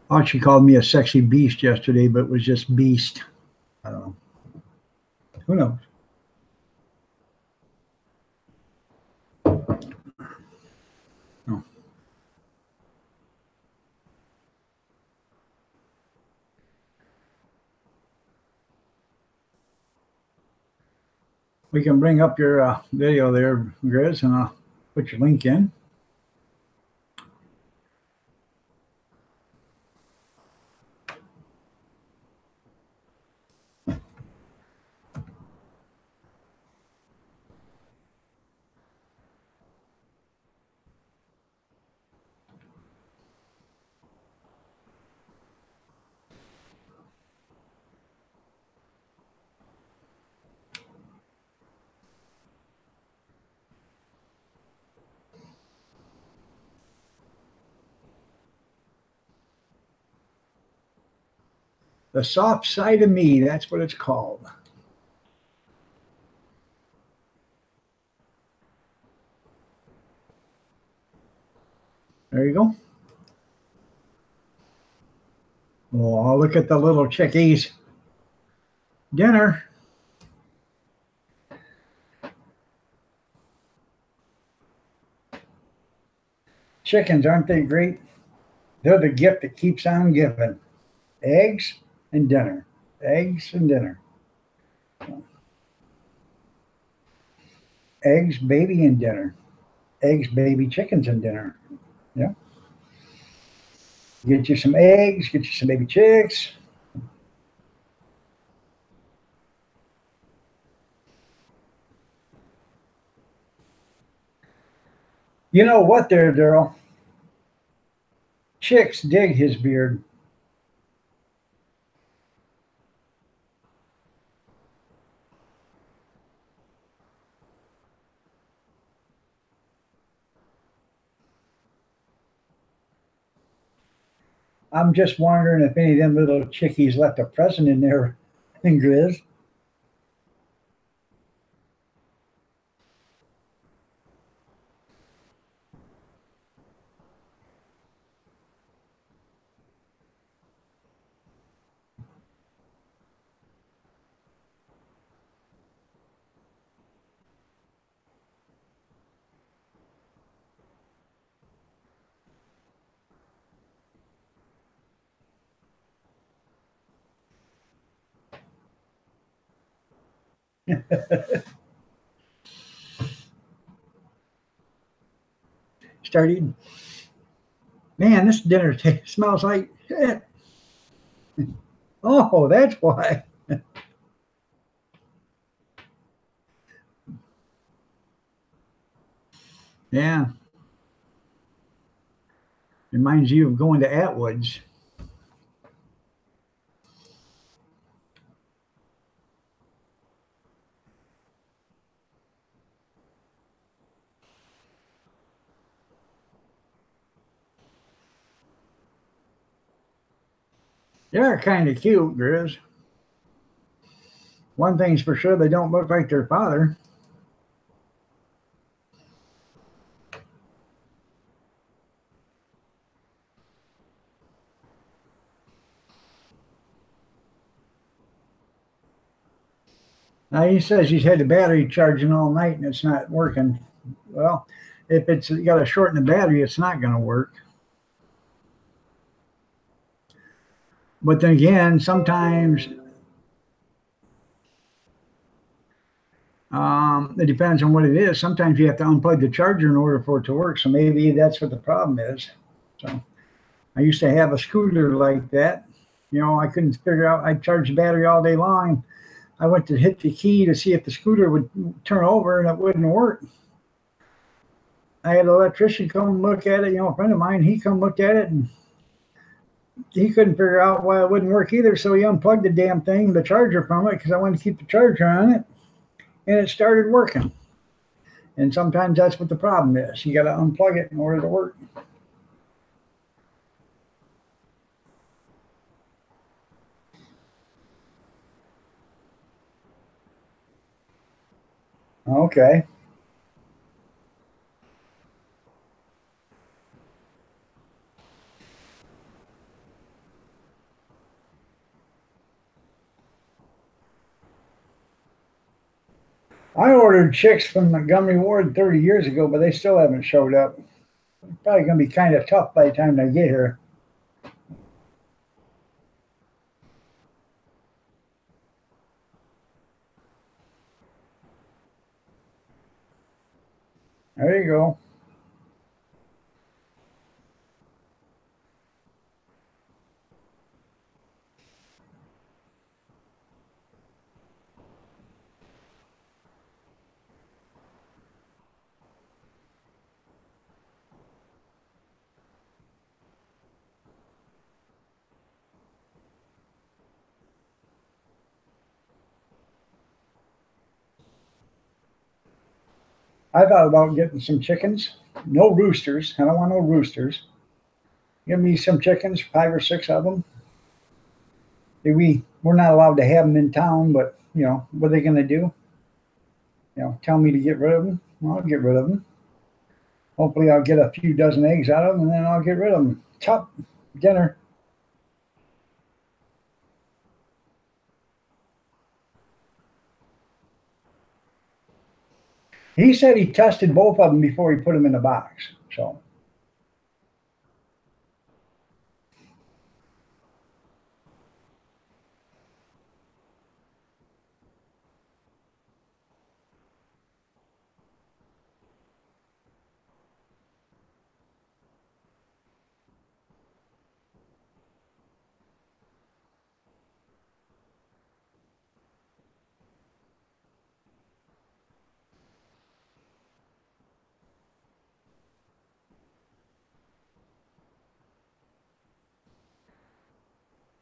Oh, she called me a sexy beast yesterday, but it was just beast. I don't know. Who knows? No. We can bring up your video there, Grizz, and I'll put your link in. The soft side of me, that's what it's called. There you go. Oh, look at the little chickies. Dinner. Chickens, aren't they great? They're the gift that keeps on giving. Eggs and dinner. Eggs and dinner. Eggs, baby, and dinner. Eggs, baby, chickens, and dinner. Yeah. Get you some eggs, get you some baby chicks. You know what there, Daryl? Chicks dig his beard. I'm just wondering if any of them little chickies left a present in there, Grizz. Start eating. Man, this dinner smells like shit. Oh, that's why. Yeah. Reminds you of going to Atwood's. They're kind of cute, Grizz. One thing's for sure, they don't look like their father. Now he says he's had the battery charging all night and it's not working. Well, if it's got to shorten the battery, it's not going to work. But then again, sometimes it depends on what it is. Sometimes you have to unplug the charger in order for it to work. So maybe that's what the problem is. So I used to have a scooter like that. You know, I couldn't figure out. I charged the battery all day long. I went to hit the key to see if the scooter would turn over, and it wouldn't work. I had an electrician come look at it. You know, a friend of mine, he come looked at it, and he couldn't figure out why it wouldn't work either. So he unplugged the damn thing, the charger from it, because I wanted to keep the charger on it, and it started working. And sometimes that's what the problem is. You got to unplug it in order to work. Okay. I ordered chicks from Montgomery Ward 30 years ago, but they still haven't showed up. Probably going to be kind of tough by the time they get here. There you go. I thought about getting some chickens. No roosters. I don't want no roosters. Give me some chickens, 5 or 6 of them. We're not allowed to have them in town, but you know, what are they going to do? You know, tell me to get rid of them. Well, I'll get rid of them. Hopefully, I'll get a few dozen eggs out of them, and then I'll get rid of them. Chop dinner. He said he tested both of them before he put them in the box. So.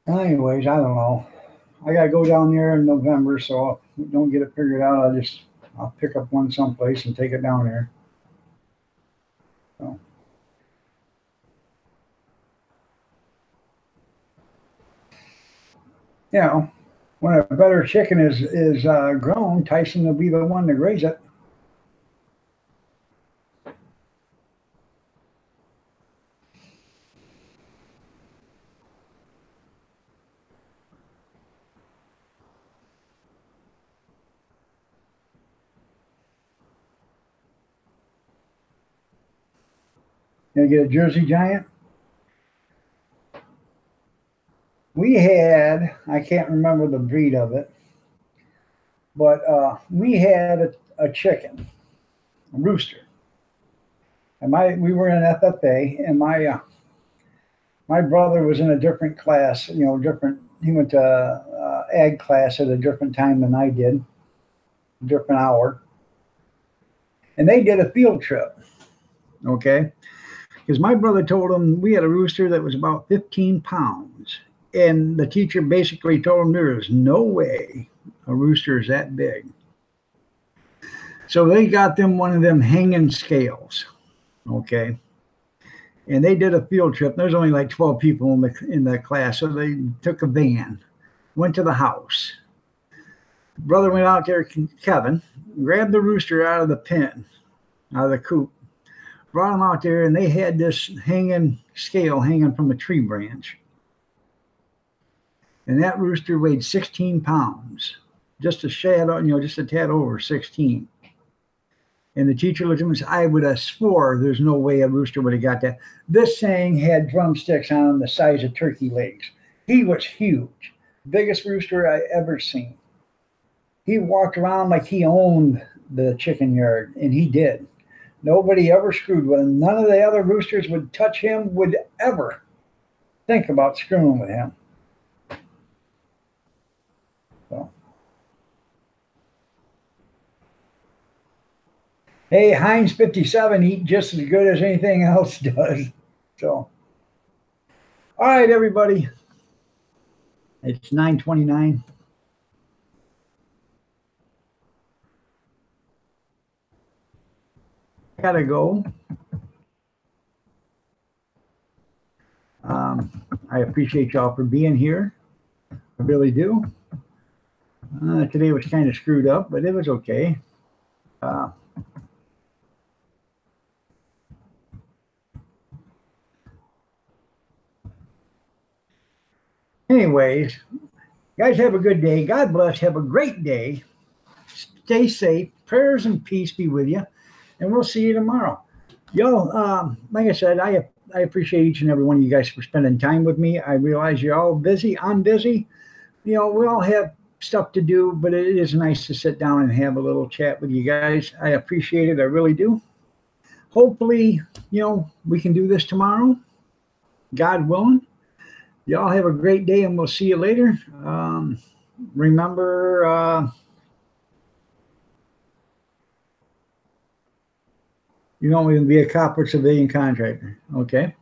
Anyways, I don't know. I gotta go down there in November, so if I don't get it figured out, I'll pick up one someplace and take it down there. So. You know, when a better chicken is grown, Tyson will be the one to graze it. Gonna get a Jersey Giant? We had, I can't remember the breed of it, but we had a chicken, a rooster. And we were in FFA, and my brother was in a different class, you know, he went to ag class at a different time than I did, a different hour. And they did a field trip, okay? Because my brother told him we had a rooster that was about 15 pounds. And the teacher basically told him there is no way a rooster is that big. So they got them one of them hanging scales, okay? And they did a field trip. There's only like 12 people in the class. So they took a van, went to the house. Brother went out there, Kevin, grabbed the rooster out of the pen, out of the coop, brought him out there, and they had this hanging scale hanging from a tree branch. And that rooster weighed 16 pounds, just a shadow, you know, just a tad over 16. And the teacher looked at him and said, I would have swore there's no way a rooster would have got that. This thing had drumsticks on him the size of turkey legs. He was huge. Biggest rooster I ever seen. He walked around like he owned the chicken yard, and he did. Nobody ever screwed with him. None of the other roosters would touch him, would ever think about screwing with him. So. Hey, Heinz 57 eat just as good as anything else does. So, all right, everybody. It's 9:29. Gotta go. I appreciate y'all for being here. I really do. Today was kind of screwed up, but it was okay. Anyways, guys, have a good day. God bless. Have a great day. Stay safe. prayers and peace be with you, and we'll see you tomorrow. Y'all, like I said, I appreciate each and every one of you guys for spending time with me. I realize you're all busy. I'm busy. We all have stuff to do, but it is nice to sit down and have a little chat with you guys. I appreciate it. I really do. Hopefully, we can do this tomorrow, God willing. Y'all have a great day, and we'll see you later. Remember, you don't want to be a cop or civilian contractor, okay?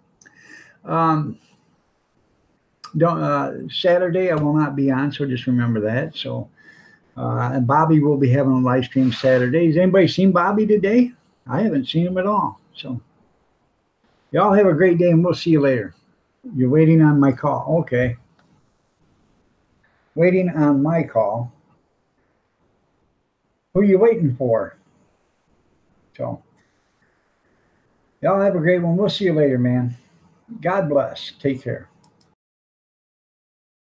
Saturday I will not be on, so just remember that. So, and Bobby will be having a live stream Saturday. Has anybody seen Bobby today? I haven't seen him at all. So, y'all have a great day, and we'll see you later. You're waiting on my call. Okay. Waiting on my call. Who are you waiting for? So, y'all have a great one. We'll see you later, man. God bless. Take care.